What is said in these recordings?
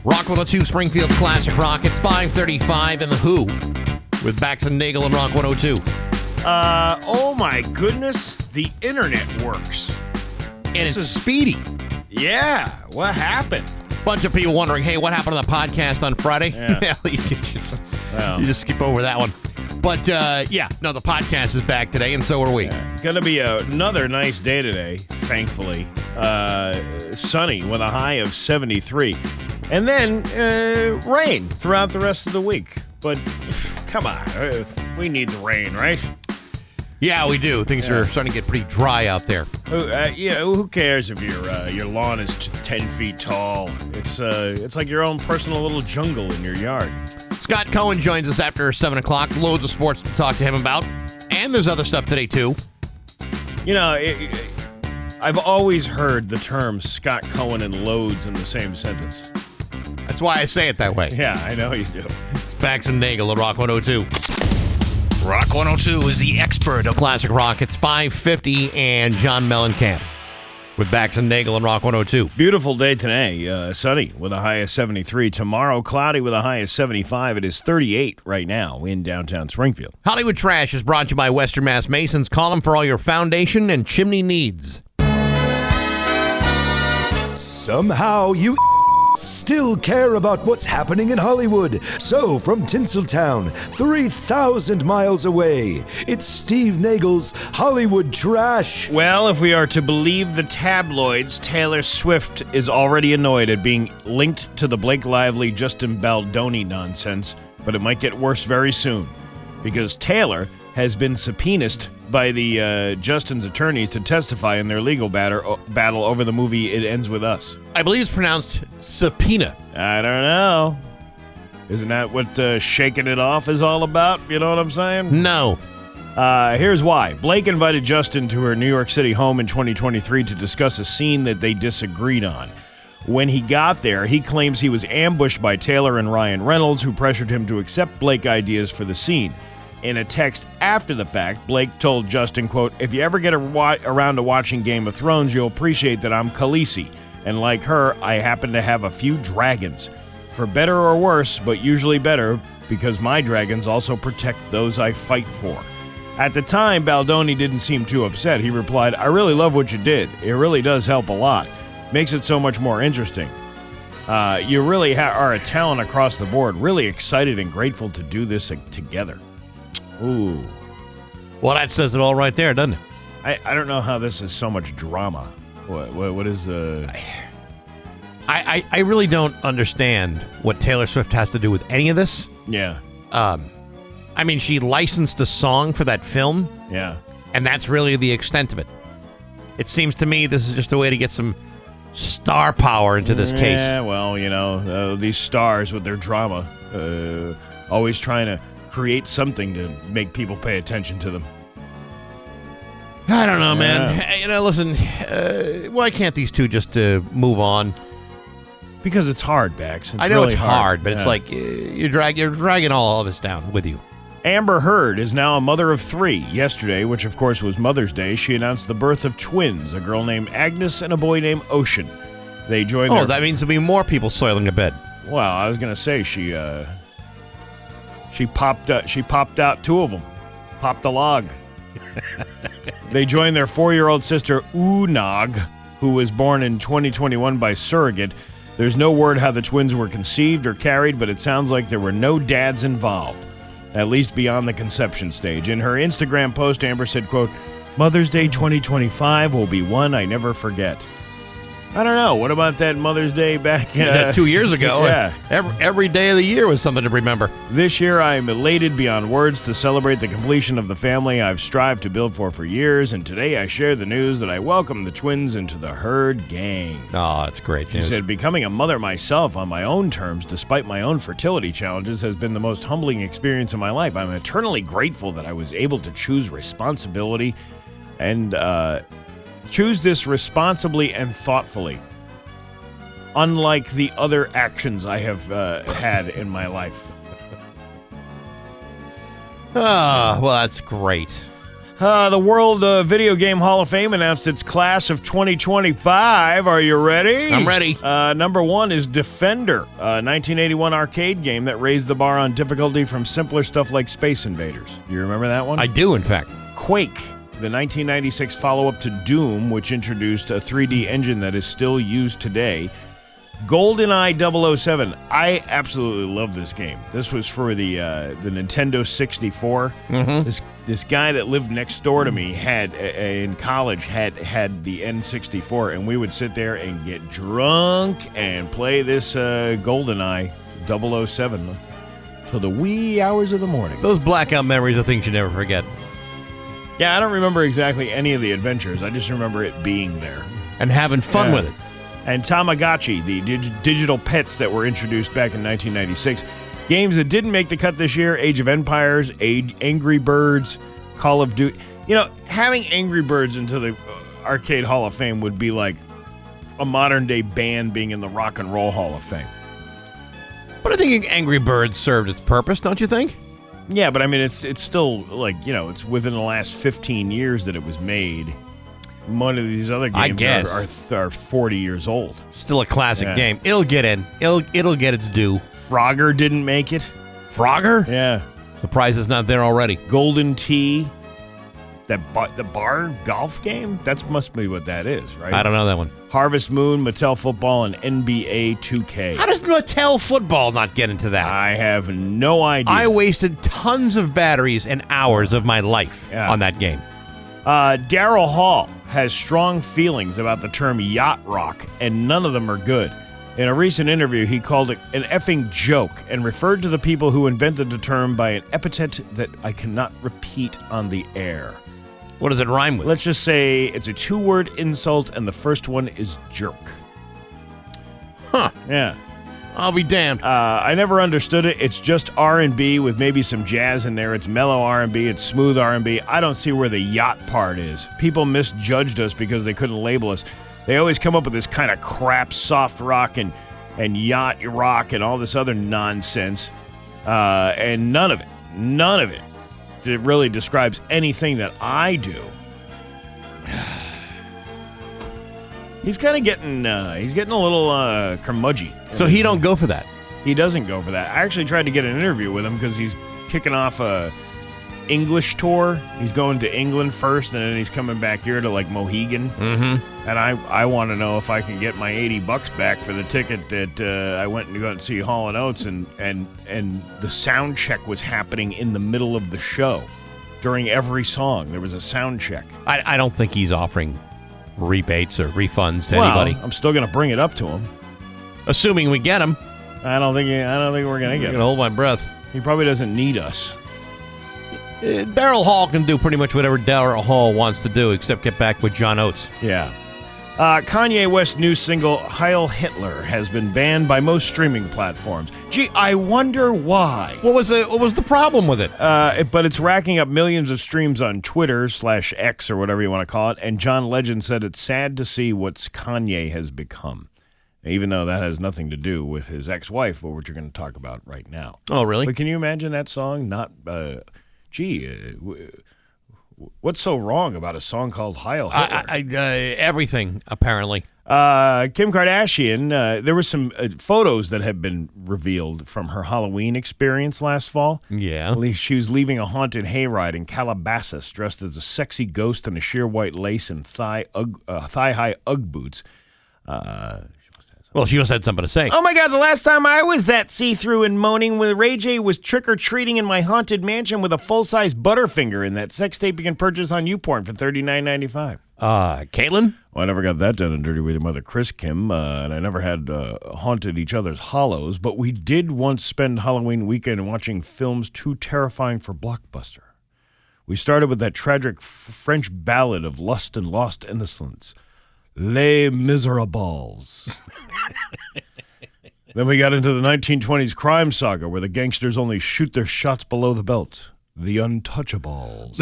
Rock 102, Springfield's Classic Rock. It's 5:35 in The Who with Bax and Nagle and Rock 102. Oh my goodness, the internet works. And it's speedy. Yeah, what happened? Bunch of people wondering, hey, what happened to the podcast on Friday? Yeah. You just skip over that one. But, the podcast is back today, and so are we. Going to be another nice day today, thankfully. Sunny with a high of 73. And then rain throughout the rest of the week. But, come on, we need the rain, right? Yeah, we do. Things are starting to get pretty dry out there. Who cares if your lawn is 10 feet tall? It's like your own personal little jungle in your yard. Scott Cohen joins us after 7 o'clock. Loads of sports to talk to him about. And there's other stuff today, too. You know, I've always heard the terms Scott Cohen and loads in the same sentence. That's why I say it that way. Yeah, I know you do. It's Bax and Nagle at Rock 102. Rock 102 is the expert of Classic Rock. It's 5:50 and John Mellencamp with Bax and Nagle and Rock 102. Beautiful day today. Sunny with a high of 73. Tomorrow, cloudy with a high of 75. It is 38 right now in downtown Springfield. Hollywood Trash is brought to you by Western Mass Masons. Call them for all your foundation and chimney needs. Somehow you still care about what's happening in Hollywood. So, from Tinseltown, 3,000 miles away, it's Steve Nagle's Hollywood Trash. Well, if we are to believe the tabloids, Taylor Swift is already annoyed at being linked to the Blake Lively, Justin Baldoni nonsense, but it might get worse very soon, because Taylor has been subpoenaed by the Justin's attorneys to testify in their legal battle over the movie It Ends With Us. I believe it's pronounced subpoena. I don't know. Isn't that what shaking it off is all about? You know what I'm saying? No. Here's why. Blake invited Justin to her New York City home in 2023 to discuss a scene that they disagreed on. When he got there, he claims he was ambushed by Taylor and Ryan Reynolds, who pressured him to accept Blake ideas for the scene. In a text after the fact, Blake told Justin, quote, "If you ever get around to watching Game of Thrones, you'll appreciate that I'm Khaleesi. And like her, I happen to have a few dragons. For better or worse, but usually better, because my dragons also protect those I fight for." At the time, Baldoni didn't seem too upset. He replied, "I really love what you did. It really does help a lot. Makes it so much more interesting. You really are a talent across the board. Really excited and grateful to do this together." Ooh. Well, that says it all right there, doesn't it? I don't know how this is so much drama. What is I really don't understand what Taylor Swift has to do with any of this. Yeah. I mean, she licensed a song for that film. Yeah. And that's really the extent of it. It seems to me this is just a way to get some star power into this case. Yeah, well, you know, these stars with their drama, always trying to create something to make people pay attention to them. I don't know, man. You know, listen, why can't these two just move on? Because it's hard, Bax. I know really it's hard, but it's like you're dragging all of us down with you. Amber Heard is now a mother of 3. Yesterday, which of course was Mother's Day, she announced the birth of twins, a girl named Agnes and a boy named Ocean. They joined that means there'll be more people soiling a bed. Well, I was going to say she popped out 2 of them. Popped the log. They joined their 4-year-old sister, Unag, who was born in 2021 by surrogate. There's no word how the twins were conceived or carried, but it sounds like there were no dads involved, at least beyond the conception stage. In her Instagram post, Amber said, quote, "Mother's Day 2025 will be one I never forget." I don't know. What about that Mother's Day back 2 years ago? Yeah. Every day of the year was something to remember. This year, I am elated beyond words to celebrate the completion of the family I've strived to build for years, and today I share the news that I welcome the twins into the Heard gang. Oh, that's great She news. said, "Becoming a mother myself on my own terms, despite my own fertility challenges, has been the most humbling experience of my life. I'm eternally grateful that I was able to choose responsibility and choose this responsibly and thoughtfully, unlike the other actions I have had in my life." Oh, well, that's great. The World Video Game Hall of Fame announced its class of 2025. Are you ready? I'm ready. Number 1 is Defender, a 1981 arcade game that raised the bar on difficulty from simpler stuff like Space Invaders. You remember that one? I do, in fact. Quake, the 1996 follow-up to Doom, which introduced a 3D engine that is still used today. GoldenEye 007. I absolutely love this game. This was for the Nintendo 64. Mm-hmm. This guy that lived next door to me had in college had the N64, and we would sit there and get drunk and play this GoldenEye 007 till the wee hours of the morning. Those blackout memories are things you never forget. Yeah, I don't remember exactly any of the adventures. I just remember it being there. And having fun with it. And Tamagotchi, the digital pets that were introduced back in 1996. Games that didn't make the cut this year: Age of Empires, Angry Birds, Call of Duty. You know, having Angry Birds into the Arcade Hall of Fame would be like a modern-day band being in the Rock and Roll Hall of Fame. But I think Angry Birds served its purpose, don't you think? Yeah, but I mean, it's still like, you know, it's within the last 15 years that it was made. One of these other games are 40 years old. Still a classic game. It'll get in. It'll get its due. Frogger didn't make it. Frogger? Yeah. Surprised it's not there already. Golden Tee. The bar golf game? That must be what that is, right? I don't know that one. Harvest Moon, Mattel Football, and NBA 2K. How does Mattel Football not get into that? I have no idea. I wasted tons of batteries and hours of my life on that game. Daryl Hall has strong feelings about the term yacht rock, and none of them are good. In a recent interview, he called it an effing joke and referred to the people who invented the term by an epithet that I cannot repeat on the air. What does it rhyme with? Let's just say it's a 2-word insult, and the first one is jerk. Huh. Yeah. I'll be damned. I never understood it. It's just R&B with maybe some jazz in there. It's mellow R&B. It's smooth R&B. I don't see where the yacht part is. People misjudged us because they couldn't label us. They always come up with this kind of crap soft rock and yacht rock and all this other nonsense. And none of it really describes anything that I do. He's kind of getting a little curmudgeon. So he don't go for that? He doesn't go for that. I actually tried to get an interview with him because he's kicking off a English tour. He's going to England first, and then he's coming back here to like Mohegan. Mm-hmm. And I want to know if I can get my $80 back for the ticket that I went to go and see Hall & Oates, and the sound check was happening in the middle of the show. During every song, there was a sound check. I don't think he's offering rebates or refunds to anybody. I'm still going to bring it up to him. Assuming we get him. I don't think we're going to get I'm him. hold my breath. He probably doesn't need us. Daryl Hall can do pretty much whatever Daryl Hall wants to do, except get back with John Oates. Yeah. Kanye West's new single, Heil Hitler, has been banned by most streaming platforms. Gee, I wonder why. What was the problem with it? But it's racking up millions of streams on Twitter/X or whatever you want to call it, and John Legend said it's sad to see what Kanye has become, even though that has nothing to do with his ex-wife, which we're going to talk about right now. Oh, really? But can you imagine that song not... what's so wrong about a song called Heil Hitler? Everything, apparently. Kim Kardashian, there were some photos that have been revealed from her Halloween experience last fall. Yeah. She was leaving a haunted hayride in Calabasas dressed as a sexy ghost in a sheer white lace and thigh-high Ugg boots. Well, she must have had something to say. Oh my God, the last time I was that see-through and moaning with Ray J was trick-or-treating in my haunted mansion with a full-size Butterfinger in that sex tape you can purchase on YouPorn for $39.95. Caitlin? Well, I never got that done and dirty with your mother, Chris Kim, and I never had haunted each other's hollows, but we did once spend Halloween weekend watching films too terrifying for Blockbuster. We started with that tragic French ballad of lust and lost innocence, Les Miserables. Then we got into the 1920s crime saga where the gangsters only shoot their shots below the belt, The Untouchables.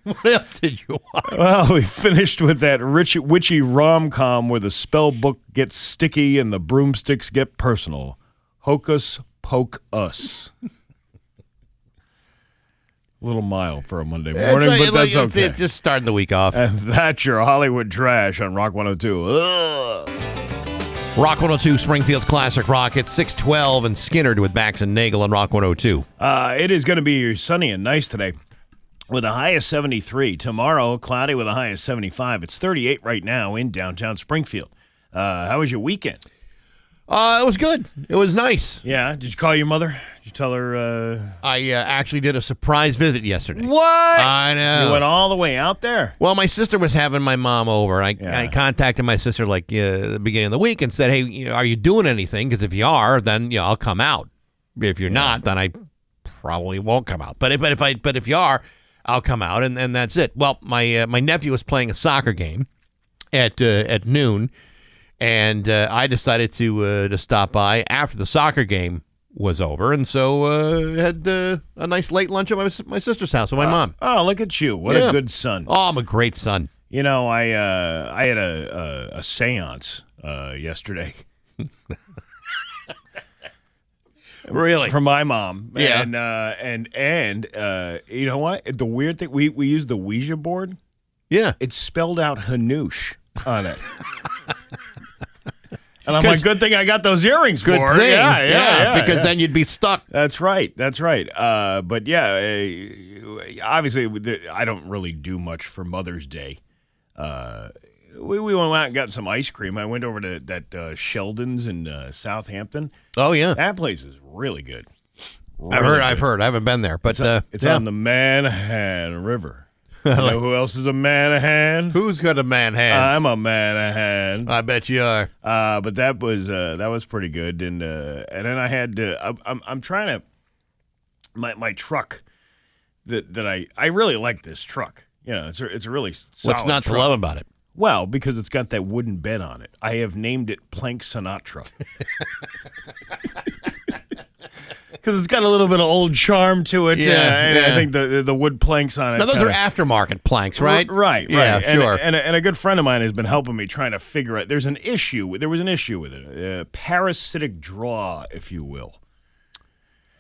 What else did you watch? Well, we finished with that witchy rom-com where the spell book gets sticky and the broomsticks get personal. Hocus Poke Us. A little mild for a Monday morning, but that's okay. It's just starting the week off. And that's your Hollywood trash on Rock 102. Ugh. Rock 102, Springfield's Classic Rock. It's 612 and Skinnerd with Bax and Nagle on Rock 102. It is going to be sunny and nice today with a high of 73. Tomorrow, cloudy with a high of 75. It's 38 right now in downtown Springfield. How was your weekend? It was good. It was nice. Yeah. Did you call your mother? Did you tell her? I actually did a surprise visit yesterday. What? I know. You went all the way out there? Well, my sister was having my mom over. I contacted my sister at the beginning of the week and said, hey, are you doing anything? Because if you are, then I'll come out. If you're not, then I probably won't come out. But if you are, I'll come out, and that's it. Well, my nephew was playing a soccer game at noon, and I decided to stop by after the soccer game was over, and so had a nice late lunch at my sister's house with my mom. Oh, look at you! What a good son! Oh, I'm a great son. You know, I had a séance yesterday. Really? From my mom. Yeah. And you know what? The weird thing, we used the Ouija board. Yeah. It spelled out Hanoush on it. And I'm like, good thing I got those earrings for her. Thing. Yeah. Because then you'd be stuck. That's right. But yeah, obviously, I don't really do much for Mother's Day. We went out and got some ice cream. I went over to that Sheldon's in Southampton. Oh, yeah. That place is really good. I've heard. I haven't been there. But it's on the Manhattan River. You know who else is a Manhattan? Who's got a Manhattan? I'm a Manhattan. I bet you are. But that was pretty good. And then I had I'm trying to my truck that I really like this truck. You know, it's a really solid What's not truck. to love about it? Well, because it's got that wooden bed on it. I have named it Plank Sinatra. Because it's got a little bit of old charm to it. And I think the wood planks on it. Now, those are aftermarket planks, right? Right. Yeah, sure. And a good friend of mine has been helping me trying to figure out. There was an issue with it. A parasitic draw, if you will.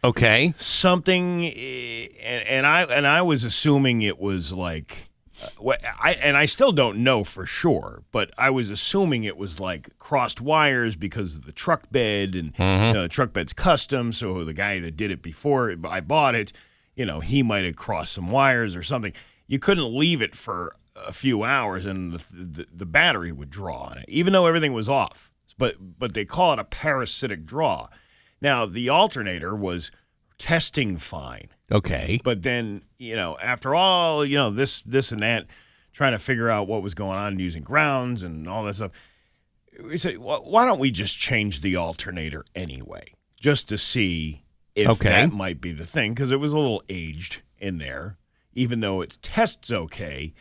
Okay. Something, and I was assuming it was like, I still don't know for sure, but I was assuming it was like crossed wires because of the truck bed, and the truck bed's custom, so the guy that did it before I bought it, he might have crossed some wires or something. You couldn't leave it for a few hours, and the battery would draw on it, even though everything was off. But they call it a parasitic draw. Now, the alternator was testing fine. Okay. But then, after all, this and that, trying to figure out what was going on using grounds and all that stuff, we said, well, why don't we just change the alternator anyway, just to see if that might be the thing, because it was a little aged in there. Even though it tests okay,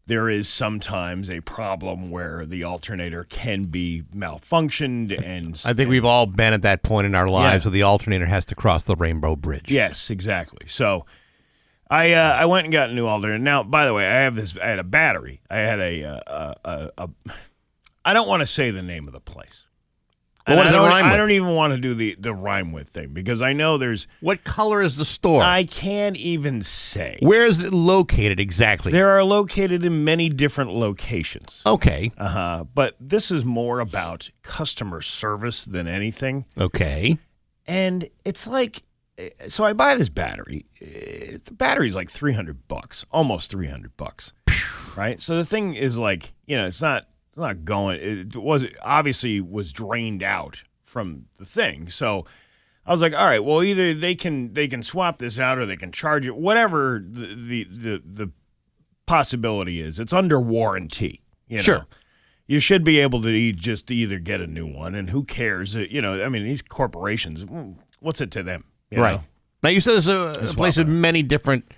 there is sometimes a problem where the alternator can be malfunctioned. And I think we've all been at that point in our lives where the alternator has to cross the Rainbow Bridge. Yes, exactly. So I went and got a new alternator. Now, by the way, I had a battery. I had I don't want to say the name of the place. Well, what does it rhyme with? I don't even want to do the rhyme with thing, because I know there's... What color is the store? I can't even say. Where is it located exactly? They are located in many different locations. Okay. But this is more about customer service than anything. Okay. And it's like... So I buy this battery. The battery's like $300, almost $300, right? So the thing is like, it's not going. It obviously was drained out from the thing. So I was like, all right, well, either they can swap this out or they can charge it. Whatever the possibility is, it's under warranty. Sure. You should be able to just either get a new one, and who cares? These corporations, what's it to them? Right. Know? Now, you said there's a place with many different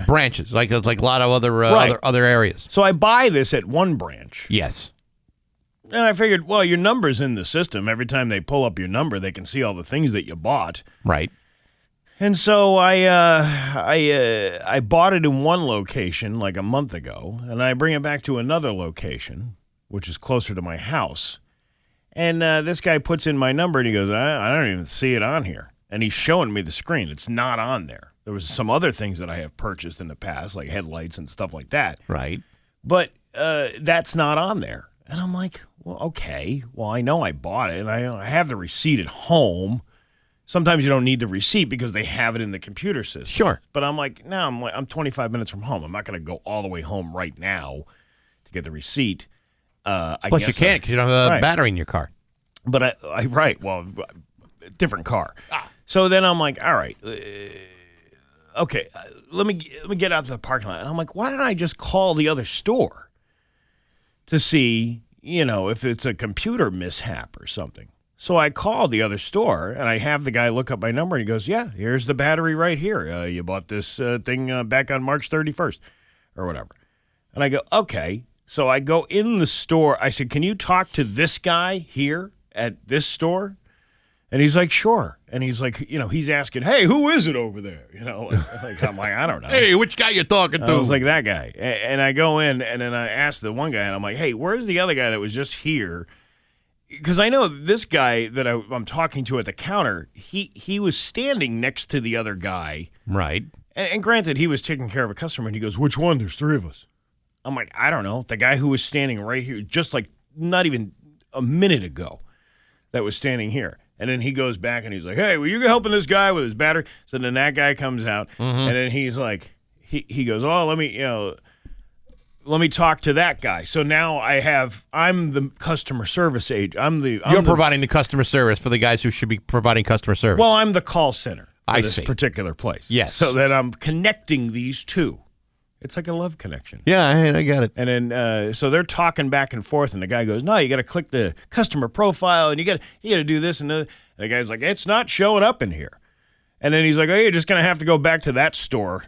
branches, like there's like a lot of other areas. So I buy this at one branch. Yes. And I figured, well, your number's in the system. Every time they pull up your number, they can see all the things that you bought. Right. And so I bought it in one location like a month ago, and I bring it back to another location, which is closer to my house. And this guy puts in my number, and he goes, I don't even see it on here. And he's showing me the screen. It's not on there. There was some other things that I have purchased in the past, like headlights and stuff like that. Right. But that's not on there. And I'm like, well, okay. Well, I know I bought it, and I have the receipt at home. Sometimes you don't need the receipt because they have it in the computer system. Sure. But I'm like, no, I'm 25 minutes from home. I'm not going to go all the way home right now to get the receipt. Plus, you can't because you don't have a battery in your car. But well, different car. So then I'm like, all right, okay, let me get out to the parking lot. And I'm like, why don't I just call the other store to see, if it's a computer mishap or something? So I called the other store, and I have the guy look up my number, and he goes, yeah, here's the battery right here. You bought this thing back on March 31st or whatever. And I go, okay. So I go in the store. I said, can you talk to this guy here at this store? And he's like, sure. And he's like, he's asking, hey, who is it over there? I'm like, I don't know. Hey, which guy you talking to? I was like, that guy. And I go in, and then I ask the one guy, and I'm like, hey, where's the other guy that was just here? Because I know this guy that I'm talking to at the counter, he was standing next to the other guy. Right. And granted, he was taking care of a customer, and he goes, which one? There's 3 of us. I'm like, I don't know. The guy who was standing right here, just like not even a minute ago, that was standing here. And then he goes back and he's like, hey, were you helping this guy with his battery? So then that guy comes out, and then he's like, he goes, oh, let me talk to that guy. So now I'm the customer service agent. You're providing the customer service for the guys who should be providing customer service. Well, I'm the call center for this see. particular place. Yes. So that I'm connecting these two. It's like a love connection. Yeah, I got it. And then, so they're talking back and forth, and the guy goes, no, you got to click the customer profile, and you got to do this and that. And the guy's like, it's not showing up in here. And then he's like, oh, you're just going to have to go back to that store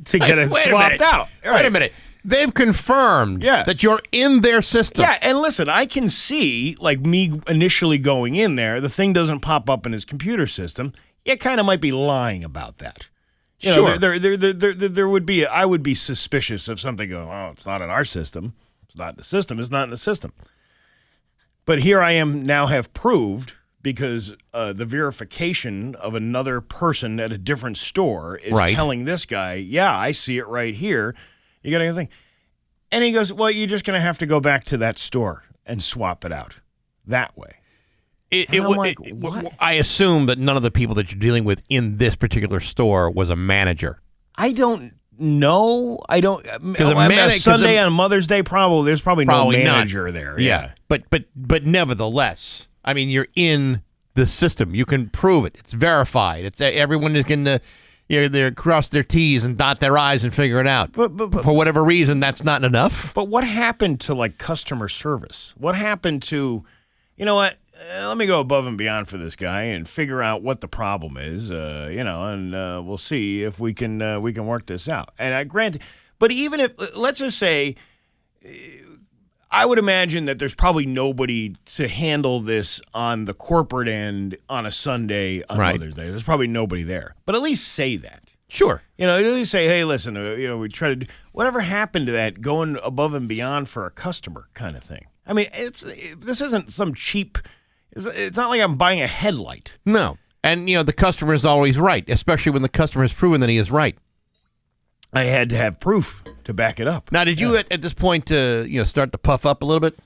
to get it swapped out. Wait a minute. They've confirmed that you're in their system. Yeah, and listen, I can see, like me initially going in there, the thing doesn't pop up in his computer system. You kind of might be lying about that. Sure. There would be. I would be suspicious of something going, oh, it's not in our system. It's not in the system. It's not in the system. But here I am now have proved, because the verification of another person at a different store is telling this guy, yeah, I see it right here. You got anything? And he goes, well, you're just going to have to go back to that store and swap it out that way. I assume that none of the people that you're dealing with in this particular store was a manager. I don't know. I don't. Sunday on Mother's Day, there's probably no manager not. there. Yeah, but nevertheless, I mean, you're in the system. You can prove it. It's verified. It's everyone is going to they cross their T's and dot their I's and figure it out. But for whatever reason, that's not enough. But what happened to like customer service? What happened to, you know what? Let me go above and beyond for this guy and figure out what the problem is, and we'll see if we can work this out. And I grant, but even if, let's just say, I would imagine that there's probably nobody to handle this on the corporate end on a Sunday on Mother's Day. There's probably nobody there, but at least say that. Sure. At least say, hey, listen, we try to do whatever happened to that going above and beyond for a customer kind of thing. I mean, this isn't some cheap. It's not like I'm buying a headlight. No. And, the customer is always right, especially when the customer has proven that he is right. I had to have proof to back it up. Now, did you at this point start to puff up a little bit?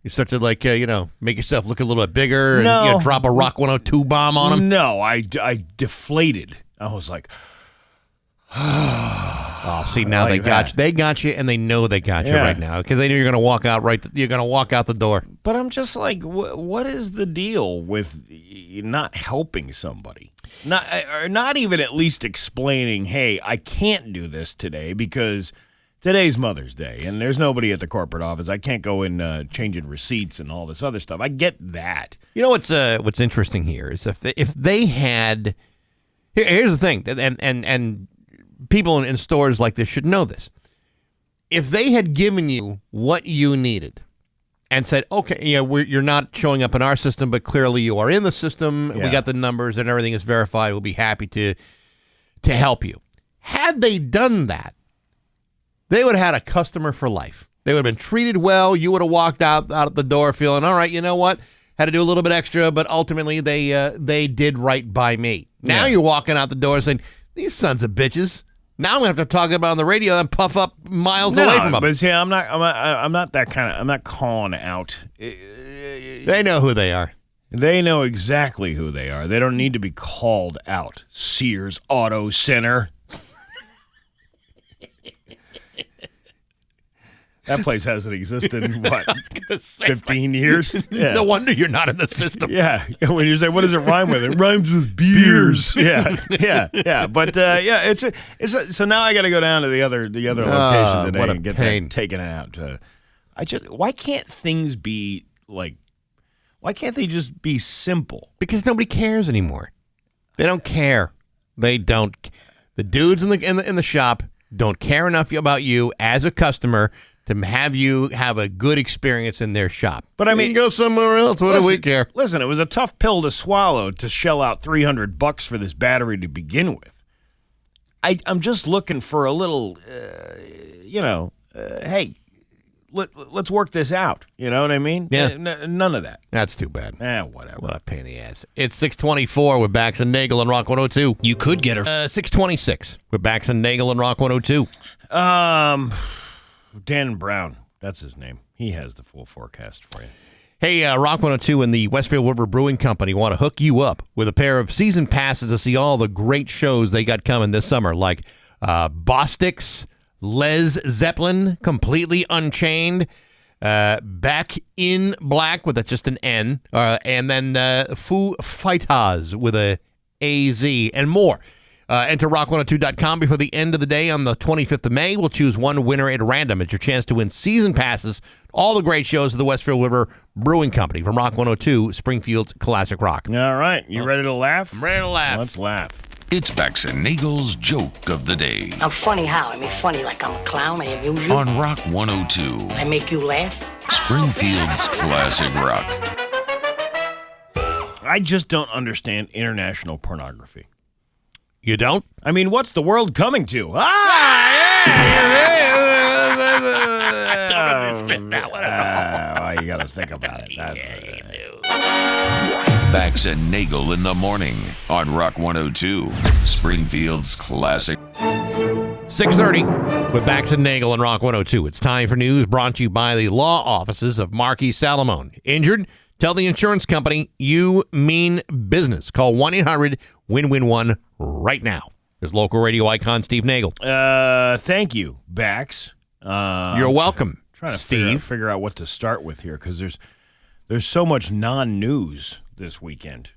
You start to make yourself look a little bit bigger and drop a Rock 102 bomb on him? No, I deflated. I was like, oh, see, now like they got you, and they know they got you right now because they know you're going to walk out you're going to walk out the door. But I'm just like, what is the deal with not helping somebody? Not even at least explaining, hey, I can't do this today because today's Mother's Day and there's nobody at the corporate office. I can't go in changing receipts and all this other stuff. I get that. You know what's interesting here is if they had here's the thing, and people in stores like this should know this. If they had given you what you needed and said, okay, you're not showing up in our system, but clearly you are in the system. Yeah. We got the numbers and everything is verified. We'll be happy to help you. Had they done that, they would have had a customer for life. They would have been treated well. You would have walked out the door feeling, all right, you know what? had to do a little bit extra, but ultimately they did right by me. Now you're walking out the door saying, these sons of bitches. Now I'm going to have to talk about it on the radio and puff up miles away from them. But see, I'm not that kind of, I'm not calling out. They know who they are. They know exactly who they are. They don't need to be called out. Sears Auto Center. That place hasn't existed in, 15 years? Yeah. No wonder you're not in the system. Yeah. When you say, what does it rhyme with? It rhymes with beers. Yeah. But, so now I got to go down to the other location today and get that taken out. Why can't things be why can't they just be simple? Because nobody cares anymore. They don't care. They don't. The dudes in the shop don't care enough about you as a customer to have you have a good experience in their shop. But I mean, you can go somewhere else. What do we care? Listen, it was a tough pill to swallow to shell out $300 for this battery to begin with. I'm just looking for a little, hey, let's work this out. You know what I mean? Yeah. None of that. That's too bad. Whatever. What a pain in the ass. It's 6:24 with Bax and Nagle and Rock 102. You could get her. 6:26 with Bax and Nagle and Rock 102. Dan Brown, that's his name. He has the full forecast for you. Hey, Rock 102 and the Westfield River Brewing Company want to hook you up with a pair of season passes to see all the great shows they got coming this summer, like Bostix, Les Zeppelin, Completely Unchained, Back in Black with just an N, and then Foo Fighters with a AZ, and more. Enter rock102.com before the end of the day on the 25th of May. We'll choose one winner at random. It's your chance to win season passes, all the great shows of the Westfield River Brewing Company from Rock 102, Springfield's Classic Rock. All right. You ready to laugh? I'm ready to laugh. Let's laugh. It's Bax and Nagle's Joke of the Day. I'm funny how? I mean, funny like I'm a clown, I amuse you. On Rock 102. I make you laugh. Springfield's Classic Rock. I just don't understand international pornography. You don't? I mean, what's the world coming to? I don't understand that one at all. You got to think about it. Bax and Nagle in the morning on Rock 102, Springfield's Classic. 6:30 with Bax and Nagle and Rock 102. It's time for news brought to you by the law offices of Marquis Salamone. Injured? Tell the insurance company you mean business. Call 1-800-WIN-WIN-1 right now. There's local radio icon Steve Nagle. Thank you, Bax. You're welcome, trying to Steve. figure out what to start with here because there's so much non-news this weekend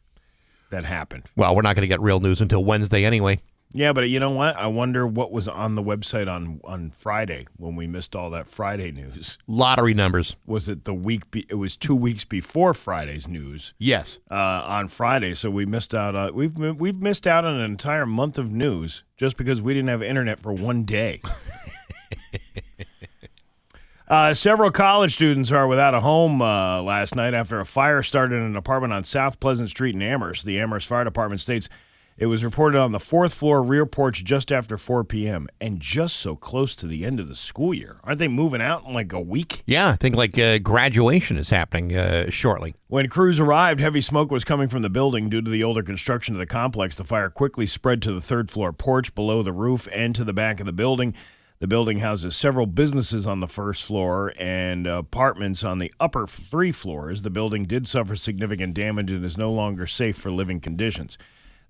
that happened. Well, we're not going to get real news until Wednesday anyway. Yeah, but you know what? I wonder what was on the website on Friday when we missed all that Friday news. Lottery numbers. Was it the week? It was 2 weeks before Friday's news. Yes. On Friday, so we missed out. We've missed out on an entire month of news just because we didn't have internet for one day. Several college students are without a home last night after a fire started in an apartment on South Pleasant Street in Amherst. The Amherst Fire Department states it was reported on the 4th floor rear porch just after 4 p.m. and just so close to the end of the school year. Aren't they moving out in like a week? Yeah, I think graduation is happening shortly. When crews arrived, heavy smoke was coming from the building due to the older construction of the complex. The fire quickly spread to the 3rd floor porch below the roof and to the back of the building. The building houses several businesses on the 1st floor and apartments on the upper 3 floors. The building did suffer significant damage and is no longer safe for living conditions.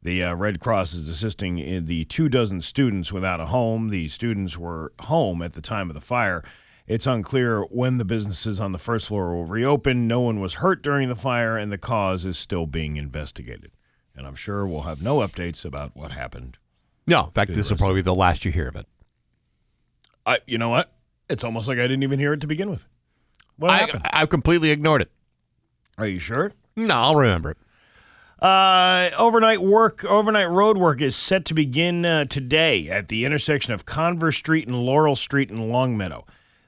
The Red Cross is assisting in the 24 students without a home. The students were home at the time of the fire. It's unclear when the businesses on the 1st floor will reopen. No one was hurt during the fire, and the cause is still being investigated. And I'm sure we'll have no updates about what happened. No, in fact, this will probably be the last you hear of it. You know what? It's almost like I didn't even hear it to begin with. What happened? I've completely ignored it. Are you sure? No, I'll remember it. Overnight road work is set to begin today at the intersection of Converse Street and Laurel Street in Longmeadow.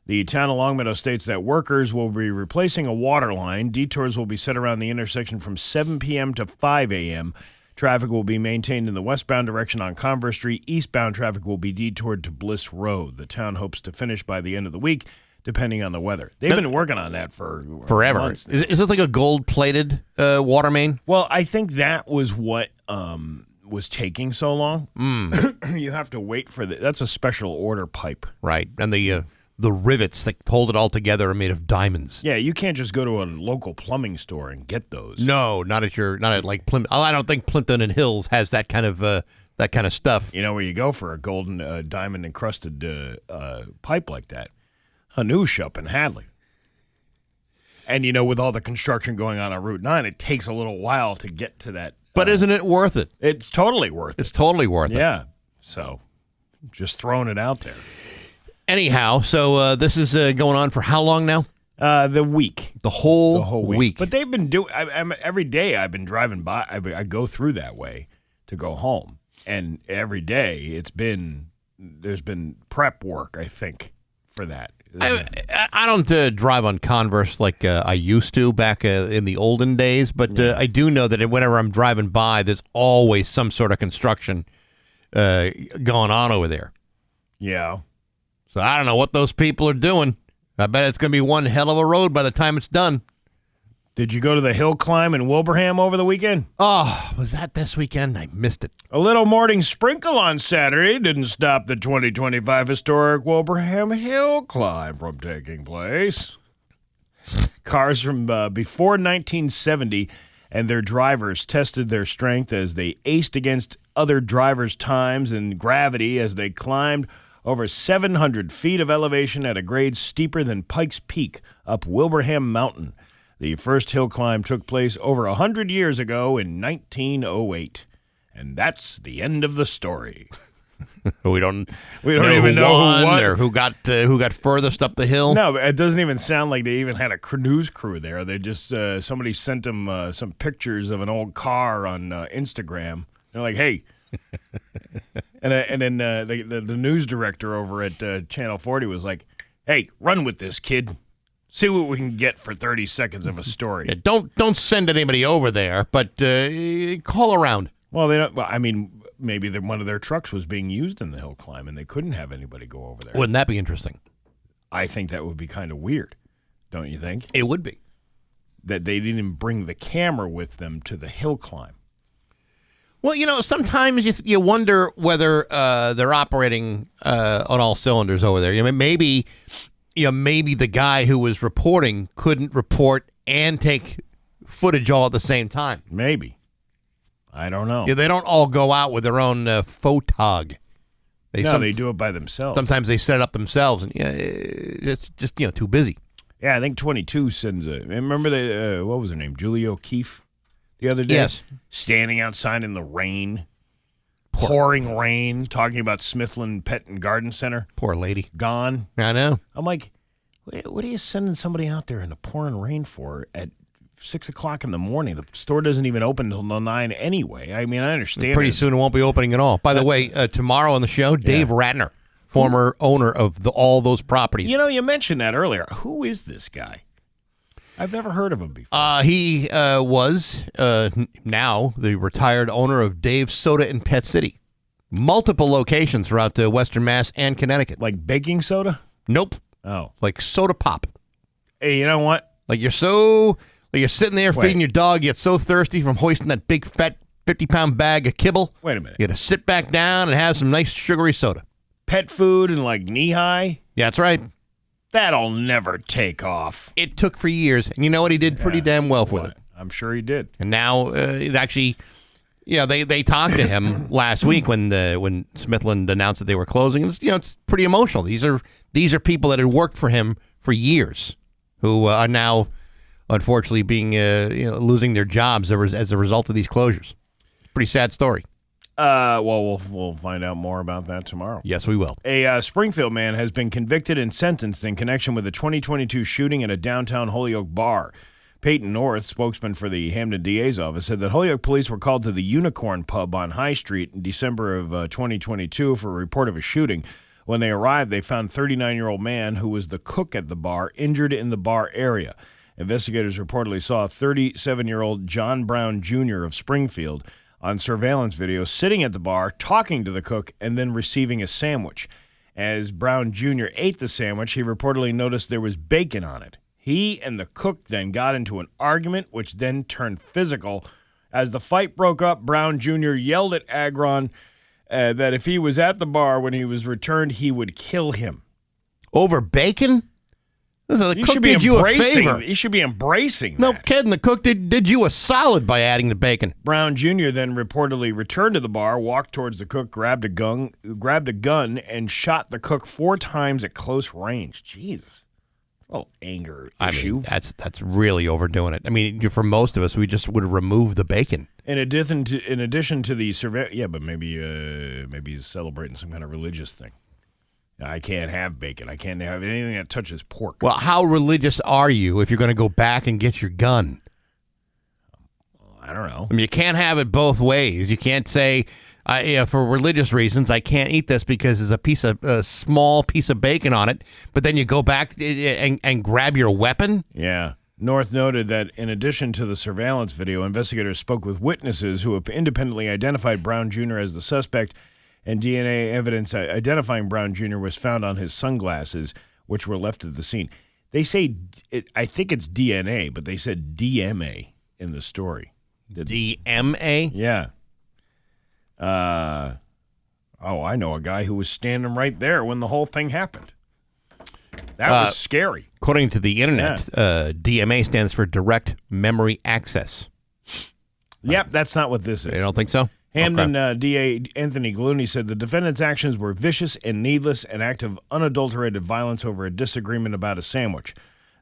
The town of Longmeadow states that workers will be replacing a water line. Detours will be set around the intersection from 7 p.m. to 5 a.m. Traffic will be maintained in the westbound direction on Converse Street. Eastbound traffic will be detoured to Bliss Road. The town hopes to finish by the end of the week. depending on the weather. They've been working on that for forever. months. Is it like a gold-plated water main? Well, I think that was what was taking so long. You have to wait for that's a special order pipe. Right, and the rivets that hold it all together are made of diamonds. Yeah, you can't just go to a local plumbing store and get those. No, not at like Plymouth. I don't think Plimpton and Hills has that kind of stuff. You know where you go for a golden diamond encrusted pipe like that? Hanoush up in Hadley. And with all the construction going on Route 9, it takes a little while to get to that. But isn't it worth it? It's totally worth it. It's totally worth it. Yeah. So, just throwing it out there. Anyhow, so this is going on for how long now? The week. The whole week. But they've been doing. Every day I've been driving by. I go through that way to go home, and every day there's been prep work. I think for that. I don't drive on Converse like I used to back in the olden days, but I do know that whenever I'm driving by, there's always some sort of construction going on over there. Yeah. So I don't know what those people are doing. I bet it's going to be one hell of a road by the time it's done. Did you go to the hill climb in Wilbraham over the weekend? Oh, was that this weekend? I missed it. A little morning sprinkle on Saturday didn't stop the 2025 historic Wilbraham hill climb from taking place. Cars from before 1970 and their drivers tested their strength as they aced against other drivers' times and gravity as they climbed over 700 feet of elevation at a grade steeper than Pikes Peak up Wilbraham Mountain. The first hill climb took place over 100 years ago in 1908. And that's the end of the story. We don't even know who won or who got furthest up the hill. No, it doesn't even sound like they even had a news crew there. They just somebody sent them some pictures of an old car on Instagram. They're like, hey. and then the news director over at Channel 40 was like, hey, run with this, kid. See what we can get for 30 seconds of a story. Yeah, don't send anybody over there, but call around. Well, they don't. Well, I mean, maybe one of their trucks was being used in the hill climb, and they couldn't have anybody go over there. Wouldn't that be interesting? I think that would be kind of weird, don't you think? It would be. That they didn't bring the camera with them to the hill climb. Well, sometimes you wonder whether they're operating on all cylinders over there. Maybe the guy who was reporting couldn't report and take footage all at the same time. Maybe. I don't know. Yeah, they don't all go out with their own photog. They do it by themselves. Sometimes they set it up themselves, and it's just too busy. Yeah, I think 22 sends a. Remember what was her name? Julie O'Keefe, the other day. Yes, standing outside in the rain, pouring rain, talking about Smithland Pet and Garden Center. Poor lady, gone. I know. I'm like, what are you sending somebody out there in the pouring rain for at 6 o'clock in the morning? The store doesn't even open until 9 anyway. I mean, I understand. Pretty soon it won't be opening at all. By the way, tomorrow on the show, Dave Ratner, former owner of all those properties. You mentioned that earlier. Who is this guy? I've never heard of him before. He was now the retired owner of Dave's Soda in Pet City. Multiple locations throughout Western Mass and Connecticut. Like baking soda? Nope. Oh. Like soda pop. Hey, you know what? Like you're sitting there feeding your dog, you get so thirsty from hoisting that big fat 50-pound bag of kibble. Wait a minute. You got to sit back down and have some nice sugary soda. Pet food and like knee-high? Yeah, that's right. That'll never take off. It took for years, and you know what? He did pretty damn well with it. I'm sure he did. And now it actually, they talked to him last week when Smithland announced that they were closing. It's pretty emotional. These are people that had worked for him for years, who are now, unfortunately, being losing their jobs as a result of these closures. Pretty sad story. Well, we'll find out more about that tomorrow. Yes, we will. A Springfield man has been convicted and sentenced in connection with the 2022 shooting at a downtown Holyoke bar. Peyton North, spokesman for the Hamden DA's office, said that Holyoke police were called to the Unicorn Pub on High Street in December of 2022 for a report of a shooting. When they arrived, they found a 39-year-old man who was the cook at the bar injured in the bar area. Investigators reportedly saw 37-year-old John Brown Jr. of Springfield on surveillance video sitting at the bar, talking to the cook, and then receiving a sandwich. As Brown Jr. ate the sandwich, he reportedly noticed there was bacon on it. He and the cook then got into an argument, which then turned physical. As the fight broke up, Brown Jr. yelled at Agron that if he was at the bar when he was returned, he would kill him. Over bacon? The You cook should be did you a embracing. favor. You should be embracing No that. kidding. The cook did you a solid by adding the bacon. Brown Jr. then reportedly returned to the bar, walked towards the cook, grabbed a gun, and shot the cook 4 times at close range. Jesus. A little anger issue. I mean, that's really overdoing it. I mean, for most of us, we just would remove the bacon. In addition to the survey, yeah, but maybe he's celebrating some kind of religious thing. I can't have bacon. I can't have anything that touches pork. Well, how religious are you if you're going to go back and get your gun? I don't know. I mean, you can't have it both ways. You can't say, for religious reasons, I can't eat this because there's a small piece of bacon on it. But then you go back and grab your weapon. Yeah. North noted that in addition to the surveillance video, investigators spoke with witnesses who have independently identified Brown Jr. as the suspect, and DNA evidence identifying Brown Jr. was found on his sunglasses, which were left at the scene. They say, I think it's DNA, but they said DMA in the story. DMA? Yeah. I know a guy who was standing right there when the whole thing happened. That was scary. According to the internet, DMA stands for Direct Memory Access. Yep, that's not what this is. You don't think so? Hamden DA Anthony Glooney said the defendant's actions were vicious and needless, an act of unadulterated violence over a disagreement about a sandwich.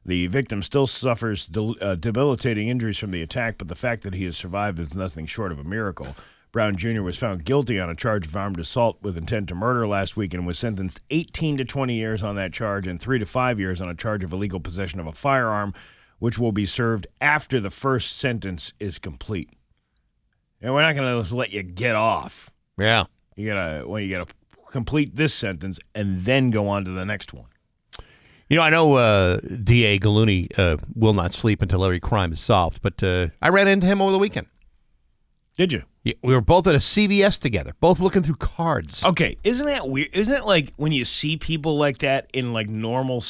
The victim still suffers debilitating injuries from the attack, but the fact that he has survived is nothing short of a miracle. Brown Jr. was found guilty on a charge of armed assault with intent to murder last week and was sentenced 18 to 20 years on that charge and 3 to 5 years on a charge of illegal possession of a firearm, which will be served after the first sentence is complete. And we're not going to just let you get off. Yeah. You gotta complete this sentence and then go on to the next one. You know, I know D.A. Gallooni will not sleep until every crime is solved, but I ran into him over the weekend. Did you? Yeah, we were both at a CVS together, both looking through cards. Okay, isn't that weird? Isn't it like when you see people like that in like normal,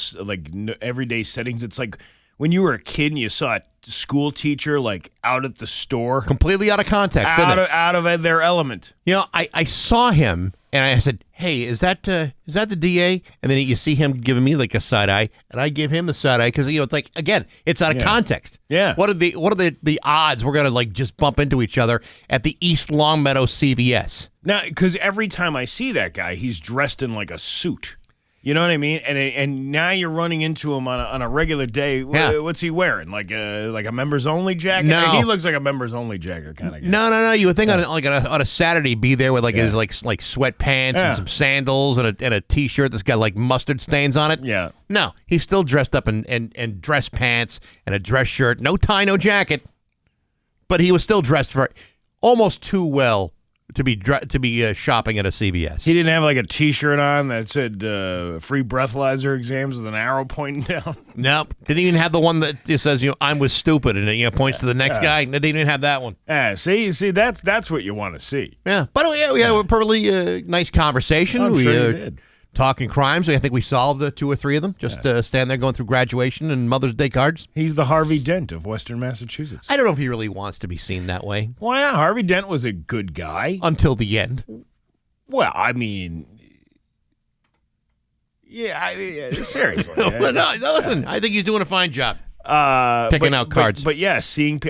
everyday settings? It's like when you were a kid and you saw a school teacher like out at the store, Completely out of context, isn't it? out of their element. You know, I saw him and I said, "Hey, is that the DA?" And then you see him giving me like a side eye, and I give him the side eye because it's like again, it's out of context. Yeah. What are the odds we're gonna like just bump into each other at the East Longmeadow CVS? Now, because every time I see that guy, he's dressed in like a suit. You know what I mean? And now you're running into him on a regular day. Yeah. What's he wearing? Like a members only jacket? No. He looks like a members only jacket kind of guy. No. You would think on a Saturday be there with like his like sweatpants and some sandals and a t-shirt that's got like mustard stains on it. Yeah. No, he's still dressed up in dress pants and a dress shirt, no tie, no jacket. But he was still dressed for almost too well to be shopping at a CVS. He didn't have like a T-shirt on that said free breathalyzer exams with an arrow pointing down. Nope. Didn't even have the one that just says, I'm with stupid, and it points to the next guy. They didn't even have that one. See, that's what you want to see. Yeah. But we had a perfectly nice conversation. I'm sure you did. Talking crimes. I think we solved 2 or 3 of them. Just stand there going through graduation and Mother's Day cards. He's the Harvey Dent of Western Massachusetts. I don't know if he really wants to be seen that way. Why not? Harvey Dent was a good guy. Until the end. Well, I mean, seriously. No, listen, I think he's doing a fine job. Picking out cards. But yeah,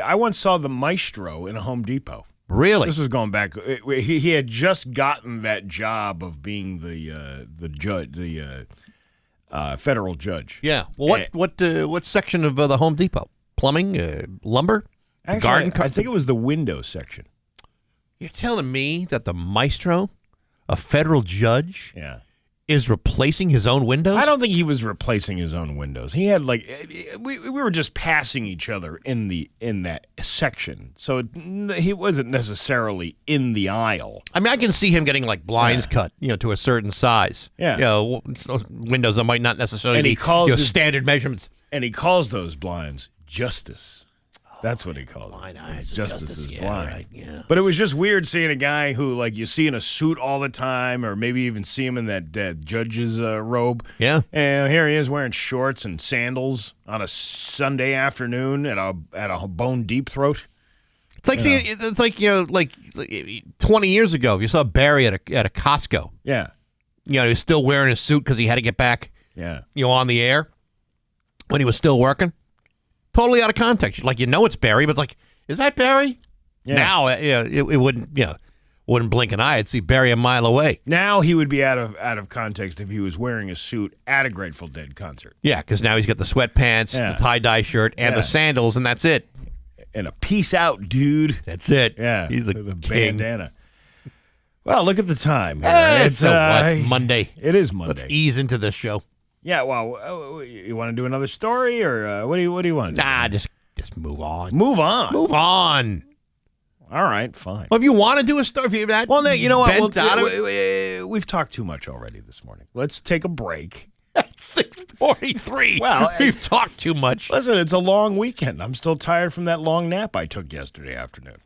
I once saw the Maestro in a Home Depot. Really? This was going back. He had just gotten that job of being the judge, the federal judge. Yeah. Well, what section of the Home Depot? Plumbing, lumber, Actually, garden. I think it was the window section. You're telling me that the Maestro, a federal judge, Yeah. is replacing his own windows? I don't think he was replacing his own windows. He had we were just passing each other in that section, so he wasn't necessarily in the aisle. I mean, I can see him getting like blinds cut, to a certain size. Yeah. Windows that might not necessarily And he be calls standard measurements. And he calls those blinds justice. That's what he called Blind it. eyes. Justice is yeah, blind. Right, yeah. But it was just weird seeing a guy who, like, you see in a suit all the time, or maybe even see him in that judge's robe. Yeah. And here he is wearing shorts and sandals on a Sunday afternoon at a Bone Deep Throat. It's like it's like like 20 years ago, you saw Barry at a Costco. Yeah. He was still wearing a suit because he had to get back. Yeah. On the air when he was still working. Totally out of context. Like, it's Barry, but like, is that Barry? Yeah. Now, it wouldn't blink an eye. I'd see Barry a mile away. Now he would be out of context if he was wearing a suit at a Grateful Dead concert. Yeah, because now he's got the sweatpants, the tie-dye shirt, and the sandals, and that's it. And a peace out, dude. That's it. Yeah. He's a with a king. bandana. Well, look at the time. Here. It's Monday. It is Monday. Let's ease into this show. Yeah, well, you want to do another story, or what do you want to do? Nah, just move on. Move on. Move on. All right, fine. Well, if you want to do a story, if you're that You know what? We've We've talked too much already this morning. Let's take a break. at 6:43. Well, we've talked too much. Listen, it's a long weekend. I'm still tired from that long nap I took yesterday afternoon.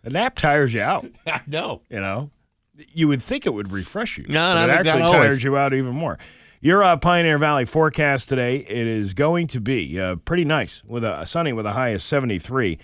The nap tires you out. I know. You would think it would refresh you. No, but it not actually always. tires you out even more. Your Pioneer Valley forecast today, it is going to be pretty nice, with a sunny with a high of 73.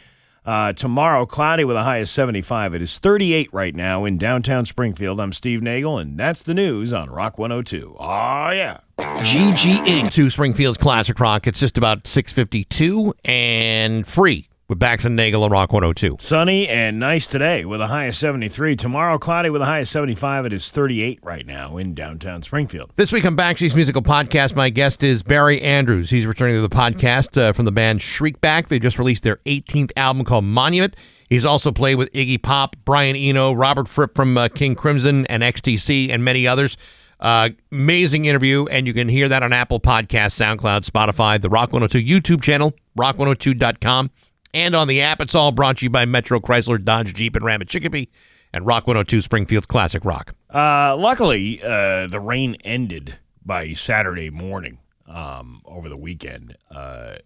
Tomorrow, cloudy with a high of 75. It is 38 right now in downtown Springfield. I'm Steve Nagle, and that's the news on Rock 102. Oh, yeah. GG Inc. To Springfield's Classic Rock. It's just about 6:52 and free with Bax and Nagle on Rock 102. Sunny and nice today with a high of 73. Tomorrow, cloudy with a high of 75. It is 38 right now in downtown Springfield. This week on Baxi's Musical Podcast, my guest is Barry Andrews. He's returning to the podcast from the band Shriekback. They just released their 18th album called Monument. He's also played with Iggy Pop, Brian Eno, Robert Fripp from King Crimson and XTC, and many others. Amazing interview, and you can hear that on Apple Podcasts, SoundCloud, Spotify, the Rock 102 YouTube channel, rock102.com. And on the app. It's all brought to you by Metro Chrysler, Dodge, Jeep, and Ram at Chicopee, and Rock 102 Springfield's Classic Rock. Luckily, the rain ended by Saturday morning over the weekend. And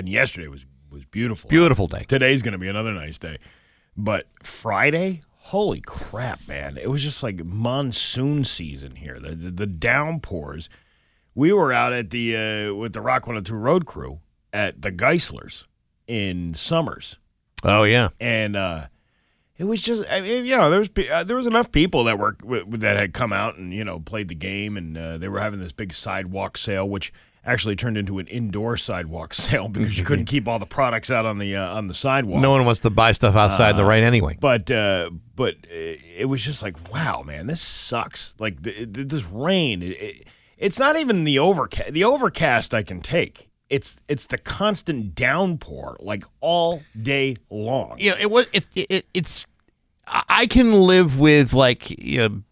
yesterday was beautiful. Beautiful day. Today's going to be another nice day. But Friday, holy crap, man. It was just like monsoon season here. The downpours. We were out at with the Rock 102 road crew at the Geislers in Summers. Oh, yeah. And it was just, there was enough people that had come out and, played the game, and they were having this big sidewalk sale, which actually turned into an indoor sidewalk sale because you couldn't keep all the products out on the sidewalk. No one wants to buy stuff outside in the rain anyway. But it was just like, wow, man, this sucks. Like this rain, it's not even the overcast. The overcast I can take. It's the constant downpour, like all day long. It's. I can live with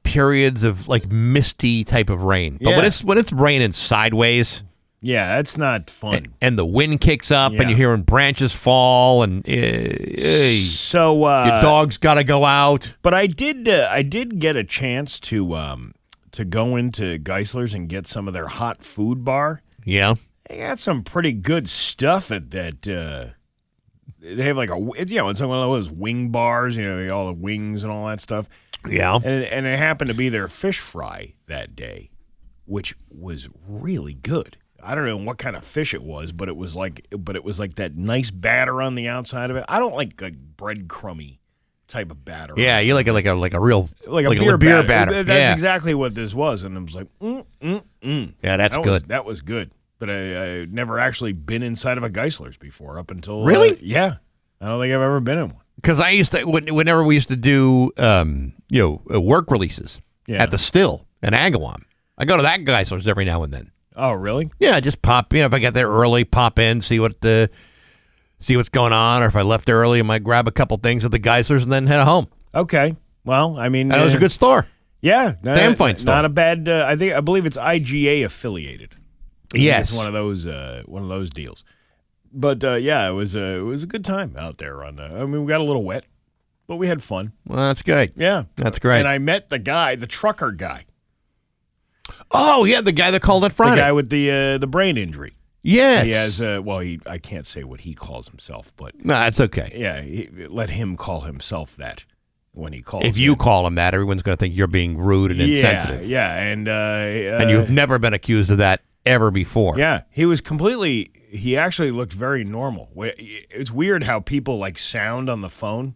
periods of misty type of rain, but when it's raining sideways, yeah, that's not fun. And the wind kicks up, and you're hearing branches fall, and so your dog's got to go out. But I did get a chance to go into Geisler's and get some of their hot food bar. Yeah. They got some pretty good stuff at that. They have it's one of those wing bars, all the wings and all that stuff. Yeah. And it happened to be their fish fry that day, which was really good. I don't know what kind of fish it was, but it was like that nice batter on the outside of it. I don't like breadcrummy type of batter. Yeah, you like a real beer batter. That's exactly what this was, and I was like, Yeah, that's good. That was good. But I never actually been inside of a Geisler's before up until... Really? Yeah. I don't think I've ever been in one. Because I used to, whenever we used to do, work releases at the Still in Agawam, I go to that Geisler's every now and then. Oh, really? Yeah, just pop, if I get there early, pop in, see what's going on, or if I left early, I might grab a couple things at the Geisler's and then head home. Okay. Well, I mean... And it was a good store. Yeah. Damn fine store. Not a bad... I believe it's IGA affiliated. Yes, it's one of those deals. But it was a good time out there. We got a little wet, but we had fun. Well, that's good. Yeah, that's great. And I met the trucker guy. Oh yeah, the guy that called it Friday. The guy with the brain injury. Yes. He has I can't say what he calls himself, but No, that's okay. yeah, let him call himself that when he calls. If you call him that, everyone's going to think you're being rude and insensitive. Yeah, and you've never been accused of that ever before. Yeah, he actually looked very normal. It's weird how people like sound on the phone.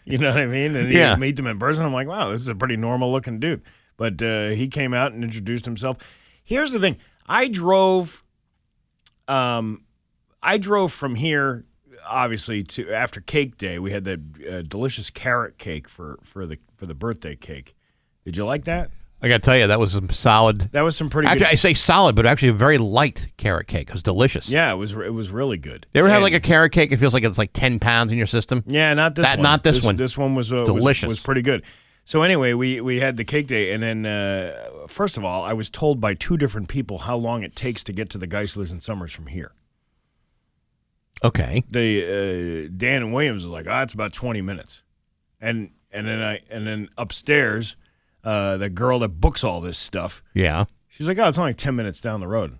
You know what I mean? And you meet them in person, I'm like, wow, this is a pretty normal looking dude. But he came out and introduced himself. Here's the thing. I drove from here, obviously, to after Cake Day. We had that delicious carrot cake for the birthday cake. Did you like that? I got to tell you, that was some solid. That was some pretty. Actually, good. I say solid, but actually a very light carrot cake. It was delicious. Yeah, it was really good. You ever have like a carrot cake? It feels like it's like 10 pounds in your system. Yeah, not this one. Not this one. This one was delicious. Was pretty good. So anyway, we had the cake day, and then first of all, I was told by two different people how long it takes to get to the Geislers and Summers from here. Okay. Dan and Williams was like, it's about 20 minutes, and then upstairs, the girl that books all this stuff, she's like, it's only 10 minutes down the road.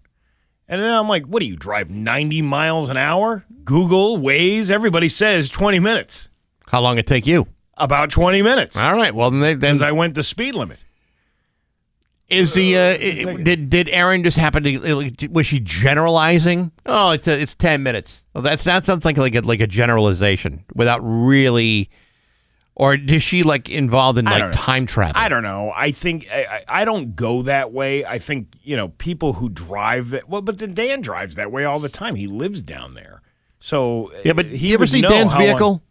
And then I'm like, what do you drive 90 miles an hour? Google, Waze, everybody says 20 minutes. How long it take you? About 20 minutes. All right. Well, then I went the speed limit. Is did Erin just happen to? Was she generalizing? Oh, it's 10 minutes. Well, that sounds like a generalization without really. Or is she like involved in like time travel? I don't know. I think I don't go that way. I think people who drive that. Well, but then Dan drives that way all the time. He lives down there, so yeah. But you ever see Dan's vehicle?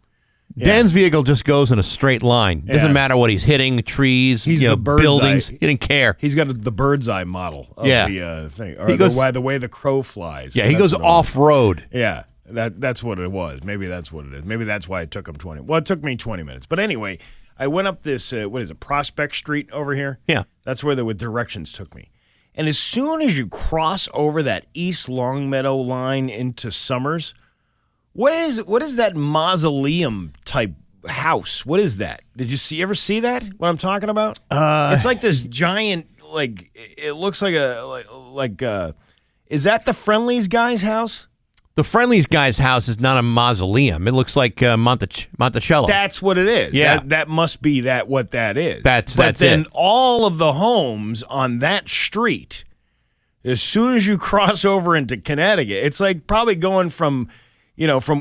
Yeah. Dan's vehicle just goes in a straight line. Doesn't matter what he's hitting, trees, buildings. He didn't care. He's got the bird's eye model of the thing. Or the way the crow flies. Yeah, he goes off-road. Yeah, that's what it was. Maybe that's what it is. Maybe that's why it took him 20. Well, it took me 20 minutes. But anyway, I went up this, Prospect Street over here? Yeah. That's where the directions took me. And as soon as you cross over that East Longmeadow line into Summers, what is that mausoleum type house? What is that? Did you ever see that? What I'm talking about? It's like this giant, like it looks like is that the Friendlies guy's house? The Friendlies guy's house is not a mausoleum. It looks like Monticello. That's what it is. Yeah. That must be what that is. That's then it. All of the homes on that street, as soon as you cross over into Connecticut, it's like probably going from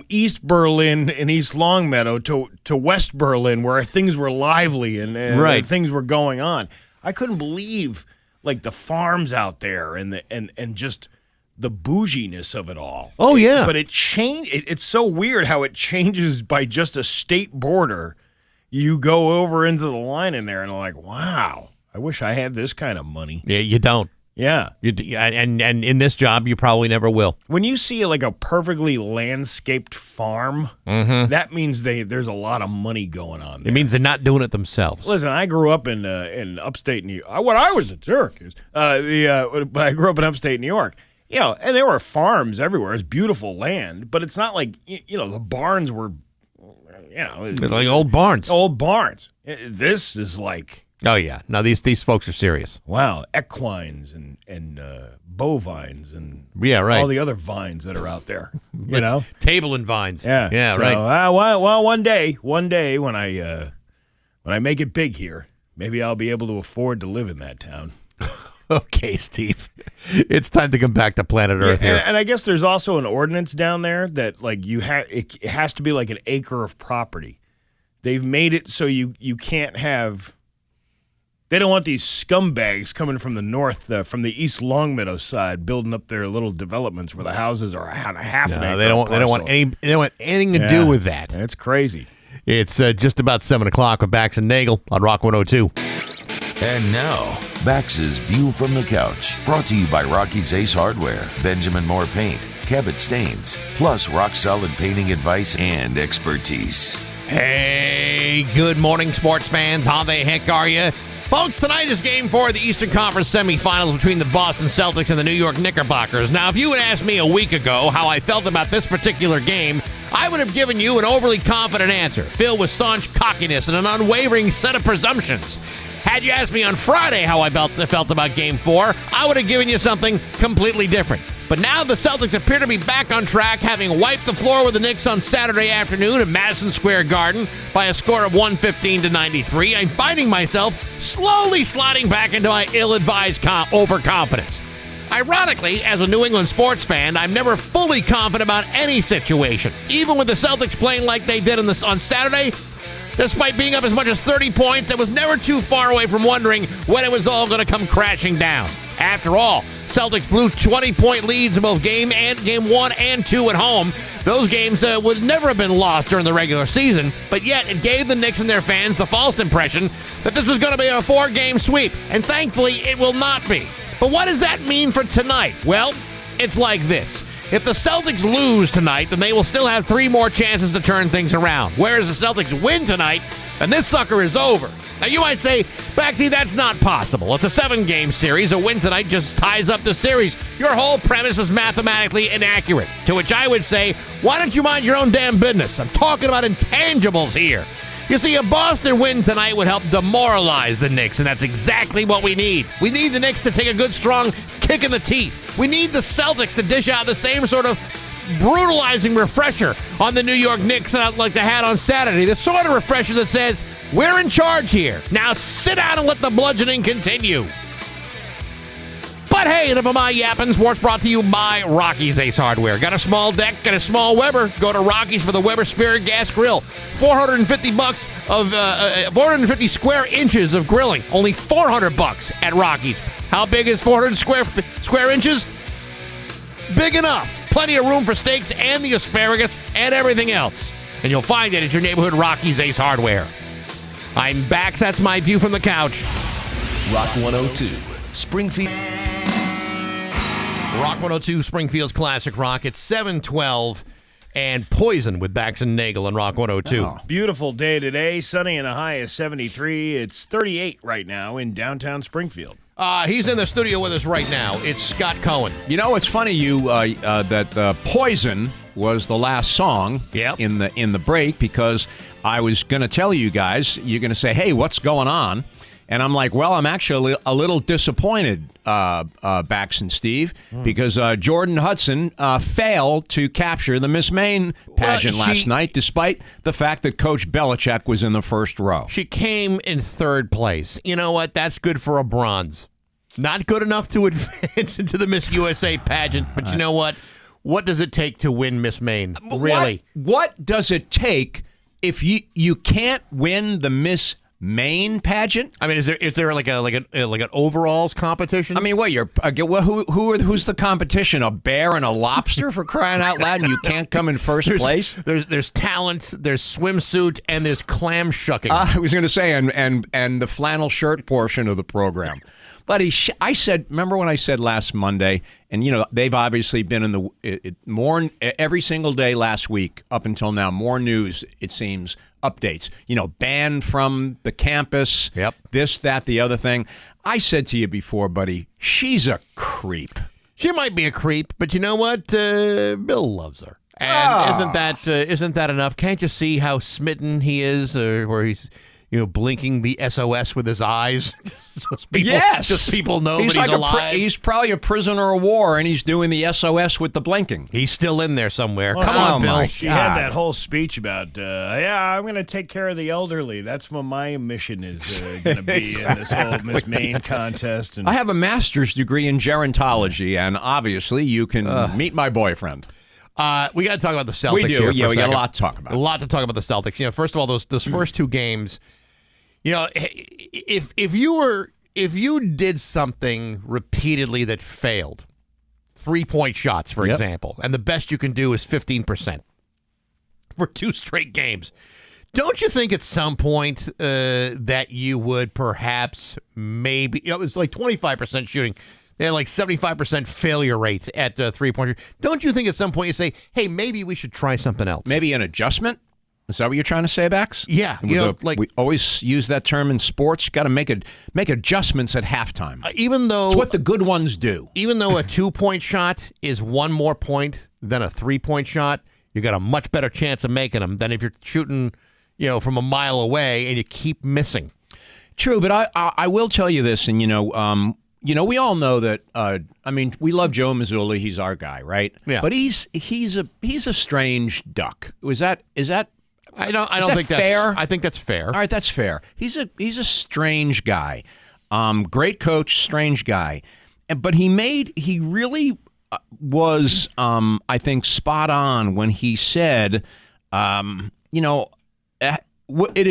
East Berlin and East Longmeadow to West Berlin, where things were lively and things were going on. I couldn't believe like the farms out there and just the bouginess of it all. Oh yeah, but it changed. It's so weird how it changes by just a state border. You go over into the line in there, and I'm like, wow, I wish I had this kind of money. Yeah, you don't. Yeah. And in this job, you probably never will. When you see like a perfectly landscaped farm, that means there's a lot of money going on there. It means they're not doing it themselves. Listen, I grew up in upstate New York. When I was in Syracuse, but I grew up in upstate New York. And there were farms everywhere. It's beautiful land, but it's not like, the barns were, It's like old barns. Old barns. This is like... Oh, yeah. No, these folks are serious. Wow. Equines and bovines and all the other vines that are out there, Table and vines. Yeah, so, right. Well, one day when I make it big here, maybe I'll be able to afford to live in that town. Okay, Steve. It's time to come back to planet Earth here. And I guess there's also an ordinance down there that like it has to be like an acre of property. They've made it so you can't have. They don't want these scumbags coming from the north, from the East Longmeadow side, building up their little developments where the houses are half an acre. They don't want anything to do with that. It's crazy. It's just about 7:00 with Bax and Nagle on Rock 102. And now, Bax's View from the Couch, brought to you by Rocky's Ace Hardware, Benjamin Moore Paint, Cabot Stains, plus rock-solid painting advice and expertise. Hey, good morning, sports fans. How the heck are you? Folks, tonight is Game 4 of the Eastern Conference semifinals between the Boston Celtics and the New York Knickerbockers. Now, if you had asked me a week ago how I felt about this particular game, I would have given you an overly confident answer, filled with staunch cockiness and an unwavering set of presumptions. Had you asked me on Friday how I felt about Game 4, I would have given you something completely different. But now the Celtics appear to be back on track, having wiped the floor with the Knicks on Saturday afternoon at Madison Square Garden by a score of 115-93. I'm finding myself slowly sliding back into my ill-advised overconfidence. Ironically, as a New England sports fan, I'm never fully confident about any situation. Even with the Celtics playing like they did on Saturday, despite being up as much as 30 points, I was never too far away from wondering when it was all going to come crashing down. After all, Celtics blew 20-point leads in both Game 1 and 2 at home. Those games would never have been lost during the regular season, but yet it gave the Knicks and their fans the false impression that this was going to be a 4-game sweep, and thankfully it will not be. But what does that mean for tonight? Well, it's like this. If the Celtics lose tonight, then they will still have 3 more chances to turn things around. Whereas the Celtics win tonight, then this sucker is over. Now, you might say, Baxie, that's not possible. It's a 7-game series. A win tonight just ties up the series. Your whole premise is mathematically inaccurate. To which I would say, why don't you mind your own damn business? I'm talking about intangibles here. You see, a Boston win tonight would help demoralize the Knicks, and that's exactly what we need. We need the Knicks to take a good, strong kick in the teeth. We need the Celtics to dish out the same sort of brutalizing refresher on the New York Knicks like they had on Saturday. The sort of refresher that says, we're in charge here. Now sit down and let the bludgeoning continue. But hey, enough of my yapping. Sports brought to you by Rocky's Ace Hardware. Got a small deck, got a small Weber? Go to Rocky's for the Weber Spirit Gas Grill. $450 of 450 square inches of grilling. Only $400 at Rocky's. How big is 400 square inches? Big enough. Plenty of room for steaks and the asparagus and everything else. And you'll find it at your neighborhood Rocky's Ace Hardware. I'm Bax. That's my view from the couch. Rock 102, Springfield. Rock 102, Springfield's Classic Rock. It's 7:12 and Poison with Bax and Nagle on Rock 102. Oh, beautiful day today. Sunny and a high of 73. It's 38 right now in downtown Springfield. He's in the studio with us right now. It's Scott Cohen. You know, it's funny that Poison was the last song in the break, because I was going to tell you guys, you're going to say, hey, what's going on? And I'm like, well, I'm actually a little disappointed, Bax and Steve, because Jordan Hudson failed to capture the Miss Maine pageant last night, despite the fact that Coach Belichick was in the first row. She came in 3rd place. You know what? That's good for a bronze. Not good enough to advance into the Miss USA pageant, but you know what? What does it take to win Miss Maine? Really? What does it take if you can't win the Miss Maine pageant? I mean, is there like an overalls competition? I mean, what who's the competition? A bear and a lobster, for crying out loud, and you can't come in first place? There's talent, there's swimsuit, and there's clam shucking. I was going to say, and the flannel shirt portion of the program. But I said, remember when I said last Monday, and, you know, they've obviously been in more every single day last week up until now, more news, it seems, updates. You know, banned from the campus, this, that, the other thing. I said to you before, buddy, she's a creep. She might be a creep, but you know what? Bill loves her. And isn't that enough? Can't you see how smitten he is, where he's, you know, blinking the SOS with his eyes? Just people know he's that he's alive. He's probably a prisoner of war, and he's doing the SOS with the blinking. He's still in there somewhere. Well, Come on, Bill. She had that whole speech about, I'm going to take care of the elderly. That's what my mission is going to be in this whole Miss Maine contest. And I have a master's degree in gerontology, and obviously you can meet my boyfriend. We got to talk about the Celtics. We do. Here Yeah, for we a got a second. lot to talk about. A lot to talk about the Celtics. You know, first of all, those first 2 games. You know, if you did something repeatedly that failed, 3-point shots, for example, and the best you can do is 15% for 2 straight games, don't you think at some point that you would perhaps maybe, you know, it was like 25% shooting. They had like 75% failure rates at 3-point. Don't you think at some point you say, hey, maybe we should try something else? Maybe an adjustment? Is that what you're trying to say, Bax? Yeah. You know, we always use that term in sports. You got to make adjustments at halftime. Even though it's what the good ones do. Even though a 2-point shot is 1 more point than a 3-point shot, you got a much better chance of making them than if you're shooting, you know, from a mile away and you keep missing. True, but I will tell you this, and we all know that. We love Joe Mazzulla. He's our guy, right? Yeah. But he's a strange duck. Is that? I don't think fair. I think that's fair. All right, that's fair. He's a strange guy. Great coach, strange guy, but he really was I think spot on when he said, it'd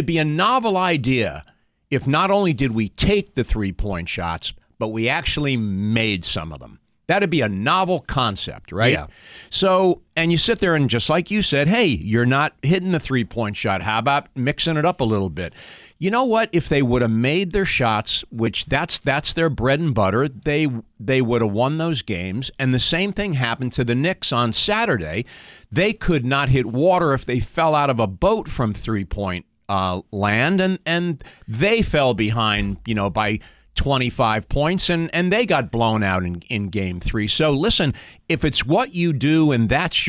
be a novel idea if not only did we take the 3-point shots, but we actually made some of them. That'd be a novel concept, right? Yeah. So, and you sit there and just like you said, hey, you're not hitting the 3-point shot. How about mixing it up a little bit? You know what? If they would have made their shots, which that's their bread and butter, they would have won those games. And the same thing happened to the Knicks on Saturday. They could not hit water if they fell out of a boat from 3-point land, and they fell behind, by 25 points, and they got blown out in Game 3. So listen, if it's what you do and that's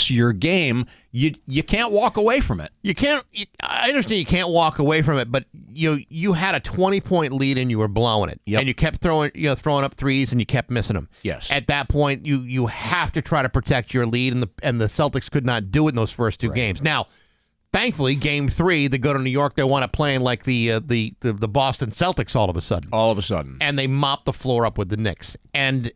your game, you can't walk away from it. You can't. I understand you can't walk away from it, but you had a 20-point lead and you were blowing it, and you kept throwing up threes and you kept missing them. Yes. At that point, you have to try to protect your lead, and the Celtics could not do it in those first two games. Now, thankfully, Game 3, they go to New York. They want to play like the Boston Celtics all of a sudden. All of a sudden, and they mop the floor up with the Knicks. And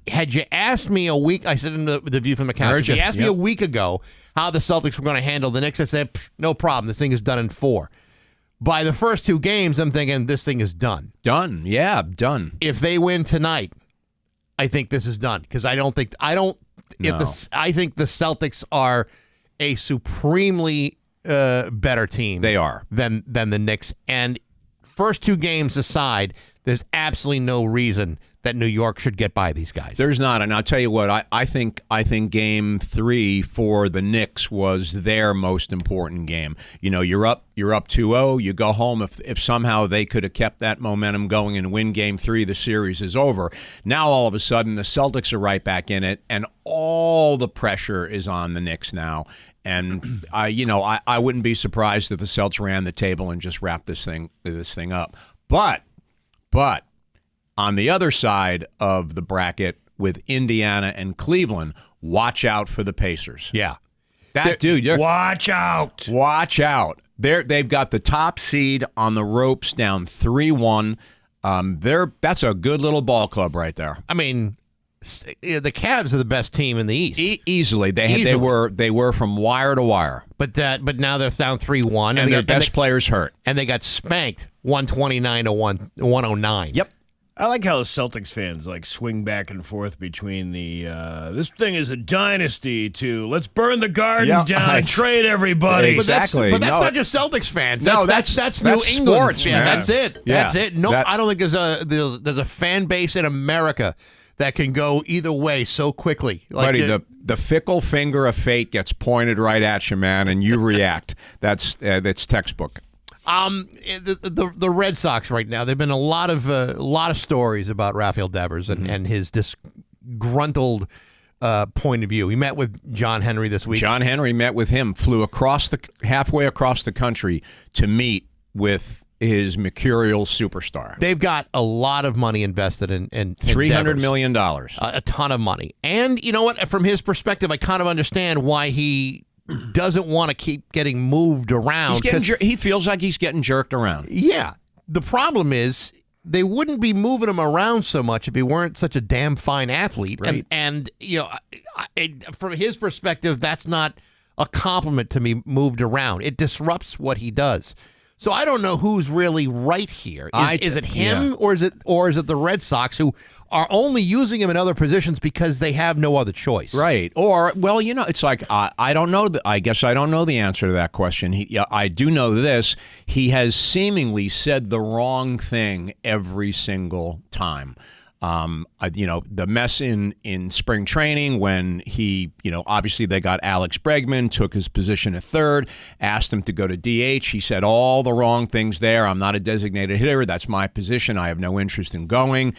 had you asked me a week, I said in the View from the Couch. If you asked me a week ago how the Celtics were going to handle the Knicks, I said no problem. This thing is done in 4. By the first 2 games, I'm thinking this thing is done. Done, yeah, done. If they win tonight, I think this is done because I think the Celtics are a supremely better team. They are than the Knicks. And first 2 games aside, there's absolutely no reason that New York should get by these guys. There's not, and I'll tell you what, I think Game 3 for the Knicks was their most important game. You're up 2-0, you go home. If somehow they could have kept that momentum going and win Game 3, the series is over. Now all of a sudden the Celtics are right back in it, and all the pressure is on the Knicks now. And I wouldn't be surprised if the Celtics ran the table and just wrapped this thing up. But on the other side of the bracket with Indiana and Cleveland, watch out for the Pacers. Yeah. Watch out. Watch out. They've got the top seed on the ropes down 3-1. That's a good little ball club right there. I mean, the Cavs are the best team in the East. Easily. They were from wire to wire. But now they're down 3-1. And their best players hurt. And they got spanked 129 to 109. Yep. I like how the Celtics fans swing back and forth between the this thing is a dynasty to let's burn the garden down and trade everybody. Exactly. But that's not just Celtics fans. That's New England. Sports, yeah, man. that's it. Yeah. That's it. No, I don't think there's a fan base in America that can go either way so quickly. Buddy, the fickle finger of fate gets pointed right at you, man, and you react. That's textbook. The Red Sox right now. There've been a lot of stories about Rafael Devers and his disgruntled point of view. He met with John Henry this week. John Henry met with him. Flew halfway across the country to meet with his mercurial superstar. They've got a lot of money invested in $300 million. A ton of money. And you know what? From his perspective, I kind of understand why he doesn't want to keep getting moved around. He feels like he's getting jerked around. Yeah. The problem is they wouldn't be moving him around so much if he weren't such a damn fine athlete. Right. And from his perspective, that's not a compliment to be moved around. It disrupts what he does. So I don't know who's really right here. Is it him or is it the Red Sox who are only using him in other positions because they have no other choice? Right. Or it's like I don't know. I guess I don't know the answer to that question. I do know this. He has seemingly said the wrong thing every single time. The mess in spring training when he, obviously they got Alex Bregman, took his position at third, asked him to go to DH. He said all the wrong things there. I'm not a designated hitter. That's my position. I have no interest in going.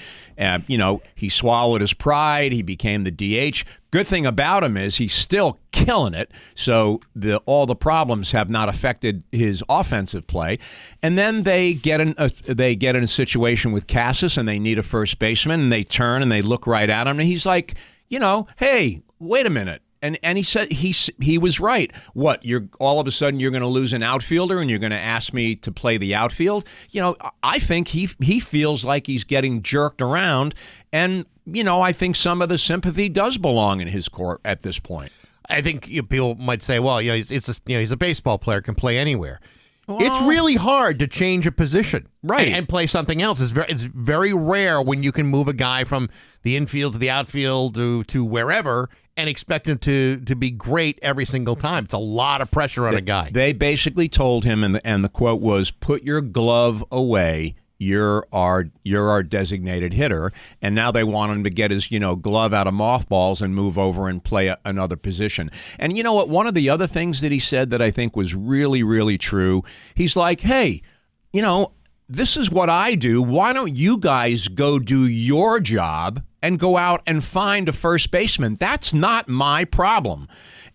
He swallowed his pride. He became the DH. Good thing about him is he's still killing it. So all the problems have not affected his offensive play. And then they get in a situation with Cassis, and they need a first baseman, and they turn and they look right at him, and he's like, hey, wait a minute. And he said he was right. What, you're all of a sudden you're going to lose an outfielder and you're going to ask me to play the outfield? I think he feels like he's getting jerked around, and I think some of the sympathy does belong in his court at this point. I think people might say, well, he's a baseball player, can play anywhere. Well, it's really hard to change a position, right, and play something else. It's very rare when you can move a guy from the infield to the outfield to wherever and expect him to be great every single time. It's a lot of pressure on a guy. They basically told him, and the quote was, "Put your glove away. You're our designated hitter." And now they want him to get his glove out of mothballs and move over and play another position. And you know what? One of the other things that he said that I think was really, really true, he's like, hey, this is what I do. Why don't you guys go do your job and go out and find a first baseman? That's not my problem.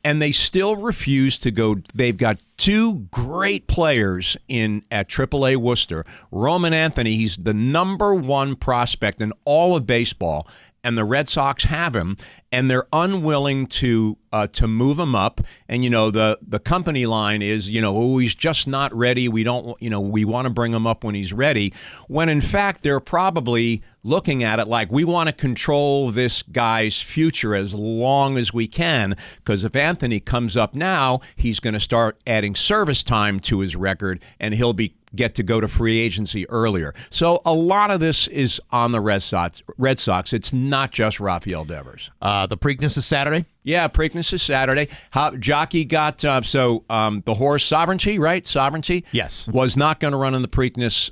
And they still refuse to go. They've got two great players at AAA Worcester. Roman Anthony, he's the number one prospect in all of baseball, and the Red Sox have him, and they're unwilling to move him up. And the company line is he's just not ready. We don't we want to bring him up when he's ready. When in fact they're probably looking at it like, we want to control this guy's future as long as we can, because if Anthony comes up now, he's going to start adding service time to his record, and he'll get to go to free agency earlier. So a lot of this is on the Red Sox. It's not just Rafael Devers. The Preakness is Saturday? Yeah, Preakness is Saturday. Jockey got, the horse Sovereignty, right? Sovereignty? Yes. Was not going to run in the Preakness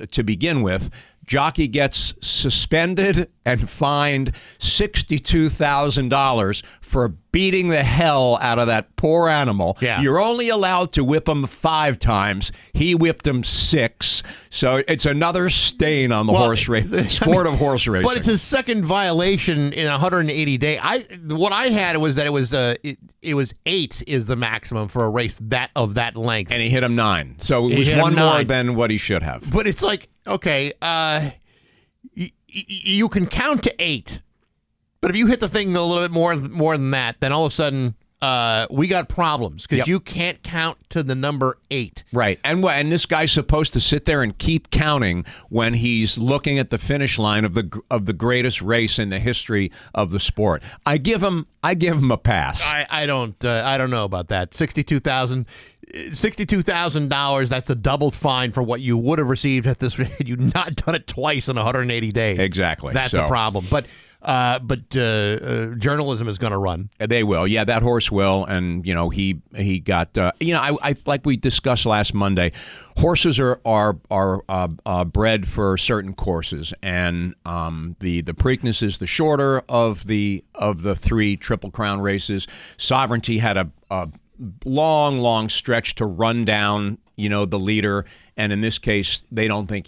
to begin with. Jockey gets suspended and fined $62,000 for beating the hell out of that poor animal. Yeah. You're only allowed to whip him 5 times. He whipped him 6. So it's another stain on the horse race, sport of horse racing. But it's his second violation in 180 days. What I had was that it was 8 is the maximum for a race of that length, and he hit him 9. So it was one more than what he should have. But it's like, okay, you can count to 8, but if you hit the thing a little bit more than that, then all of a sudden we got problems, because you can't count to the number 8. Right, and this guy's supposed to sit there and keep counting when he's looking at the finish line of the greatest race in the history of the sport. I give him a pass. I don't know about that. $62,000. That's a doubled fine for what you would have received at this. Had you not done it twice in 180 days. Exactly. That's a problem. But journalism is going to run. They will. Yeah, that horse will. And he got. I like we discussed last Monday. Horses are bred for certain courses, and the Preakness is the shorter of the 3 Triple Crown races. Sovereignty had a long stretch to run down, the leader, and in this case, they don't think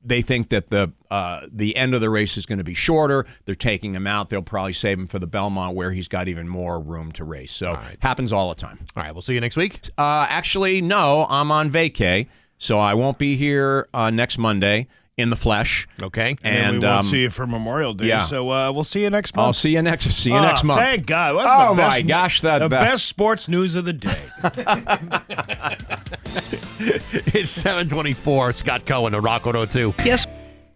they think that the end of the race is going to be shorter. They're taking him out. They'll probably save him for the Belmont, where he's got even more room to race. So happens all the time. All right, we'll see you next week. Actually, no, I'm on vacay, so I won't be here next Monday in the flesh. Okay. And we won't see you for Memorial Day. Yeah. So we'll see you next month. I'll see you next month. Thank God. That's oh the best, my gosh, the best sports news of the day. It's 7:24. Scott Cohen of Rock 102. Yes.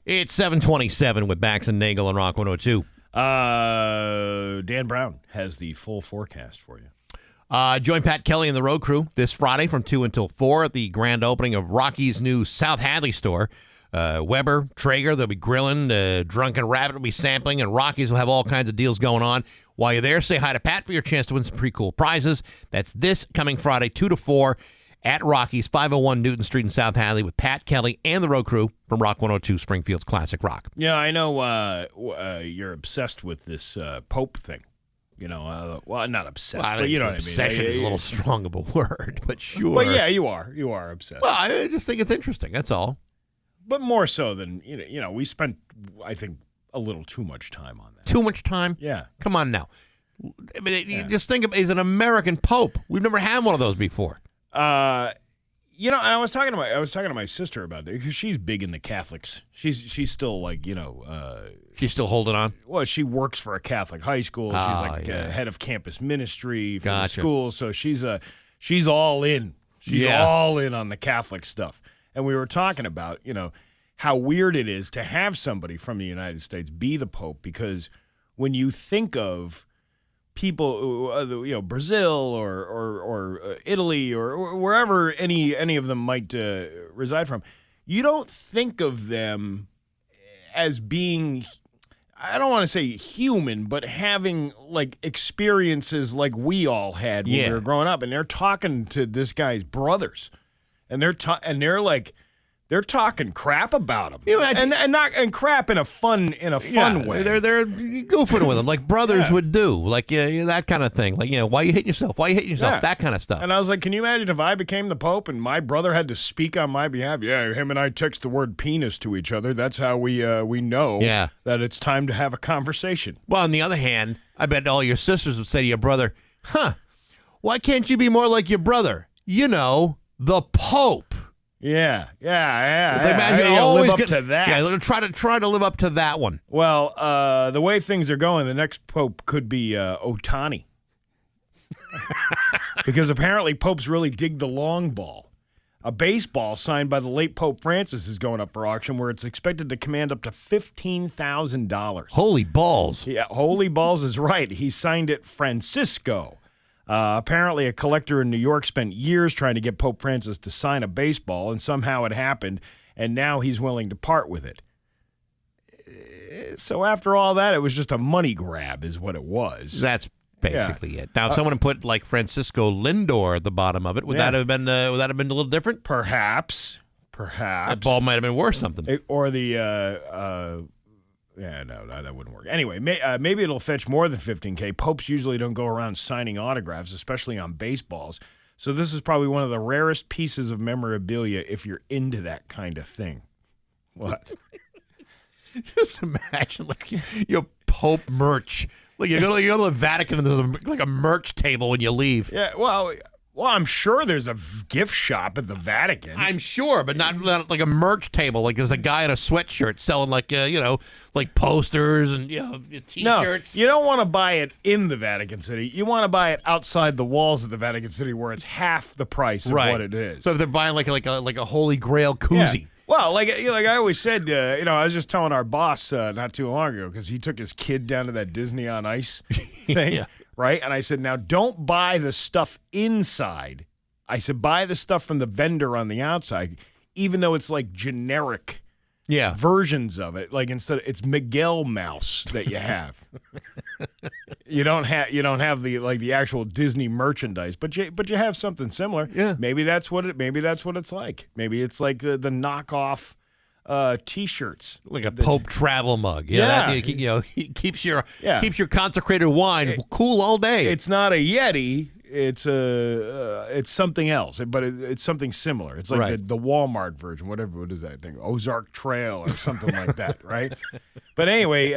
It's 7:27 with Bax and Nagle on Rock 102. Dan Brown has the full forecast for you. Join Pat Kelly and the road crew this Friday from 2 until 4 at the grand opening of Rocky's new South Hadley store. Weber, Traeger, they'll be grilling. Drunken Rabbit will be sampling, and Rockies will have all kinds of deals going on. While you're there, say hi to Pat for your chance to win some pretty cool prizes. That's this coming Friday, 2 to 4 at Rockies, 501 Newton Street in South Hadley, with Pat Kelly and the road crew from Rock 102, Springfield's classic rock. Yeah, I know you're obsessed with this Pope thing. Well, not obsessed, but you know what I mean. Obsession is a little strong of a word, but sure. But yeah, you are obsessed. Well, I just think it's interesting, that's all. But more so than, we spent, I think, a little too much time on that. Too much time? Yeah. Come on now. I mean, you just think of he's an American pope. We've never had one of those before. You know, and I was talking to my sister about that because she's big in the Catholics. She's still like, you know, she's still holding on. Well, she works for a Catholic high school. She's like head of campus ministry for the school, so she's all in. She's all in on the Catholic stuff. And we were talking about, you know, how weird it is to have somebody from the United States be the Pope, because when you think of people, you know, Brazil or Italy or wherever any of them might reside from, you don't think of them as being, I don't want to say human, but having like experiences like we all had when we were growing up. And they're talking to this guy's brothers, and they're talking crap about him, and crap in a fun way. They're goofing with them like brothers would do, like that kind of thing. Like, you know, why you hitting yourself? Why you hitting yourself? That kind of stuff. And I was like, can you imagine if I became the Pope and my brother had to speak on my behalf? Yeah, him and I text the word penis to each other. That's how we know that it's time to have a conversation. Well, on the other hand, I bet all your sisters would say to your brother, why can't you be more like your brother? You know, the Pope. Yeah. They imagine always live up to that. Yeah, they'll try to live up to that one. Well, the way things are going, the next Pope could be Ohtani. Because apparently popes really dig the long ball. A baseball signed by the late Pope Francis is going up for auction, where it's expected to command up to $15,000. Holy balls. Yeah, holy balls is right. He signed it Francisco. Apparently, a collector in New York spent years trying to get Pope Francis to sign a baseball, and somehow it happened, and now he's willing to part with it. So after all that, it was just a money grab is what it was. That's basically it. Now, if someone had put like Francisco Lindor at the bottom of it, would that have been a little different? Perhaps. That ball might have been worth something. Or the... Yeah, no, that wouldn't work. Anyway, maybe it'll fetch more than $15K. Popes usually don't go around signing autographs, especially on baseballs. So this is probably one of the rarest pieces of memorabilia if you're into that kind of thing. What? Just imagine, like, your Pope merch. Like, you go to the Vatican and there's like a merch table when you leave. Yeah, well, I'm sure there's a gift shop at the Vatican. I'm sure, but not like a merch table. Like there's a guy in a sweatshirt selling like like posters and T-shirts. No, you don't want to buy it in the Vatican City. You want to buy it outside the walls of the Vatican City, where it's half the price of what it is. So if they're buying like a Holy Grail koozie. Yeah. Well, like I always said, I was just telling our boss not too long ago, because he took his kid down to that Disney on Ice thing. Right? And I said, now don't buy the stuff inside. I said, buy the stuff from the vendor on the outside, even though it's like generic versions of it. Like instead, it's Miguel Mouse that you have. you don't have the actual Disney merchandise, but you have something similar. Yeah. Maybe that's what it's like. Maybe it's like the knockoff T-shirts, like a Pope travel mug. He keeps your consecrated wine cool all day. It's not a Yeti. It's something else, but it's something similar. It's like the Walmart version, what is that thing? Ozark Trail or something like that, right? But anyway,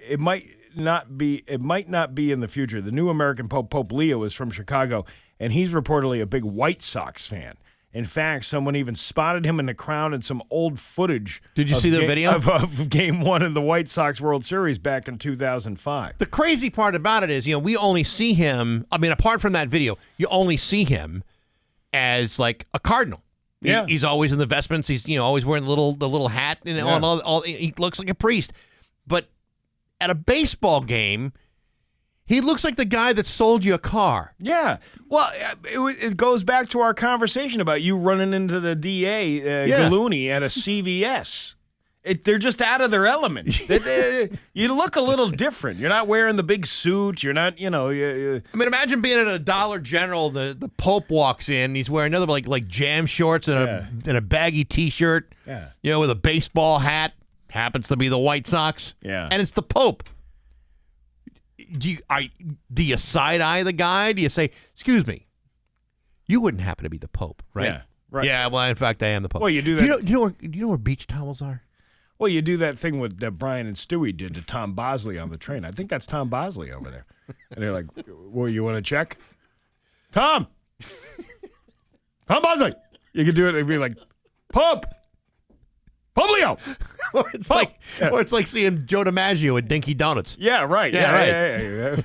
it might not be in the future. The new American Pope Leo is from Chicago, and he's reportedly a big White Sox fan. In fact, someone even spotted him in the crowd in some old footage. Did you see the video? Of Game 1 of the White Sox World Series back in 2005. The crazy part about it is, we only see him, apart from that video, you only see him as like a cardinal. Yeah. He's always in the vestments. He's, always wearing the little hat. And he looks like a priest. But at a baseball game, he looks like the guy that sold you a car. Yeah. Well, it goes back to our conversation about you running into the DA, Gallooni, at a CVS. They're just out of their element. You look a little different. You're not wearing the big suit. You're not, imagine being at a Dollar General. The Pope walks in. He's wearing another like jam shorts and a baggy T-shirt. Yeah. With a baseball hat. Happens to be the White Sox. Yeah. And it's the Pope. Do you side-eye the guy? Do you say, excuse me, you wouldn't happen to be the Pope, right? Yeah, right. Yeah, well, in fact, I am the Pope. Well, you do that. Do you know where beach towels are? Well, you do that thing that Brian and Stewie did to Tom Bosley on the train. I think that's Tom Bosley over there. And they're like, well, you want to check? Tom Bosley. You could do it. It'd be like, Publio. Or it's like seeing Joe DiMaggio at Dinky Donuts. Yeah, right. Yeah, Yeah.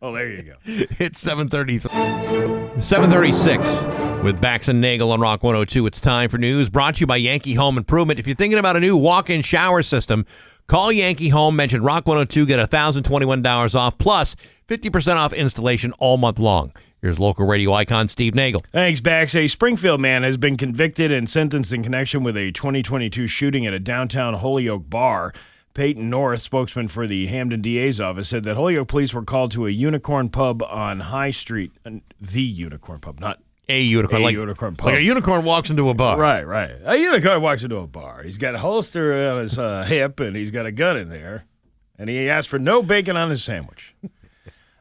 Oh, there you go. It's 7:36 with Bax and Nagle on Rock 102. It's time for news brought to you by Yankee Home Improvement. If you're thinking about a new walk-in shower system, call Yankee Home, mention Rock 102, get $1,021 off, plus 50% off installation all month long. Here's local radio icon Steve Nagle. Thanks, Bax. A Springfield man has been convicted and sentenced in connection with a 2022 shooting at a downtown Holyoke bar. Peyton North, spokesman for the Hamden DA's office, said that Holyoke police were called to a Unicorn Pub on High Street. The Unicorn Pub, not a unicorn. Unicorn Pub. Like a unicorn walks into a bar. Right. A unicorn walks into a bar. He's got a holster on his hip, and he's got a gun in there. And he asked for no bacon on his sandwich.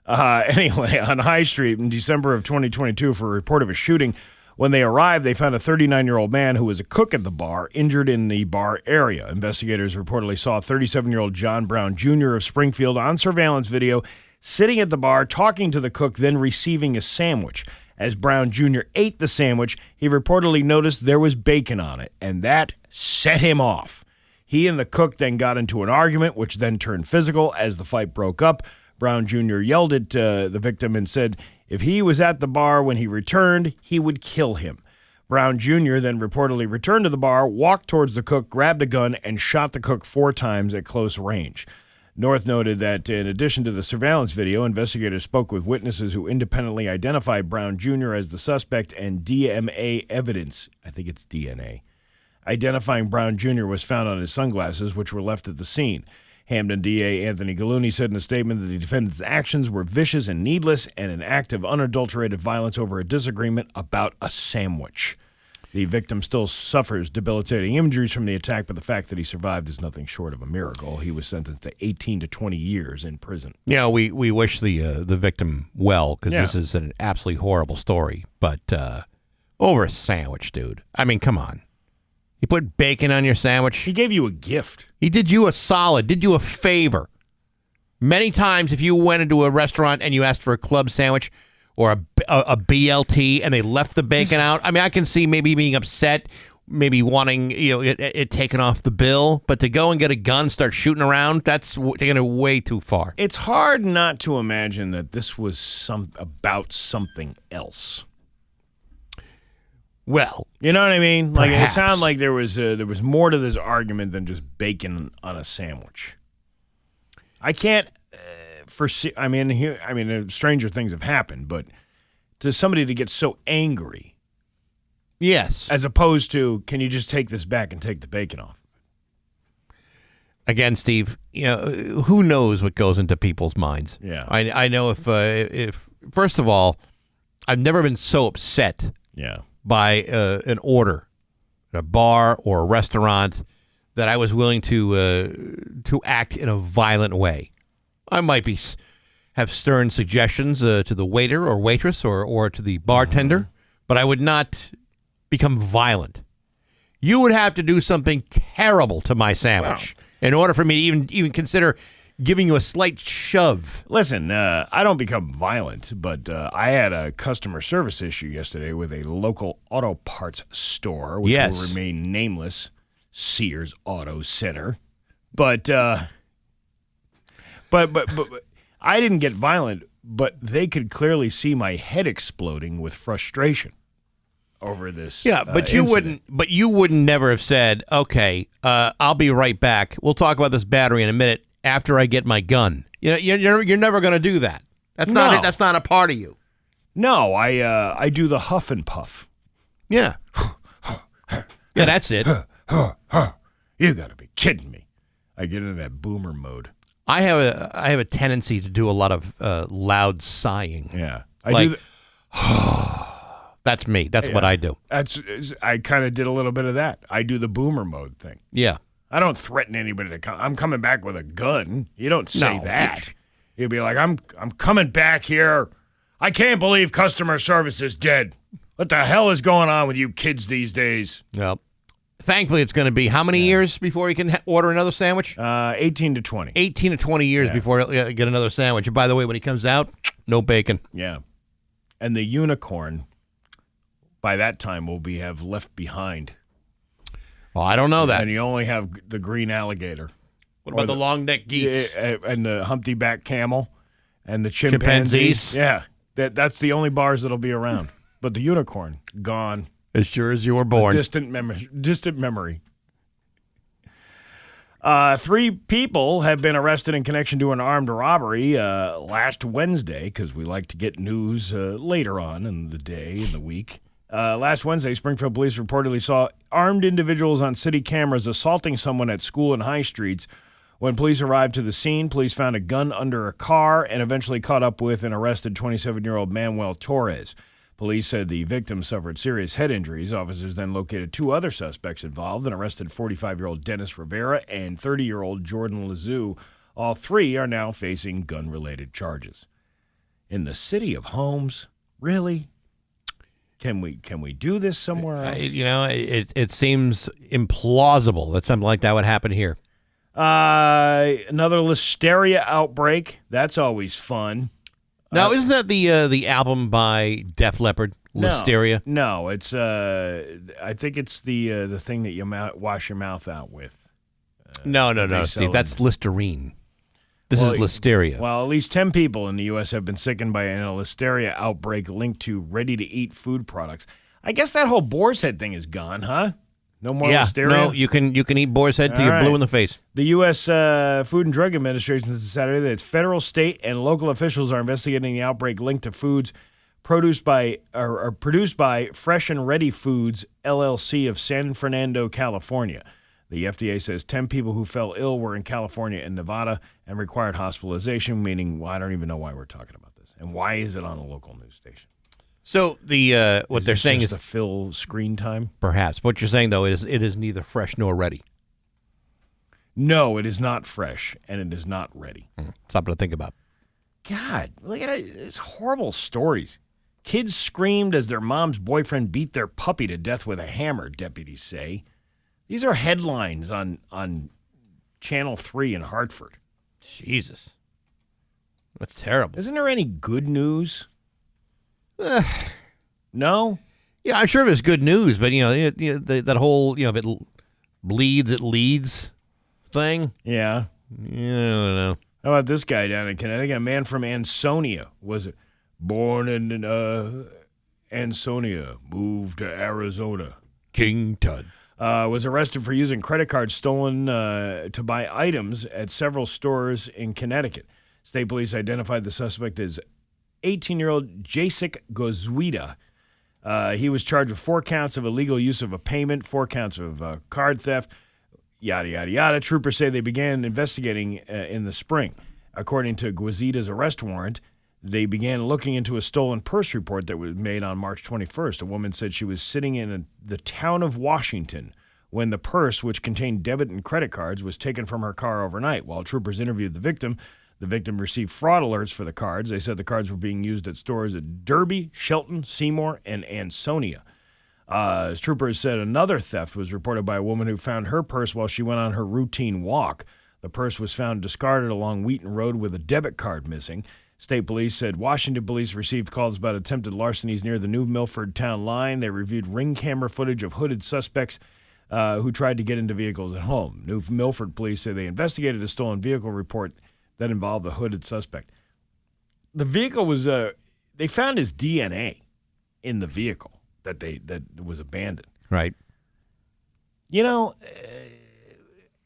Anyway, on High Street in December of 2022 for a report of a shooting. When they arrived, they found a 39-year-old man who was a cook at the bar injured in the bar area. Investigators reportedly saw 37-year-old John Brown Jr. of Springfield on surveillance video sitting at the bar talking to the cook, then receiving a sandwich. As Brown Jr. ate the sandwich, he reportedly noticed there was bacon on it, and that set him off. He and the cook then got into an argument, which then turned physical. As the fight broke up, Brown Jr. yelled at the victim and said if he was at the bar when he returned, he would kill him. Brown Jr. then reportedly returned to the bar, walked towards the cook, grabbed a gun, and shot the cook 4 times at close range. North noted that in addition to the surveillance video, investigators spoke with witnesses who independently identified Brown Jr. as the suspect, and DMA evidence, I think it's DNA, identifying Brown Jr. was found on his sunglasses, which were left at the scene. Hamden DA Anthony Gallooni said in a statement that the defendant's actions were vicious and needless and an act of unadulterated violence over a disagreement about a sandwich. The victim still suffers debilitating injuries from the attack, but the fact that he survived is nothing short of a miracle. He was sentenced to 18 to 20 years in prison. Yeah, we wish the victim well, because this is an absolutely horrible story. But over a sandwich, dude. I mean, come on. You put bacon on your sandwich. He gave you a gift. He did you a solid, did you a favor. Many times if you went into a restaurant and you asked for a club sandwich or a BLT and they left the bacon out, I mean, I can see maybe being upset, maybe wanting it taken off the bill, but to go and get a gun, start shooting around, that's taking it way too far. It's hard not to imagine that this was about something else. Well, you know what I mean? Like perhaps. It sounded like there was more to this argument than just bacon on a sandwich. I can't foresee. I mean, stranger things have happened, but to somebody to get so angry, yes, as opposed to, can you just take this back and take the bacon off? Again, Steve, who knows what goes into people's minds? Yeah, I know if first of all, I've never been so upset. Yeah. By an order at a bar or a restaurant that I was willing to act in a violent way. I might have stern suggestions to the waiter or waitress or to the bartender, but I would not become violent. You would have to do something terrible to my sandwich in order for me to even consider giving you a slight shove. Listen, I don't become violent, but I had a customer service issue yesterday with a local auto parts store, which will remain nameless, Sears Auto Center. But I didn't get violent, but they could clearly see my head exploding with frustration over this. Yeah, but you incident. you wouldn't never have said, "Okay, I'll be right back. We'll talk about this battery in a minute." After I get my gun, you're never going to do that. That's not it. That's not a part of you. No, I do the huff and puff. Yeah, yeah, that's it. You got to be kidding me! I get into that boomer mode. I have a tendency to do a lot of loud sighing. Yeah, That's me. That's what I do. I kind of did a little bit of that. I do the boomer mode thing. Yeah. I don't threaten anybody to come. I'm coming back with a gun. You don't say that. You'd be like, I'm coming back here. I can't believe customer service is dead. What the hell is going on with you kids these days? Well, Thankfully, it's going to be how many years before he can order another sandwich? 18 to 20. 18 to 20 years before he'll get another sandwich. And by the way, when he comes out, no bacon. Yeah. And the unicorn, by that time, will have left behind. Well, I don't know that. And you only have the green alligator. What about the long-necked geese? And the humpty-back camel and the chimpanzees. Yeah. That's the only bars that'll be around. But the unicorn, gone. As sure as you were born. Distant memory. 3 people have been arrested in connection to an armed robbery last Wednesday, because we like to get news later on in the day, in the week. Last Wednesday, Springfield police reportedly saw armed individuals on city cameras assaulting someone at school and high streets. When police arrived to the scene, police found a gun under a car and eventually caught up with and arrested 27-year-old Manuel Torres. Police said the victim suffered serious head injuries. Officers then located 2 other suspects involved and arrested 45-year-old Dennis Rivera and 30-year-old Jordan Lazou. All 3 are now facing gun-related charges. In the city of Holmes, really? Can we do this somewhere else? It seems implausible that something like that would happen here. Another listeria outbreak. That's always fun. Now, isn't that the album by Def Leppard, Listeria? No, it's I think it's the thing that you wash your mouth out with. No, Steve. That's Listerine. This is Listeria. Well, at least 10 people in the U.S. have been sickened by a listeria outbreak linked to ready-to-eat food products. I guess that whole boar's head thing is gone, huh? No more listeria? No, you can eat boar's head till you're blue in the face. The U.S. Food and Drug Administration said Saturday that its federal, state, and local officials are investigating the outbreak linked to foods produced by Fresh and Ready Foods, LLC of San Fernando, California. The FDA says 10 people who fell ill were in California and Nevada and required hospitalization, meaning I don't even know why we're talking about this. And why is it on a local news station? So what they're saying is to fill screen time? Perhaps. What you're saying, though, is it is neither fresh nor ready. No, it is not fresh, and it is not ready. Something to think about. God, look at it. It's horrible stories. Kids screamed as their mom's boyfriend beat their puppy to death with a hammer, deputies say. These are headlines on Channel 3 in Hartford. Jesus. That's terrible. Isn't there any good news? No? Yeah, I'm sure there's good news, but, that whole, if it bleeds, it leads thing. Yeah. Yeah, I don't know. How about this guy down in Connecticut? A man from Ansonia was born in Ansonia, moved to Arizona. King Tut. Was arrested for using credit cards stolen to buy items at several stores in Connecticut. State police identified the suspect as 18-year-old Jacek Gozwita. He was charged with 4 counts of illegal use of a payment, 4 counts of card theft, yada, yada, yada. Troopers say they began investigating in the spring. According to Gozwita's arrest warrant, they began looking into a stolen purse report that was made on March 21st. A woman said she was sitting in the town of Washington when the purse, which contained debit and credit cards, was taken from her car overnight. While troopers interviewed the victim received fraud alerts for the cards. They said the cards were being used at stores at Derby, Shelton, Seymour, and Ansonia. As troopers said, another theft was reported by a woman who found her purse while she went on her routine walk. The purse was found discarded along Wheaton Road with a debit card missing. State police said Washington police received calls about attempted larcenies near the New Milford town line. They reviewed ring camera footage of hooded suspects who tried to get into vehicles at home. New Milford police say they investigated a stolen vehicle report that involved the hooded suspect. The vehicle was, they found his DNA in the vehicle that was abandoned. Right.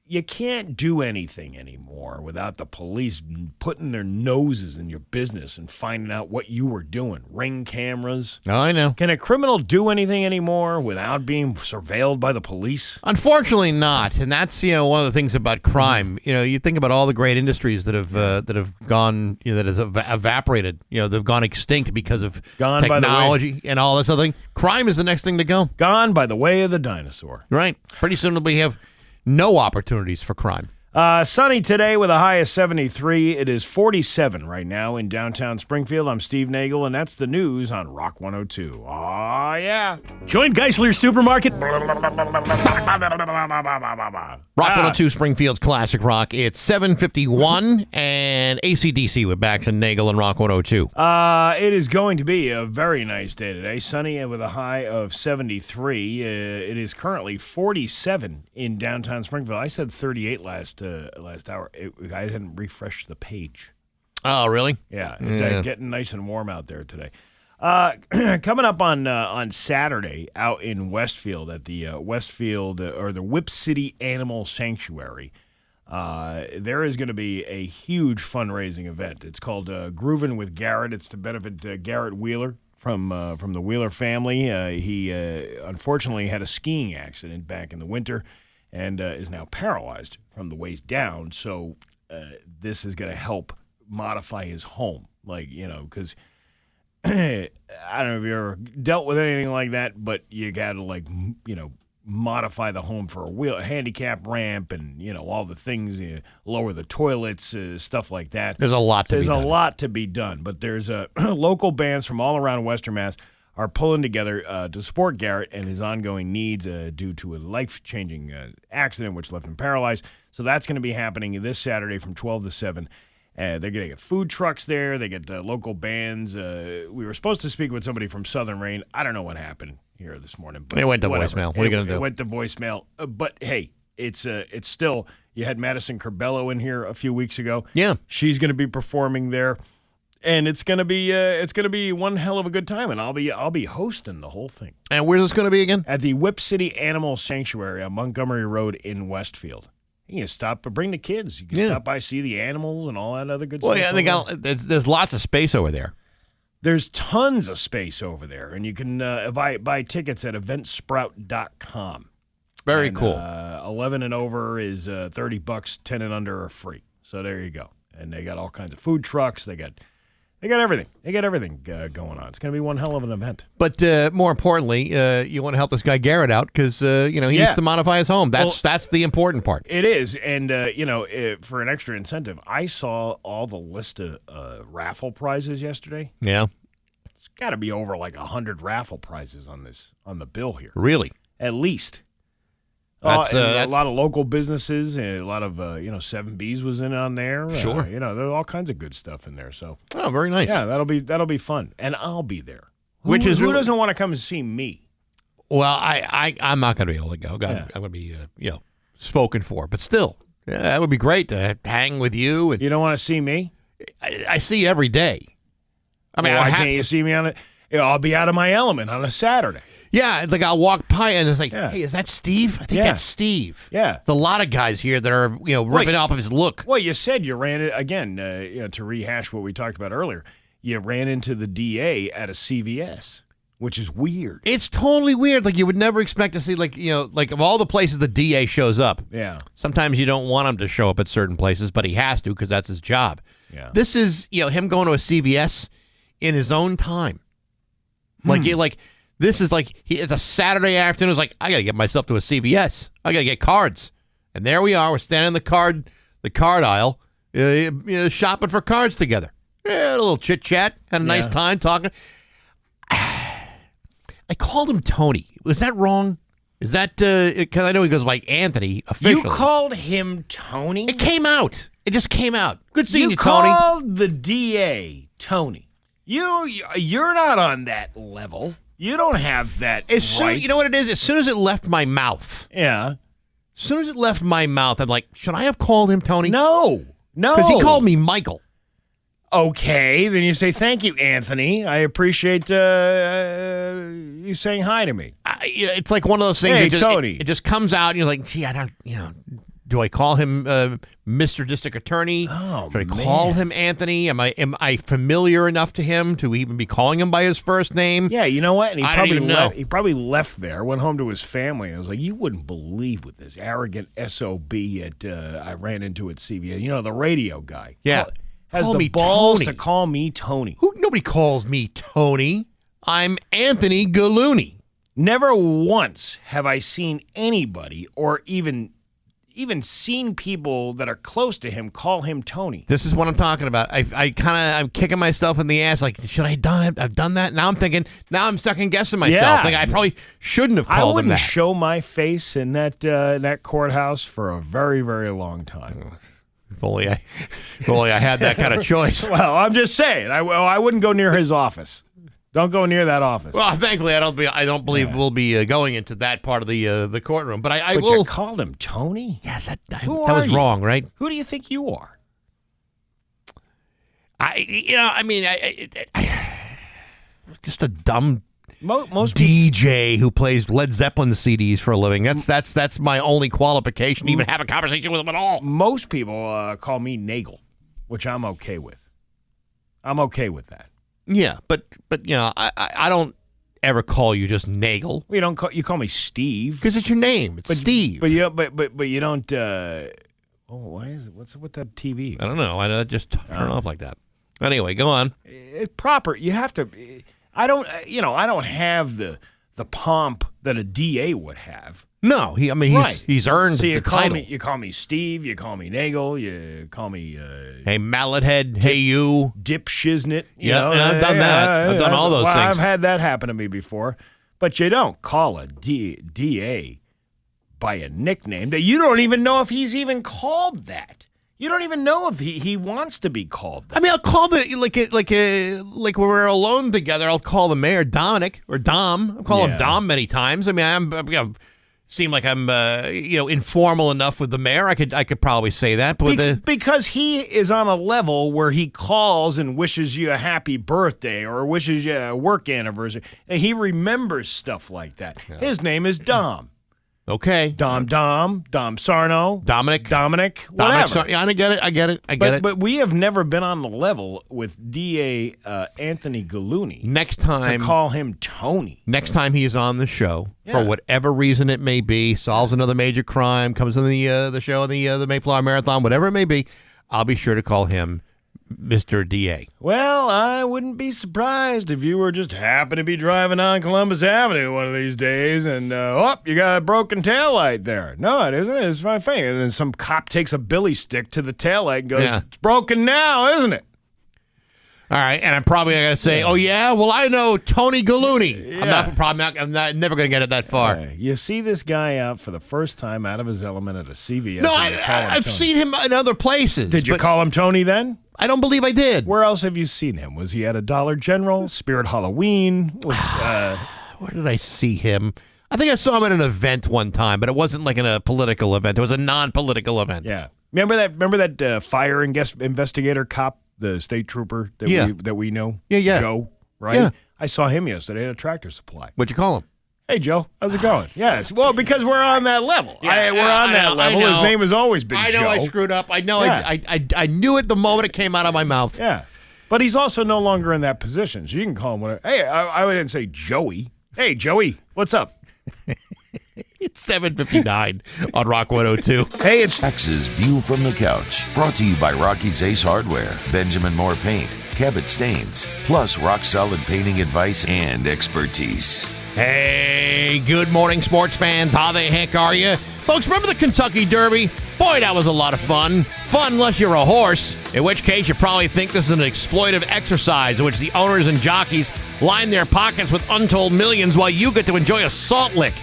You can't do anything anymore without the police putting their noses in your business and finding out what you were doing. Ring cameras. Oh, I know. Can a criminal do anything anymore without being surveilled by the police? Unfortunately not. And that's, one of the things about crime. You think about all the great industries that have gone, that has evaporated, they've gone extinct because of technology and all this other thing. Crime is the next thing to go. Gone by the way of the dinosaur. Right. Pretty soon we have no opportunities for crime. Sunny today with a high of 73. It is 47 right now in downtown Springfield. I'm Steve Nagle, and that's the news on Rock 102. Aw, yeah. Join Geisler's Supermarket. Rock 102 Springfield's Classic Rock. It's 7:51 and AC/DC with Bax and Nagle and Rock 102. It is going to be a very nice day today. Sunny and with a high of 73. It is currently 47 in downtown Springfield. I said 38 last hour. I hadn't refreshed the page. Oh, really? Yeah, it's getting nice and warm out there today. Coming up on Saturday out in Westfield at the Westfield or the Whip City Animal Sanctuary, there is going to be a huge fundraising event. It's called Groovin' with Garrett. It's to benefit Garrett Wheeler from the Wheeler family. He unfortunately had a skiing accident back in the winter and is now paralyzed from the waist down. So this is going to help modify his home, because I don't know if you ever dealt with anything like that, but you got to modify the home for a handicap ramp and all the things, lower the toilets, stuff like that. There's a lot to be done, but there's local bands from all around Western Mass are pulling together to support Garrett and his ongoing needs due to a life-changing accident which left him paralyzed. So that's going to be happening this Saturday from 12 to 7. They're going to get food trucks there. They get local bands. We were supposed to speak with somebody from Southern Rain. I don't know what happened here this morning. But it went to voicemail. What are you going to do? It went to voicemail. But, hey, it's still – you had Madison Corbello in here a few weeks ago. Yeah. She's going to be performing there. And it's going to be one hell of a good time, and I'll be hosting the whole thing. And where's this going to be again? At the Whip City Animal Sanctuary on Montgomery Road in Westfield. You can stop, but bring the kids. You can stop by, see the animals, and all that other good stuff. Well, yeah, there's lots of space over there. There's tons of space over there, and you can buy tickets at eventsprout.com. Very cool. 11 and over is $30. 10 and under are free. So there you go. And they got all kinds of food trucks. They got everything. They got everything going on. It's going to be one hell of an event. But more importantly, you want to help this guy Garrett out because he needs to modify his home. That's the important part. It is, and for an extra incentive, I saw all the list of raffle prizes yesterday. Yeah, it's got to be over 100 raffle prizes on the bill here. Really, at least. That's a lot of local businesses, and a lot of 7Bs was in on there. Sure, there's all kinds of good stuff in there. So, very nice. Yeah, that'll be fun, and I'll be there. Who doesn't want to come and see me? Well, I'm not going to be able to go. I'm going to be spoken for, but still, that would be great to hang with you. And you don't want to see me? I see you every day. I mean, why can't you see me on it? I'll be out of my element on a Saturday. Yeah, it's I'll walk by and it's hey, is that Steve? I think that's Steve. Yeah. There's a lot of guys here that are, ripping off of his look. Well, you said you ran it, again, to rehash what we talked about earlier, you ran into the DA at a CVS, which is weird. It's totally weird. You would never expect to see, of all the places the DA shows up. Yeah. Sometimes you don't want him to show up at certain places, but he has to because that's his job. Yeah. This is, him going to a CVS in his own time. This is it's a Saturday afternoon. It's I got to get myself to a CVS. I got to get cards. And there we are. We're standing in the card aisle, shopping for cards together. Yeah, a little chit chat. Had a nice time talking. I called him Tony. Was that wrong? Is that because I know he goes by Anthony officially? You called him Tony? It came out. It just came out. Good seeing you, Tony. You called the DA Tony. You're not on that level. You don't have that right. You know what it is? As soon as it left my mouth. Yeah. As soon as it left my mouth, I'm like, should I have called him Tony? No. Because he called me Michael. Okay, then you say, thank you, Anthony. I appreciate you saying hi to me. It's like one of those things. Hey, Tony. It just comes out, and you're like, gee, I don't, do I call him Mr. District Attorney? Oh, Should I call him Anthony? Am I familiar enough to him to even be calling him by his first name? Yeah, you know what? And I don't even know. He probably left there, went home to his family, and was like, you wouldn't believe what this arrogant SOB I ran into at CVS. The radio guy. Yeah. Has call the me balls Tony. to call me Tony. Nobody calls me Tony. I'm Anthony Gallooni. Never once have I seen anybody or even even seen people that are close to him call him Tony. This is what I'm talking about. I'm kicking myself in the ass. Like, should I have done it? I've done that. Now I'm thinking. Now I'm second guessing myself. Yeah. Like, I probably shouldn't have called I him wouldn't that. show my face in that courthouse for a very, very long time. If only I had that kind of choice. Well, I'm just saying. I wouldn't go near his office. Don't go near that office. Well, thankfully, I don't believe we'll be going into that part of the courtrooom. But I But will. you called him Tony? Yes, that Who was are you? wrong, right? Who do you think you are? Just a dumb Most DJ who plays Led Zeppelin CDs for a living. That's my only qualification to even have a conversation with him at all. Most people call me Nagle, which I'm okay with. I'm okay with that. Yeah, but I don't ever call you just Nagle You call me Steve because it's your name. It's Steve. But you don't. Why is it? What's with that TV? I don't know. I just turn off like that. Anyway, go on. It's proper. You have to. I don't. I don't have the pomp that a DA would have. No, he's earned So you the call title. me. You call me Steve. You call me Nagle. You call me. Hey, mallet head. Hey, you. Dip shiznit. I've done that. I've done all those things. I've had that happen to me before. But you don't call a DA by a nickname that you don't even know if he's even called that. You don't even know if he wants to be called that. I mean, I'll call like when we're alone together. I'll call the mayor Dominic or Dom. I've called him Dom many times. I mean, I seem like I'm informal enough with the mayor. I could probably say that, but because he is on a level where he calls and wishes you a happy birthday or wishes you a work anniversary, and he remembers stuff like that. Yeah. His name is Dom. Okay. Dom Sarno. Dominic, whatever. Yeah, I get it. But we have never been on the level with DA Anthony Gallooni. Next time, to call him Tony. Next time he is on the show, for whatever reason it may be, solves another major crime, comes on the show, the Mayflower Marathon, whatever it may be, I'll be sure to call him Mr. DA. Well, I wouldn't be surprised if you were just happen to be driving on Columbus Avenue one of these days and, you got a broken taillight there. No, it isn't. It's fine. And then some cop takes a billy stick to the taillight and goes, It's broken now, isn't it? All right, and I'm probably going to say, well, I know Tony Gallooni. Yeah. I'm never going to get it that far. You see this guy out for the first time out of his element at a CVS. No, I've seen him in other places. Did you call him Tony then? I don't believe I did. Where else have you seen him? Was he at a Dollar General, Spirit Halloween? Where did I see him? I think I saw him at an event one time, but it wasn't like in a political event. It was a non-political event. Yeah. Remember that fire investigator cop, the state trooper that we know? Yeah. Joe, right? Yeah. I saw him yesterday at a Tractor Supply. What'd you call him? Hey, Joe, how's it going? Yes. Well, because we're on that level. Yeah, we're on that level. His name has always been Joe. I know I screwed up. I know I knew it the moment it came out of my mouth. Yeah. But he's also no longer in that position, so you can call him whatever. Hey, I didn't say Joey. Hey, Joey, what's up? It's 7:59 on Rock 102. Hey, it's Bax's View from the Couch, brought to you by Rocky's Ace Hardware, Benjamin Moore Paint, Cabot Stains, plus rock-solid painting advice and expertise. Hey, good morning, sports fans. How the heck are you? Folks, remember the Kentucky Derby? Boy, that was a lot of fun. Fun unless you're a horse, in which case you probably think this is an exploitive exercise in which the owners and jockeys line their pockets with untold millions while you get to enjoy a salt lick.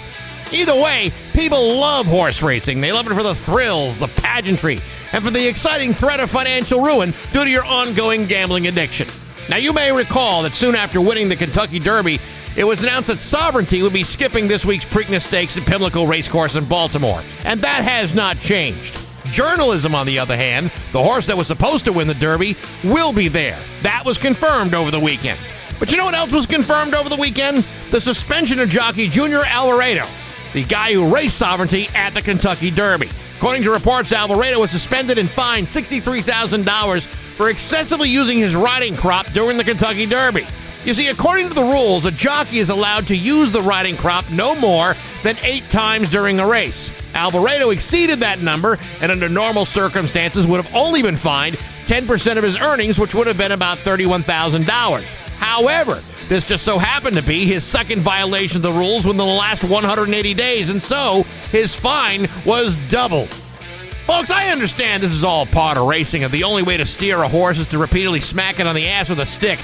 Either way, people love horse racing. They love it for the thrills, the pageantry, and for the exciting threat of financial ruin due to your ongoing gambling addiction. Now, you may recall that soon after winning the Kentucky Derby, it was announced that Sovereignty would be skipping this week's Preakness Stakes at Pimlico Racecourse in Baltimore, and that has not changed. Journalism, on the other hand, the horse that was supposed to win the Derby, will be there. That was confirmed over the weekend. But you know what else was confirmed over the weekend? The suspension of jockey Junior Alvarado, the guy who raced Sovereignty at the Kentucky Derby. According to reports, Alvarado was suspended and fined $63,000 for excessively using his riding crop during the Kentucky Derby. You see, according to the rules, a jockey is allowed to use the riding crop no more than 8 times during a race. Alvarado exceeded that number and under normal circumstances would have only been fined 10% of his earnings, which would have been about $31,000. However, this just so happened to be his second violation of the rules within the last 180 days, and so his fine was doubled. Folks, I understand this is all part of racing, and the only way to steer a horse is to repeatedly smack it on the ass with a stick.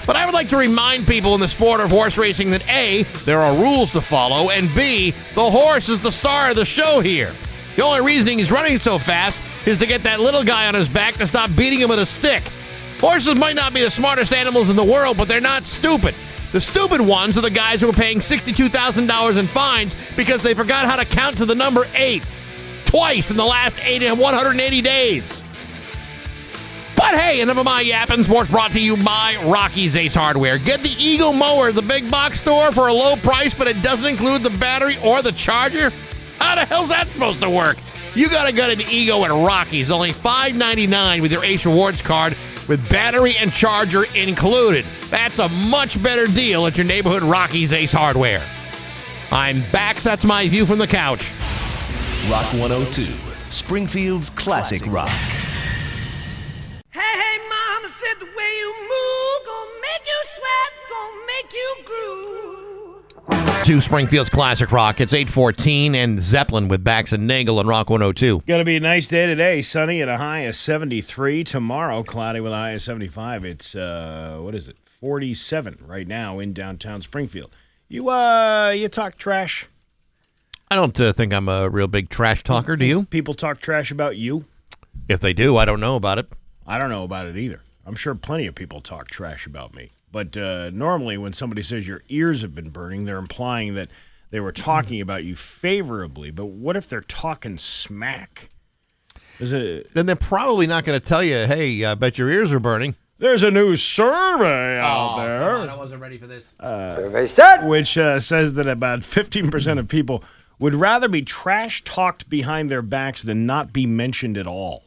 But I would like to remind people in the sport of horse racing that A, there are rules to follow, and B, the horse is the star of the show here. The only reason he's running so fast is to get that little guy on his back to stop beating him with a stick. Horses might not be the smartest animals in the world, but they're not stupid. The stupid ones are the guys who are paying $62,000 in fines because they forgot how to count to the number 8 twice in the last 180 days. But hey, enough of my yapping. Sports brought to you by Rocky's Ace Hardware. Get the Eagle mower at the big box store for a low price, but it doesn't include the battery or the charger? How the hell's that supposed to work? You gotta go to Ego at Rocky's, only $5.99 with your Ace Rewards card with battery and charger included. That's a much better deal at your neighborhood Rocky's Ace Hardware. I'm Bax, that's my view from the couch. Rock 102, Springfield's classic rock. Hey, mama said the way you move, gonna make you sweat, gonna make you groove. To Springfield's classic rock, it's 8:14 and Zeppelin with Bax and Nagle on Rock 102. Going to be a nice day today. Sunny at a high of 73. Tomorrow, cloudy with a high of 75. It's, 47 right now in downtown Springfield. You talk trash? I don't think I'm a real big trash talker, do you? People talk trash about you? If they do, I don't know about it. I don't know about it either. I'm sure plenty of people talk trash about me. But normally when somebody says your ears have been burning, they're implying that they were talking about you favorably. But what if they're talking smack? Then they're probably not going to tell you, hey, I bet your ears are burning. There's a new survey out there. Come on, I wasn't ready for this. Which says that about 15% of people would rather be trash-talked behind their backs than not be mentioned at all.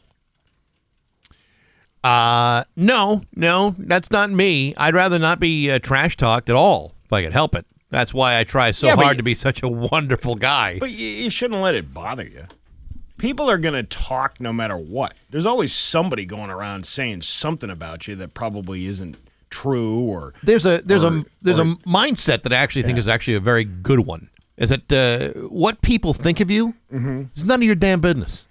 No, that's not me. I'd rather not be trash talked at all if I could help it. That's why I try so hard to be such a wonderful guy. But you shouldn't let it bother you. People are going to talk no matter what. There's always somebody going around saying something about you that probably isn't true or there's a mindset that I actually think is actually a very good one. Is that what people think of you is none of your damn business.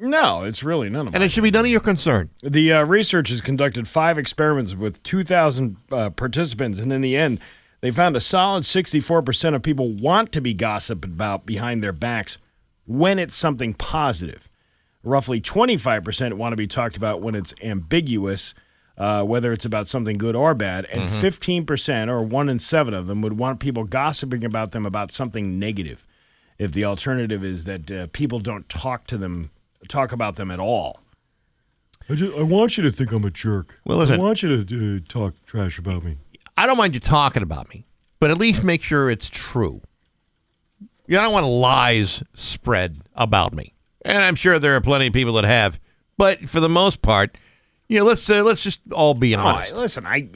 No, it's really none of it. And it should be none of your concern. The research has conducted 5 experiments with 2,000 participants, and in the end, they found a solid 64% of people want to be gossiped about behind their backs when it's something positive. Roughly 25% want to be talked about when it's ambiguous, whether it's about something good or bad, and 15%, or 1 in 7 of them, would want people gossiping about them about something negative, if the alternative is that people don't talk about them at all. I want you to think I'm a jerk. Well, listen, I want you to talk trash about me. I don't mind you talking about me, but at least make sure it's true. I don't want lies spread about me, and I'm sure there are plenty of people that have. But for the most part, let's just all be honest. Listen, I've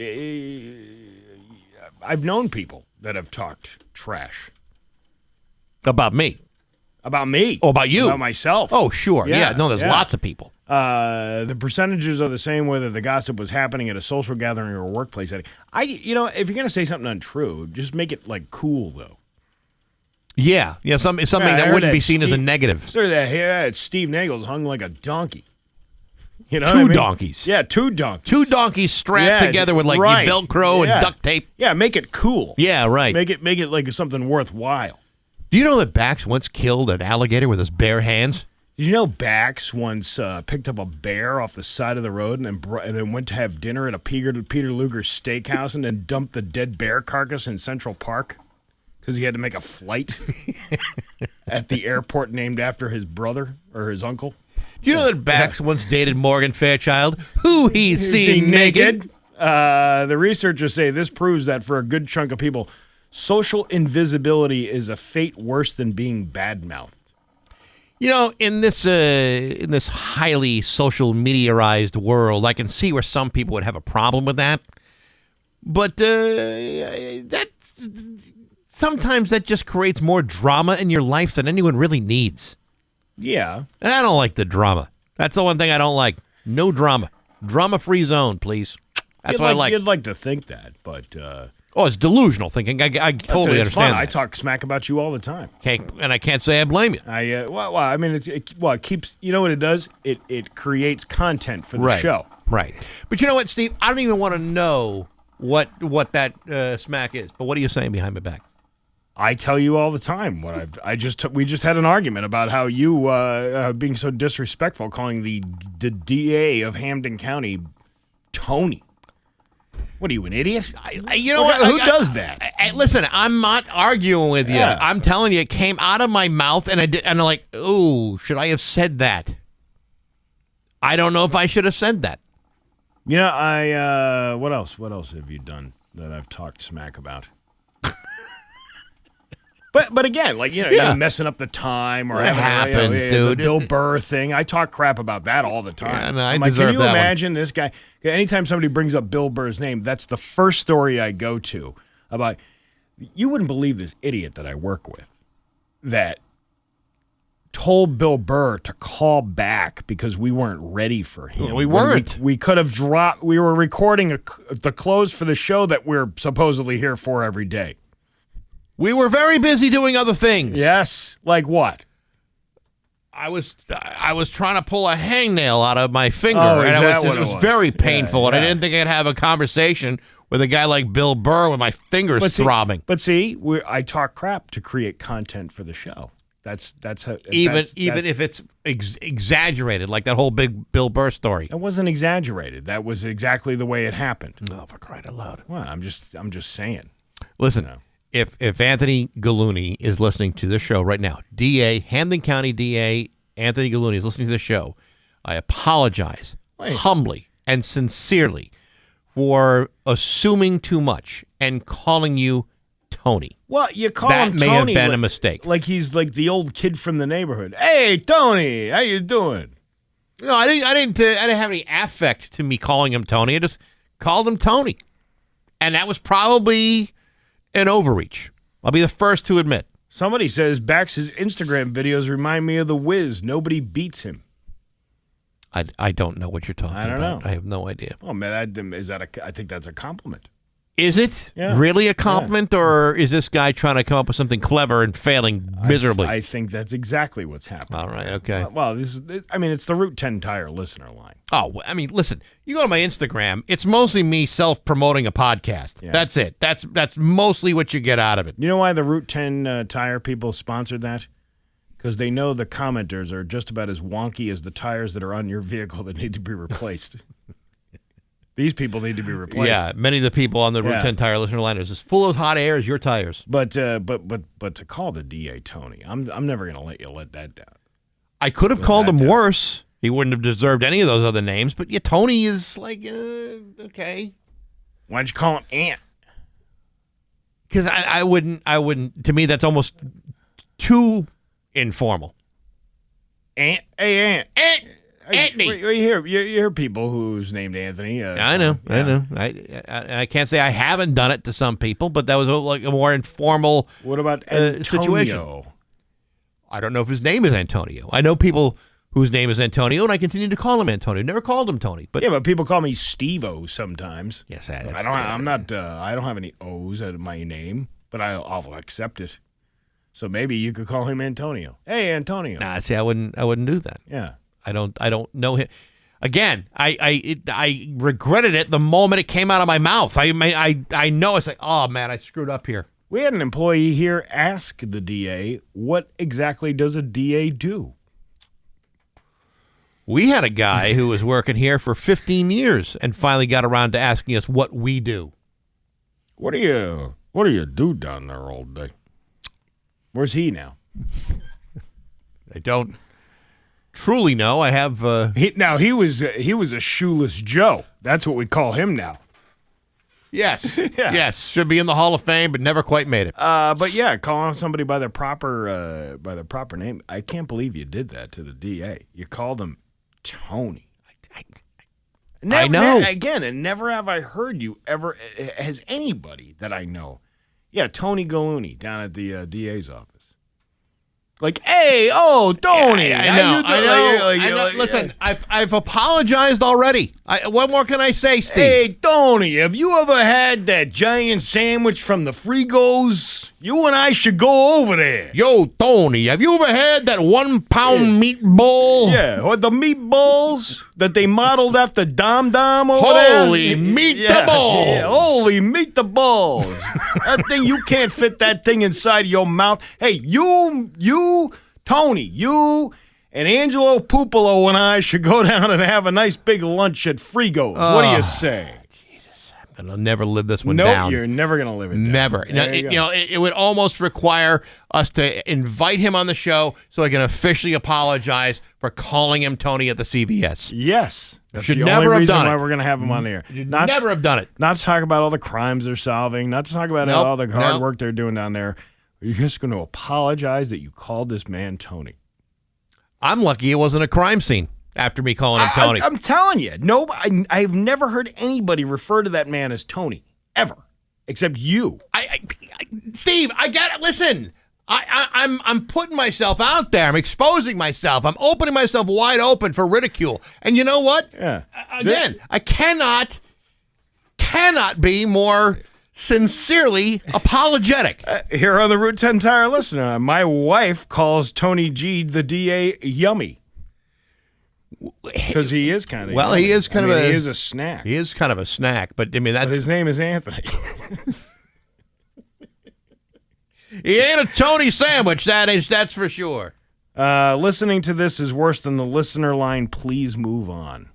known people that have talked trash about me. About me. Oh, about you. About myself. Oh, sure. Yeah. No, there's lots of people. The percentages are the same whether the gossip was happening at a social gathering or a workplace setting. If you're going to say something untrue, just make it, cool, though. Yeah. Something that wouldn't be seen as a negative. Sort of that, Steve Nagle's hung like a donkey. You know Two donkeys. Yeah, 2 donkeys. 2 donkeys strapped together with, Velcro and duct tape. Yeah, make it cool. Yeah, right. Make it like something worthwhile. Do you know that Bax once killed an alligator with his bare hands? Did you know Bax once picked up a bear off the side of the road and then went to have dinner at a Peter Luger's steakhouse and then dumped the dead bear carcass in Central Park because he had to make a flight at the airport named after his brother or his uncle? Do you know that Bax once dated Morgan Fairchild, who he's seen naked? The researchers say this proves that for a good chunk of people, social invisibility is a fate worse than being bad-mouthed. In this highly social mediaized world, I can see where some people would have a problem with that. But sometimes that just creates more drama in your life than anyone really needs. Yeah. And I don't like the drama. That's the one thing I don't like. No drama. Drama-free zone, please. That's what I like. You'd like to think that, but... Oh, it's delusional thinking. I totally it's understand fun. I that. talk smack about you all the time. And I can't say I blame you. I mean, it keeps. You know what it does? It creates content for the show. Right. But you know what, Steve? I don't even want to know what that smack is. But what are you saying behind my back? I tell you all the time what we just had an argument about how you being so disrespectful, calling the DA of Hampden County Tony. What are you, an idiot? Who does that? Listen, I'm not arguing with you. Yeah. I'm telling you, it came out of my mouth, and I'm like, ooh, should I have said that? I don't know if I should have said that. You know, what else? What else have you done that I've talked smack about? But again, like, you're messing up the time or It happens, the dude. Bill Burr thing. I talk crap about that all the time. Yeah, no, I I'm like, deserve can you that one. imagine this guy? Anytime somebody brings up Bill Burr's name, that's the first story I go to about. You wouldn't believe this idiot that I work with that told Bill Burr to call back because we weren't ready for him. We weren't. We could have dropped. We were recording the close for the show that we're supposedly here for every day. We were very busy doing other things. Yes, like what? I was trying to pull a hangnail out of my finger, and it was very painful, and I didn't think I'd have a conversation with a guy like Bill Burr with my fingers throbbing. But see, I talk crap to create content for the show. That's how, even if it's exaggerated, like that whole big Bill Burr story. It wasn't exaggerated. That was exactly the way it happened. No, for crying out loud. Well, I'm just saying. Listen. If Anthony Gallooni is listening to this show right now, Hampden County DA Anthony Gallooni is listening to the show, I apologize humbly and sincerely for assuming too much and calling you Tony. Well, you call that him may Tony have been a mistake. Like he's like the old kid from the neighborhood. Hey, Tony, how you doing? No, I didn't have any affect to me calling him Tony. I just called him Tony, and that was probably an overreach. I'll be the first to admit. Somebody says Bax's Instagram videos remind me of The Wiz. Nobody beats him. I don't know what you're talking about. I don't know. I have no idea. Oh man, I think that's a compliment. Is it really a compliment, or is this guy trying to come up with something clever and failing miserably? I think that's exactly what's happening. All right, okay. Well, it's the Route 10 Tire listener line. Oh, I mean, listen, you go to my Instagram, it's mostly me self-promoting a podcast. Yeah. That's it. That's mostly what you get out of it. You know why the Route 10 Tire people sponsored that? Because they know the commenters are just about as wonky as the tires that are on your vehicle that need to be replaced. These people need to be replaced. Yeah, many of the people on the Route 10 Tire listener line are as full of hot air as your tires. But to call the DA Tony, I'm never going to let you let that down. I could have called him worse. He wouldn't have deserved any of those other names. But yeah, Tony is like, okay. Why'd you call him Ant? Because I wouldn't. To me, that's almost too informal. Ant, hey Ant, Anthony. You hear people who's named Anthony. I know. I can't say I haven't done it to some people, but that was like a more informal. What about Antonio? Situation. I don't know if his name is Antonio. I know people whose name is Antonio, and I continue to call him Antonio. Never called him Tony, but but people call me Steve-O sometimes. Yes, I don't have any O's out of my name, but I'll accept it. So maybe you could call him Antonio. Hey, Antonio. Nah, see, I wouldn't do that. Yeah. I don't know him. Again, I regretted it the moment it came out of my mouth. I know it's like, oh man, I screwed up here. We had an employee here ask the DA, what exactly does a DA do? We had a guy who was working here for 15 years and finally got around to asking us what we do. What do you do down there all day? Where's he now? I don't truly know. I have. He was a shoeless Joe. That's what we call him now. Yes, yes, should be in the Hall of Fame, but never quite made it. But yeah, calling somebody by their proper name. I can't believe you did that to the DA. You called him Tony. I know. Again, and never have I heard you ever. Has anybody that I know? Yeah, Tony Gallooni down at the DA's office. Like, hey, Tony. I know. Listen, I've apologized already. What more can I say, Steve? Hey, Tony, have you ever had that giant sandwich from the Frigos? You and I should go over there. Yo, Tony, have you ever had that 1 pound meatball? Yeah, or the meatballs that they modeled after Dom Dom over there? Holy meat the balls. Yeah, holy meat the balls. That thing, you can't fit that thing inside your mouth. Hey, you, Tony, you and Angelo Pupolo and I should go down and have a nice big lunch at Frigo's. What do you say? And I'll never live this one nope, down. You're never going to live it down. Never. It would almost require us to invite him on the show so I can officially apologize for calling him Tony at the CVS. Yes. That's should the never only have reason done why it. we're going to have him on here. Never have done it. Not to talk about all the crimes they're solving, not to talk about all the hard work they're doing down there. You're just going to apologize that you called this man Tony. I'm lucky it wasn't a crime scene after me calling him Tony. I'm telling you, I've never heard anybody refer to that man as Tony, ever, except you. Steve, I get it. Listen, I'm putting myself out there. I'm exposing myself. I'm opening myself wide open for ridicule. And you know what? Yeah. Again, I cannot be more sincerely apologetic. Here on the Route 10 Tire listener, my wife calls Tony G, the DA, yummy. Because he is kind of well, he is kind of he is a snack. He is kind of a snack, but I mean But his name is Anthony. He ain't a Tony sandwich, that's for sure. Listening to this is worse than the listener line, please move on.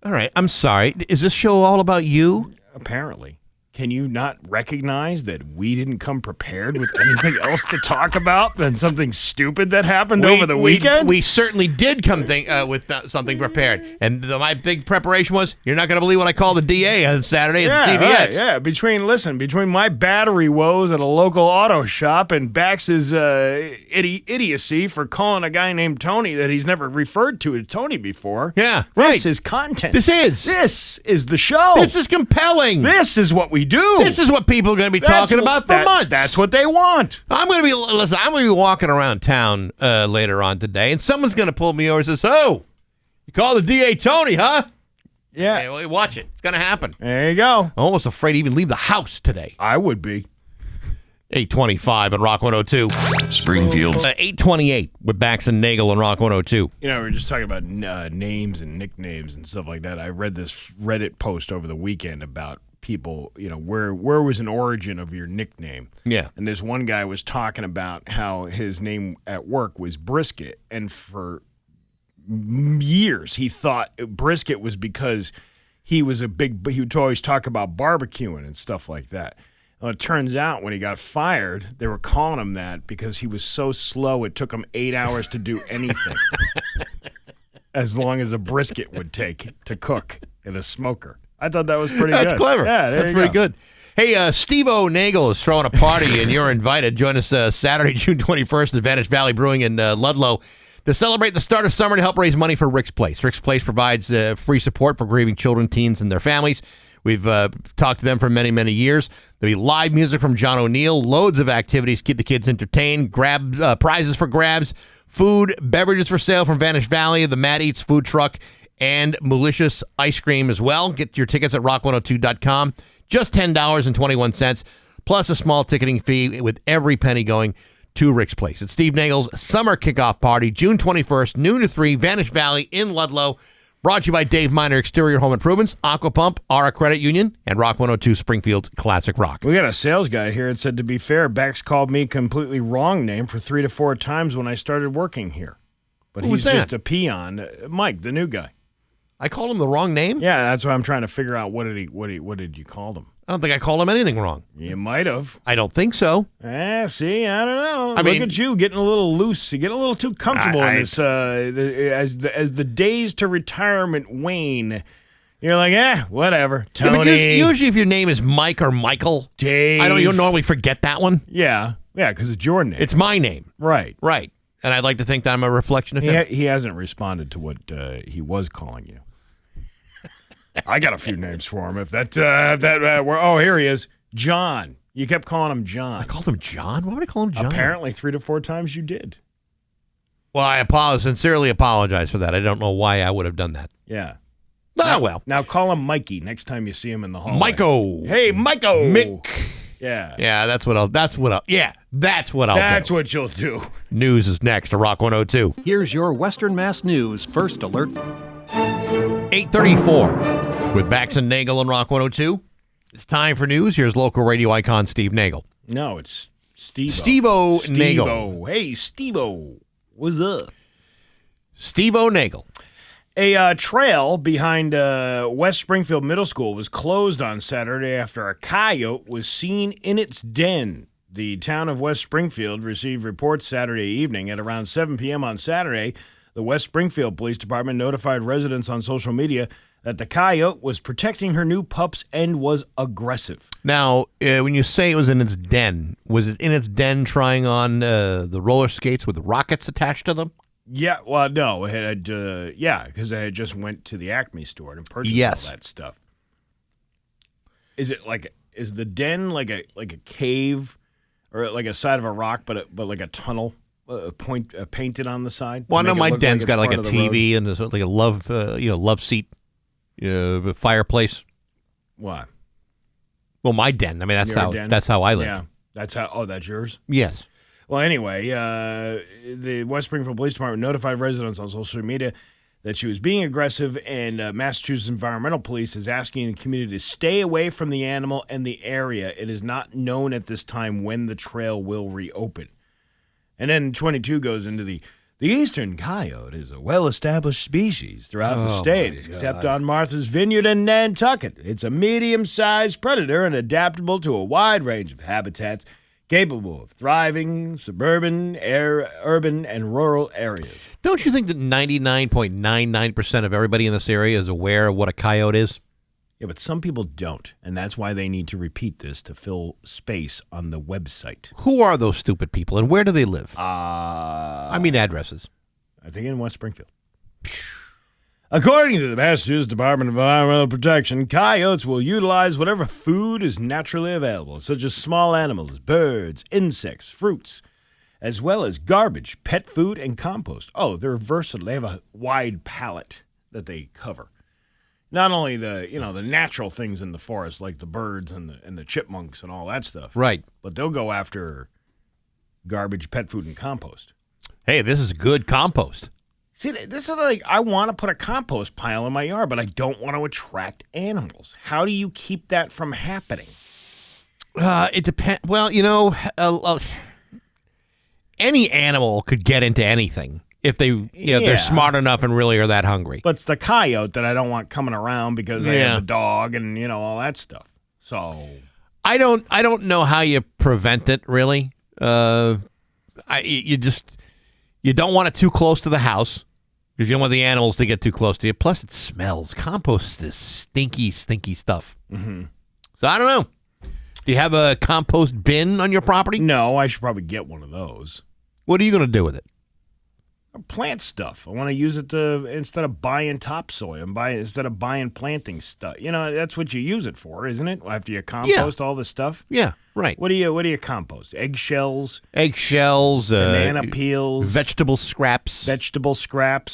All right, I'm sorry. Is this show all about you? Apparently. Can you not recognize that we didn't come prepared with anything else to talk about than something stupid that happened over the weekend? We certainly did come with something prepared. And my big preparation was, you're not going to believe what I called the DA on Saturday at the CVS. Right, yeah, between my battery woes at a local auto shop and Bax's idiocy for calling a guy named Tony that he's never referred to as Tony before. Yeah, This is content. This is the show. This is compelling. This is what we do. This is what people are going to be talking about for months. That's what they want. I'm going to be walking around town later on today, and someone's going to pull me over and say, "Oh, you call the DA Tony, huh?" Yeah. Hey, well, watch it. It's going to happen. There you go. I'm almost afraid to even leave the house today. I would be. 8:25 on Rock 102. Springfield's 8:28 with Bax and Nagle on Rock 102. You know, we were just talking about names and nicknames and stuff like that. I read this Reddit post over the weekend about people, where was an origin of your nickname? Yeah. And this one guy was talking about how his name at work was Brisket, and for years he thought Brisket was because he would always talk about barbecuing and stuff like that. Well, it turns out when he got fired, they were calling him that because he was so slow it took him 8 hours to do anything. As long as a brisket would take to cook in a smoker. I thought that was pretty good. That's clever. Yeah, that's pretty good. Hey, Steve-O Nagle is throwing a party, and you're invited. Join us Saturday, June 21st at Vantage Valley Brewing in Ludlow to celebrate the start of summer to help raise money for Rick's Place. Rick's Place provides free support for grieving children, teens, and their families. We've talked to them for many, many years. There'll be live music from John O'Neill, loads of activities to keep the kids entertained, prizes for grabs, food, beverages for sale from Vantage Valley, the Matt Eats food truck, and Malicious ice cream as well. Get your tickets at rock102.com. Just $10.21, plus a small ticketing fee with every penny going to Rick's Place. It's Steve Nagle's summer kickoff party, June 21st, noon to 3, Vantage Valley in Ludlow. Brought to you by Dave Miner Exterior Home Improvements, Aquapump, Aura Credit Union, and Rock 102 Springfield's Classic Rock. We got a sales guy here that said, to be fair, Bax called me completely wrong name for 3 to 4 times when I started working here. But he's just a peon. Mike, the new guy. I called him the wrong name? Yeah, that's what I'm trying to figure out. What did you call him? I don't think I called him anything wrong. You might have. I don't think so. See, I don't know. Look at you getting a little loose. You get a little too comfortable in this. As the days to retirement wane, you're like, whatever. Tony. Yeah, usually, if your name is Mike or Michael, Dave. you don't normally forget that one. Yeah, because it's your name. It's my name. Right. And I'd like to think that I'm a reflection of him. He hasn't responded to what he was calling you. I got a few names for him. If that were, here he is, John. You kept calling him John. I called him John? Why would I call him John? Apparently 3 to 4 times you did. Well, I sincerely apologize for that. I don't know why I would have done that. Yeah. Now call him Mikey next time you see him in the hallway. Myco. Hey, Myco. Mick. Yeah. Yeah, that's what I'll do. That's what you'll do. News is next to Rock 102. Here's your Western Mass News First Alert. 8:34 with Bax and Nagle and Rock 102. It's time for news. Here's local radio icon Steve Nagle. No, it's Steve-O. Steve-O Nagle. Steve-O. Hey, Steve-O. What's up? Steve-O Nagle. A trail behind West Springfield Middle School was closed on Saturday after a coyote was seen in its den. The town of West Springfield received reports Saturday evening at around 7 p.m. on Saturday. The West Springfield Police Department notified residents on social media that the coyote was protecting her new pups and was aggressive. Now, when you say it was in its den, was it in its den trying on the roller skates with rockets attached to them? Yeah, well, no, it had, because I had just went to the Acme store and purchased all that stuff. Is the den like a cave or like a side of a rock, but like a tunnel, painted on the side? Well, I know my den's got like a TV and there's like a love seat, fireplace. What? Well, my den. I mean, that's how I live. Yeah, that's how. Oh, that's yours. Yes. Well, anyway, the West Springfield Police Department notified residents on social media that she was being aggressive, and Massachusetts Environmental Police is asking the community to stay away from the animal and the area. It is not known at this time when the trail will reopen. And then 22 goes into the eastern coyote is a well-established species throughout the state, except on Martha's Vineyard and Nantucket. It's a medium-sized predator and adaptable to a wide range of habitats, capable of thriving suburban, urban, and rural areas. Don't you think that 99.99% of everybody in this area is aware of what a coyote is? Yeah, but some people don't, and that's why they need to repeat this to fill space on the website. Who are those stupid people, and where do they live? I mean addresses. I think in West Springfield. According to the Massachusetts Department of Environmental Protection, coyotes will utilize whatever food is naturally available, such as small animals, birds, insects, fruits, as well as garbage, pet food, and compost. Oh, they're versatile. They have a wide palette that they cover. Not only the natural things in the forest, like the birds and the chipmunks and all that stuff. Right. But they'll go after garbage, pet food, and compost. Hey, this is good compost. See, this is like, I want to put a compost pile in my yard, but I don't want to attract animals. How do you keep that from happening? It depends. Well, any animal could get into anything if they're smart enough and really are that hungry. But it's the coyote that I don't want coming around because I have a dog and all that stuff. So I don't know how you prevent it really. You don't want it too close to the house because you don't want the animals to get too close to you. Plus, it smells. Compost is stinky, stinky stuff. Mm-hmm. So I don't know. Do you have a compost bin on your property? No, I should probably get one of those. What are you going to do with it? Plant stuff. I want to use it instead of buying topsoil instead of buying planting stuff. That's what you use it for, isn't it? After you compost all this stuff. Yeah, right. What do you compost? Eggshells, banana peels, vegetable scraps,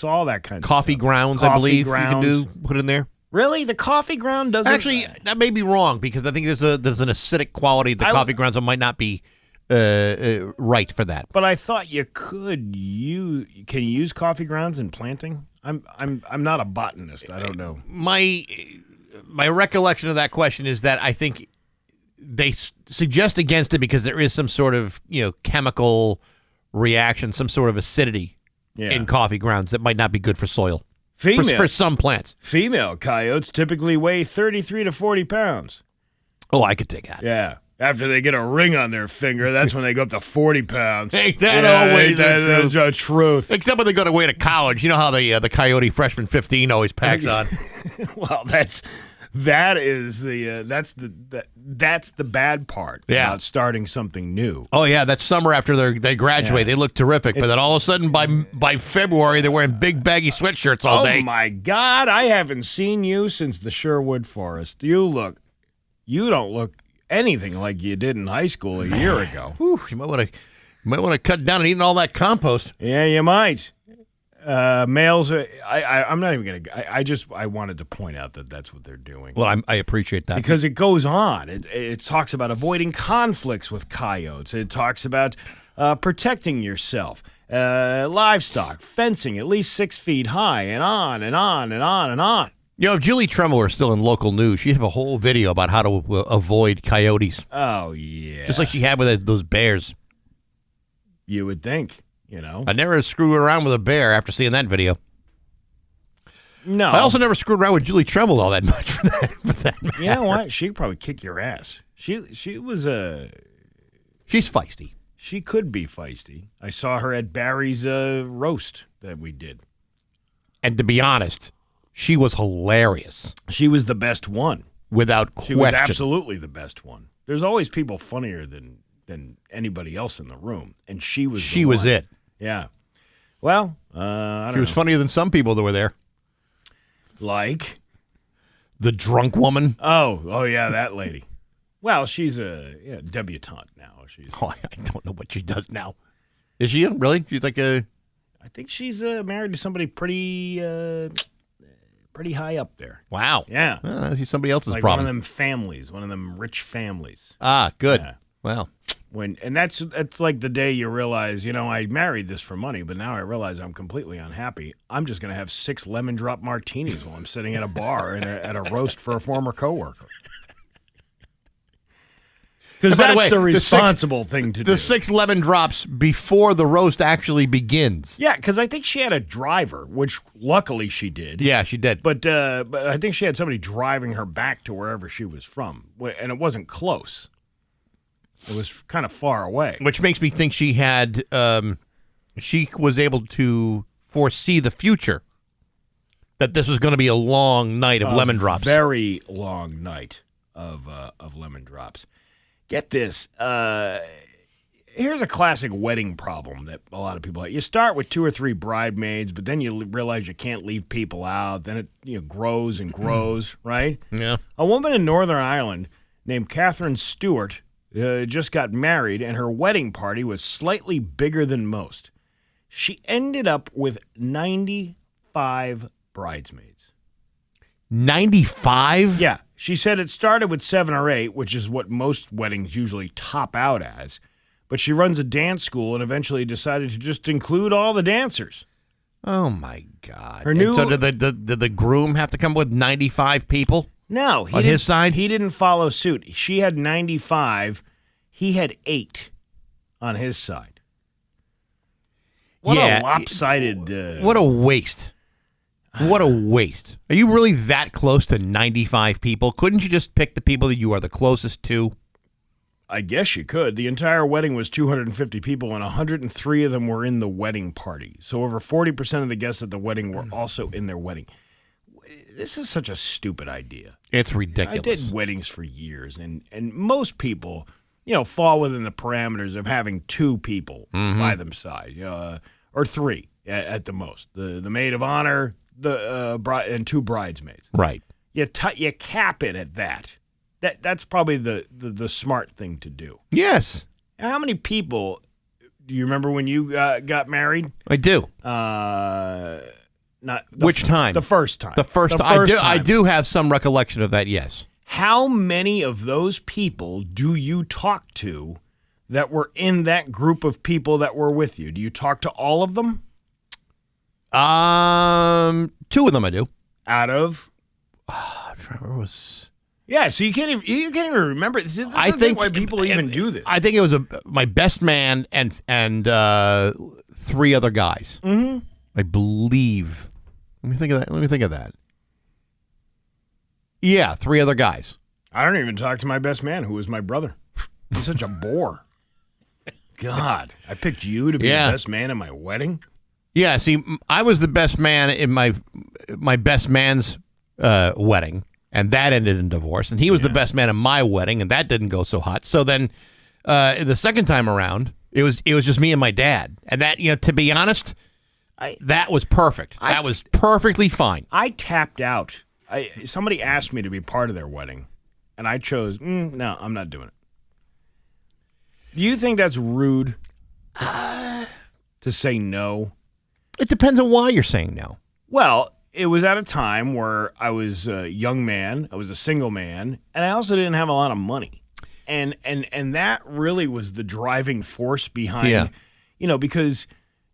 all that kind of coffee stuff. grounds. I believe you can put in there. Really, the coffee ground doesn't. Actually, that may be wrong because I think there's an acidic quality to the coffee grounds that might not be right for that. But I thought you could. Can you use coffee grounds in planting? I'm not a botanist. I don't know. My recollection of that question is that I think they suggest against it because there is some sort of chemical reaction, some sort of acidity in coffee grounds that might not be good for soil. For some plants. Female coyotes typically weigh 33 to 40 pounds. Oh, I could take that. Yeah. After they get a ring on their finger, that's when they go up to 40 pounds. Ain't that always the truth? Except when they go away to college. You know how the coyote freshman 15 always packs on. Well, that's the bad part about starting something new. Oh yeah, that summer after they graduate, they look terrific. But then all of a sudden, by February, they're wearing big baggy sweatshirts all day. Oh my God, I haven't seen you since the Sherwood Forest. You don't look anything like you did in high school a year ago. Whew, you might want to cut down on eating all that compost. Yeah, you might. Males, I'm not even going to. I wanted to point out that that's what they're doing. Well, I appreciate that. Because it goes on. It talks about avoiding conflicts with coyotes. It talks about protecting yourself, livestock, fencing at least 6 feet high, and on and on and on and on. You know, if Julie Trumbull were still in local news, she'd have a whole video about how to avoid coyotes. Oh, yeah. Just like she had with those bears. You would think, you know. I never screwed around with a bear after seeing that video. No. I also never screwed around with Julie Trumbull all that much for that matter. You know what? She'd probably kick your ass. She was She's feisty. She could be feisty. I saw her at Barry's roast that we did. And to be honest, she was hilarious. She was the best one. Without question. She was absolutely the best one. There's always people funnier than anybody else in the room, and she was it. Yeah. Well, I don't know. She was funnier than some people that were there. Like? The drunk woman. Oh yeah, that lady. Well, she's a debutante now. I don't know what she does now. Is she really? She's like a... I think she's married to somebody pretty high up there. Wow. Yeah. She's somebody else's like problem. One of them families, one of them rich families. Ah, good. Yeah. Well. And that's like the day you realize, I married this for money, but now I realize I'm completely unhappy. I'm just going to have 6 lemon drop martinis while I'm sitting at a bar at a roast for a former coworker. Because that's the responsible thing to do. The 6 lemon drops before the roast actually begins. Yeah, because I think she had a driver, which luckily she did. Yeah, she did. But I think she had somebody driving her back to wherever she was from, and it wasn't close. It was kind of far away. Which makes me think she had, she was able to foresee the future. That this was going to be a long night of lemon drops. Very long night of lemon drops. Get this. Here's a classic wedding problem that a lot of people have. You start with 2 or 3 bridesmaids, but then you realize you can't leave people out. Then it grows and grows, right? Yeah. A woman in Northern Ireland named Catherine Stewart just got married, and her wedding party was slightly bigger than most. She ended up with 95 bridesmaids. 95? Yeah. She said it started with 7 or 8, which is what most weddings usually top out as. But she runs a dance school and eventually decided to just include all the dancers. Oh, my God. So did the groom have to come with 95 people? No. On his side? He didn't follow suit. She had 95. He had 8 on his side. What a lopsided... What a waste. What a waste. Are you really that close to 95 people? Couldn't you just pick the people that you are the closest to? I guess you could. The entire wedding was 250 people, and 103 of them were in the wedding party. So over 40% of the guests at the wedding were also in their wedding. This is such a stupid idea. It's ridiculous. I did weddings for years, and most people, fall within the parameters of having 2 people by themselves, or 3 at the most. The maid of honor, the bride, and 2 bridesmaids. Right. You cap it at that. That's probably the smart thing to do. Yes. How many people do you remember when you got married? I do. Which time? The first time. The first time. I do have some recollection of that, yes. How many of those people do you talk to that were in that group of people that were with you? Do you talk to all of them? 2 of them I do. Out of? Trevor was... Yeah, so you can't even remember. I think why people even do this. I think it was my best man and 3 other guys. Mm-hmm. I believe. Let me think of that. Yeah, 3 other guys. I don't even talk to my best man, who was my brother. He's such a bore. God, I picked you to be the best man at my wedding. Yeah, see, I was the best man in my best man's wedding. And that ended in divorce. And he was the best man at my wedding, and that didn't go so hot. So then the second time around, it was just me and my dad. And that, to be honest, that was perfect. That was perfectly fine. I tapped out. Somebody asked me to be part of their wedding. and I chose, no, I'm not doing it. Do you think that's rude to say no? It depends on why you're saying no. Well, it was at a time where I was a young man, I was a single man, and I also didn't have a lot of money. And that really was the driving force behind, because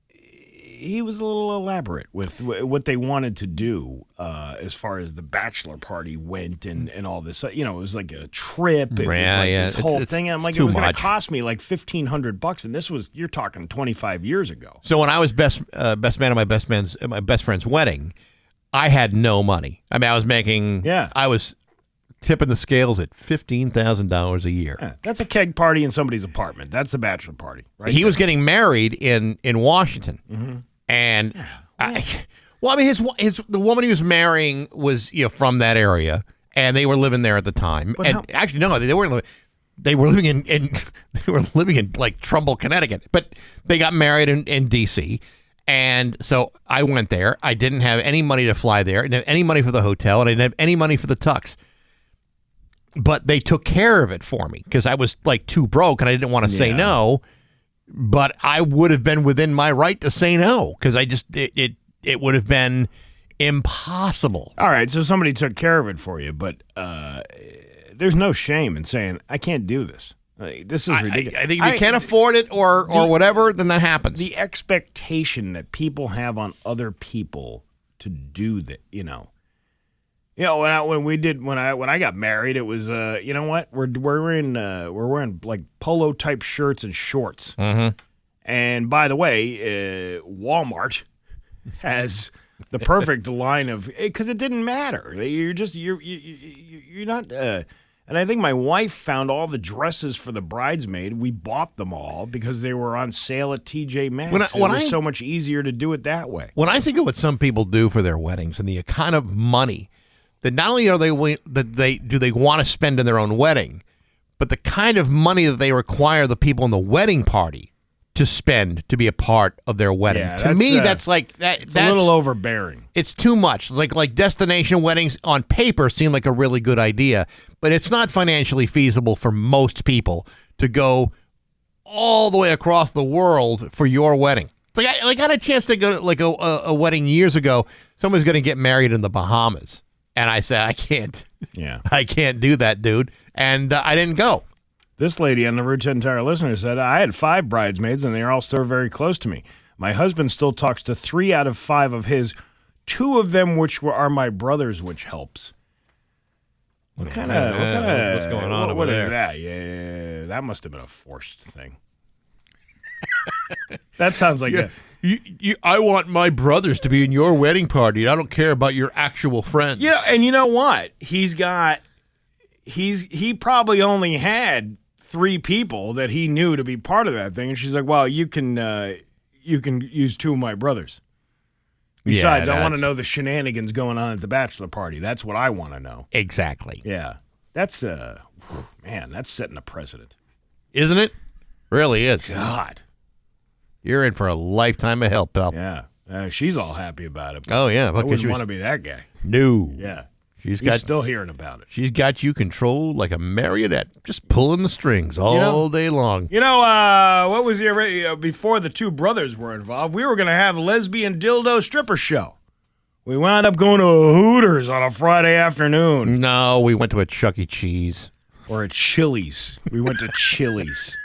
he was a little elaborate with what they wanted to do as far as the bachelor party went and all this. It was like a trip. It was like this whole thing. And I'm like, it was going to cost me like $1,500, and this was, you're talking 25 years ago. So when I was best man at my best friend's wedding, I had no money. I mean, I was tipping the scales at $15,000 a year. Yeah, that's a keg party in somebody's apartment. That's a bachelor party, right? He was getting married in Washington, and the woman he was marrying was from that area, and they were living there at the time. But actually, no, they weren't. They were living in like Trumbull, Connecticut, but they got married in D.C. And so I went there. I didn't have any money to fly there. I didn't have any money for the hotel, and I didn't have any money for the tux. But they took care of it for me because I was like too broke and I didn't want to say no. But I would have been within my right to say no because it would have been impossible. All right, so somebody took care of it for you, but there's no shame in saying I can't do this. This is ridiculous. I think if you can't afford it or whatever, then that happens. The expectation that people have on other people to do that, when I got married, it was we're wearing like polo type shirts and shorts. And by the way, Walmart has the perfect line of because it didn't matter. You're not. And I think my wife found all the dresses for the bridesmaid. We bought them all because they were on sale at TJ Maxx. It was so much easier to do it that way. When I think of what some people do for their weddings and the kind of money that not only are they want to spend in their own wedding, but the kind of money that they require the people in the wedding party to spend to be a part of their wedding. Yeah, to me, that's like that. It's a little overbearing. It's too much. Like destination weddings on paper seem like a really good idea, but it's not financially feasible for most people to go all the way across the world for your wedding. Like I got a chance to go to like a wedding years ago. Someone was going to get married in the Bahamas, and I said I can't. Yeah, I can't do that, dude, and I didn't go. This lady on the Route 10 Tire listener said, I had 5 bridesmaids, and they are all still very close to me. My husband still talks to 3 out of 5 of his, 2 of them which are my brothers, which helps. What's going on over there? What is that? Yeah, that must have been a forced thing. That sounds like I want my brothers to be in your wedding party. I don't care about your actual friends. Yeah, and you know what? He probably only had 3 people that he knew to be part of that thing, and she's like, "Well, you can use 2 of my brothers." Besides, I want to know the shenanigans going on at the bachelor party. That's what I want to know. Exactly. Yeah, that's that's setting a precedent, isn't it? Really is. God, you're in for a lifetime of help, pal. Yeah, she's all happy about it. Oh yeah, I wouldn't want to be that guy. No. Yeah. He's still hearing about it. She's got you controlled like a marionette, just pulling the strings all day long. What was before the 2 brothers were involved? We were going to have a lesbian dildo stripper show. We wound up going to a Hooters on a Friday afternoon. No, we went to a Chuck E. Cheese. Or a Chili's. We went to Chili's.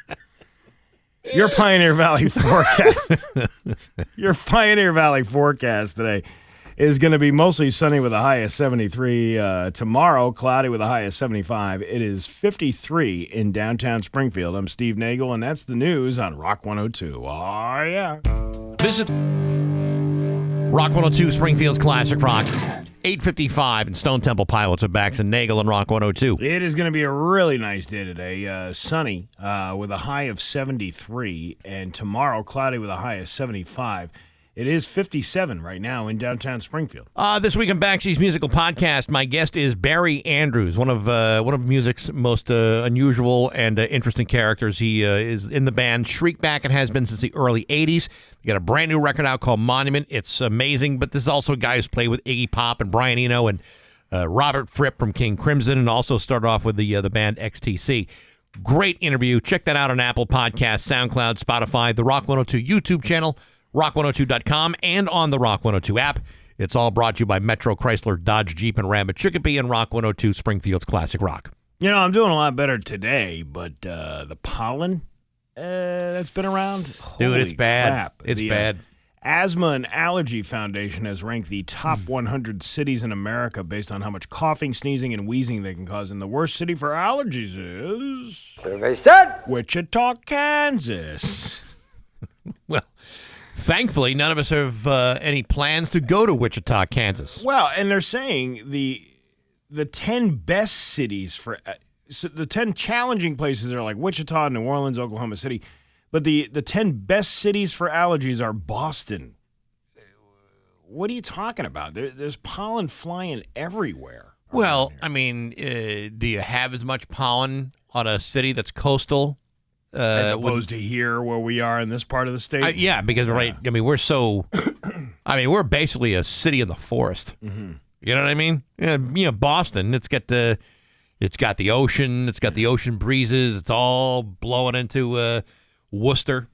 Your Pioneer Valley forecast. Your Pioneer Valley forecast today is going to be mostly sunny with a high of 73. Tomorrow, cloudy with a high of 75. It is 53 in downtown Springfield. I'm Steve Nagle, and that's the news on Rock 102. Oh, yeah. Visit Rock 102, Springfield's Classic Rock. 8:55 in Stone Temple Pilots of Bax and Nagle on Rock 102. It is going to be a really nice day today. Sunny with a high of 73, and tomorrow, cloudy with a high of 75. It is 57 right now in downtown Springfield. This week on Baxi's Musical Podcast, my guest is Barry Andrews, one of music's most unusual and interesting characters. He is in the band Shriekback and has been since the early 80s. They got a brand new record out called Monument. It's amazing, but this is also a guy who's played with Iggy Pop and Brian Eno and Robert Fripp from King Crimson, and also started off with the band XTC. Great interview. Check that out on Apple Podcasts, SoundCloud, Spotify, the Rock 102 YouTube channel, rock102.com, and on the Rock 102 app. It's all brought to you by Metro Chrysler, Dodge, Jeep, and Ram at Chicopee and Rock 102 Springfield's Classic Rock. You know, I'm doing a lot better today, but the pollen that's been around, dude, it's bad. Crap. It's bad. Asthma and Allergy Foundation has ranked the top 100 cities in America based on how much coughing, sneezing, and wheezing they can cause. And the worst city for allergies is... Survey said! Wichita, Kansas. Well, thankfully, none of us have any plans to go to Wichita, Kansas. Well, and they're saying the 10 best cities for... So the 10 challenging places are like Wichita, New Orleans, Oklahoma City. But the 10 best cities for allergies are Boston. What are you talking about? There's pollen flying everywhere. Well, I mean, do you have as much pollen on a city that's coastal? As opposed to here where we are in this part of the state? Yeah, because, right, I mean, we're so... I mean, we're basically a city in the forest. Mm-hmm. You know what I mean? Yeah, you know, Boston, it's got the ocean, it's got the ocean breezes, it's all blowing into... Worcester.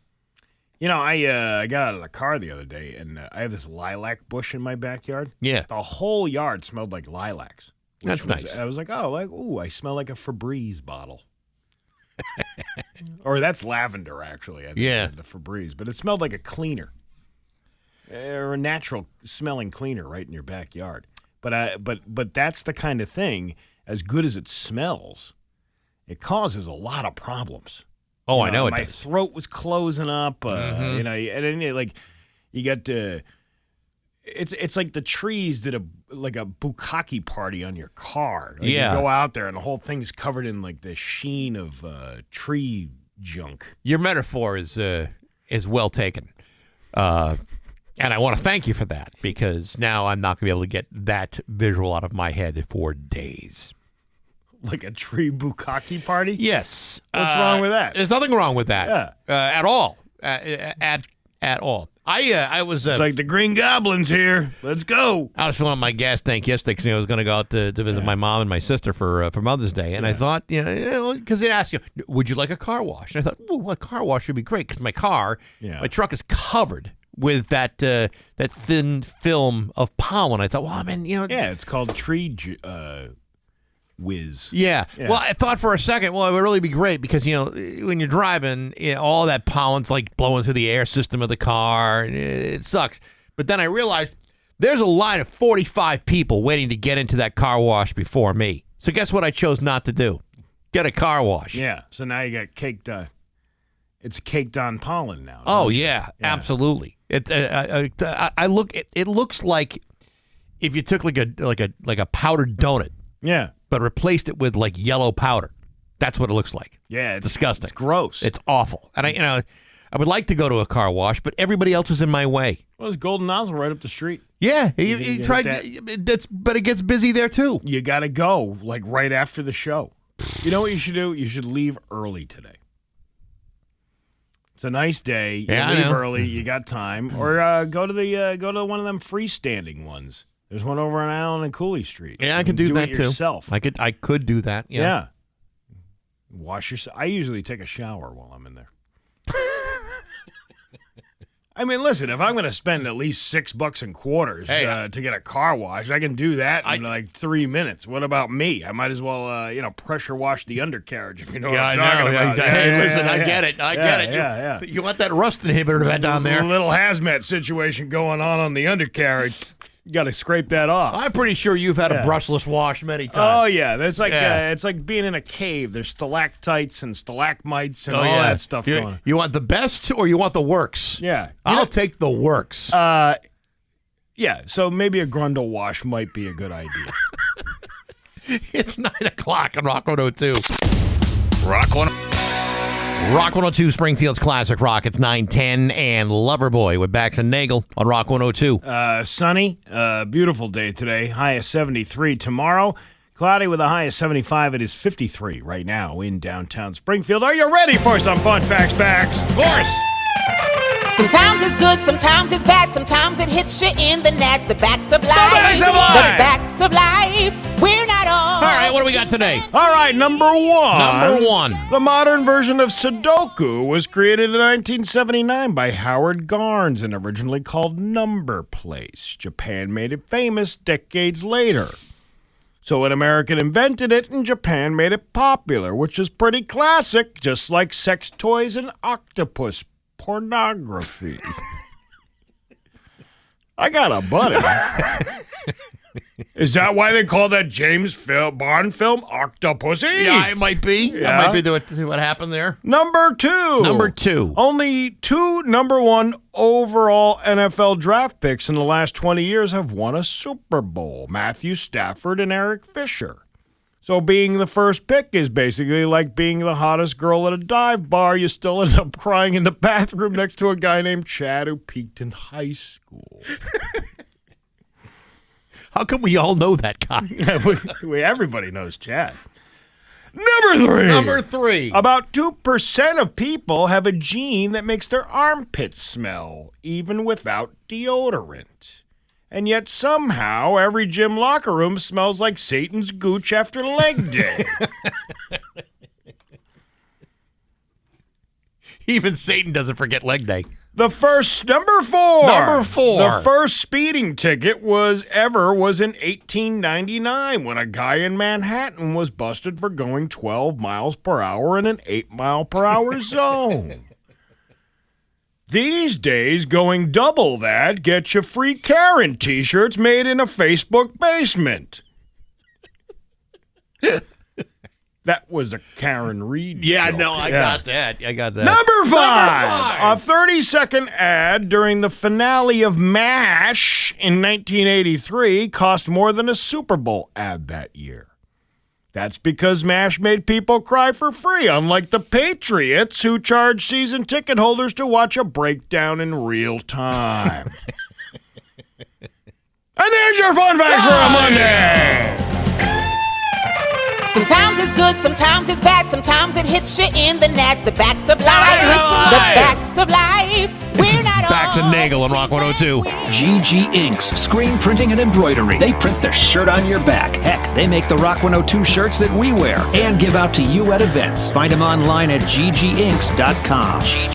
You know, I got out of the car the other day, and I have this lilac bush in my backyard. Yeah. The whole yard smelled like lilacs. That's nice. I was like, I smell like a Febreze bottle. Or that's lavender, actually. I think, yeah. The Febreze. But it smelled like a cleaner. Or a natural smelling cleaner right in your backyard. But that's the kind of thing, as good as it smells, it causes a lot of problems. Oh, I know it my does. throat was closing up. You know, and then like you got it's like the trees did a bukkake party on your car. Like, yeah, you go out there and the whole thing's covered in like the sheen of tree junk. Your metaphor is well taken, and I want to thank you for that because now I'm not going to be able to get that visual out of my head for days. Like a tree bukkake party? Yes. What's wrong with that? There's nothing wrong with that. Yeah. At all. At all. I was... it's like the Green Goblin's here. Let's go. I was filling up my gas tank yesterday because I was going to go out to visit my mom and my sister for Mother's Day. And I thought, because they'd ask you, would you like a car wash? And I thought, well, a car wash would be great because my truck is covered with that thin film of pollen. I thought, well, I mean, Yeah, it's called tree... whiz. Yeah. Well, I thought for a second, well, it would really be great because, when you're driving, all that pollen's like blowing through the air system of the car. And it sucks. But then I realized there's a line of 45 people waiting to get into that car wash before me. So guess what I chose not to do? Get a car wash. Yeah. So now you got caked on. It's caked on pollen now. Oh, yeah. Absolutely. It looks like if you took like a powdered donut. Yeah. But replaced it with like yellow powder. That's what it looks like. Yeah, it's disgusting. It's gross. It's awful. And I would like to go to a car wash, but everybody else is in my way. Well, there's Golden Nozzle right up the street. Yeah, you tried. But it gets busy there too. You got to go like right after the show. You know what you should do? You should leave early today. It's a nice day. You leave early. You got time, or go to one of them freestanding ones. There's one over on Allen and Cooley Street. Yeah, I could do that it yourself. too. I could do that. Yeah. Wash yourself. I usually take a shower while I'm in there. I mean, listen, if I'm going to spend at least $6 and quarters to get a car wash, I can do that in like 3 minutes. What about me? I might as well, pressure wash the undercarriage if you know what I'm talking about. Hey, listen, I get it. I get it. Yeah. You want that rust inhibitor down there? A little hazmat situation going on the undercarriage. You got to scrape that off. I'm pretty sure you've had a brushless wash many times. Oh yeah, that's like it's like being in a cave. There's stalactites and stalagmites and all that stuff going on. You want the best or you want the works? Yeah, I'll take the works. Yeah. So maybe a Grundle wash might be a good idea. It's 9:00 on Rock 102. Rock 102, Springfield's Classic Rock. It's 9:10, and Loverboy with Bax and Nagle on Rock 102. Sunny, beautiful day today. High of 73 tomorrow. Cloudy with a high of 75. It is 53 right now in downtown Springfield. Are you ready for some fun facts, Bax? Of course. Sometimes it's good, sometimes it's bad, sometimes it hits you in the nads. The backs of life. backs of life. The backs of life. We're not all. All right, what do we got today? All right, number one. Number one. The modern version of Sudoku was created in 1979 by Howard Garnes and originally called Number Place. Japan made it famous decades later. So an American invented it and Japan made it popular, which is pretty classic, just like sex toys and octopus pornography. I got a buddy. Is that why they call that James Bond film Octopussy? Yeah, it might be. Yeah. That might be what happened there. Number two. Number two. Only two number one overall NFL draft picks in the last 20 years have won a Super Bowl. Matthew Stafford and Eric Fisher. So being the first pick is basically like being the hottest girl at a dive bar. You still end up crying in the bathroom next to a guy named Chad who peaked in high school. How come we all know that guy? Everybody knows Chad. Number three. Number three. About 2% of people have a gene that makes their armpits smell, even without deodorant. And yet somehow every gym locker room smells like Satan's gooch after leg day. Even Satan doesn't forget leg day. Number four. Number four. The first speeding ticket was in 1899 when a guy in Manhattan was busted for going 12 miles per hour in an 8-mile-per-hour zone. These days, going double that gets you free Karen t-shirts made in a Facebook basement. That was a Karen Reed Yeah, joke. no, I got that. Number five. A 30-second ad during the finale of MASH in 1983 cost more than a Super Bowl ad that year. That's because MASH made people cry for free, unlike the Patriots, who charge season ticket holders to watch a breakdown in real time. And there's your fun facts for a Monday. Sometimes it's good, sometimes it's bad, sometimes it hits you in the nads. The backs of life. The backs of life. We're not all. Bax and Nagle on Rock 102. GG Inks, screen printing and embroidery. They print the shirt on your back. Heck, they make the Rock 102 shirts that we wear and give out to you at events. Find them online at gginks.com.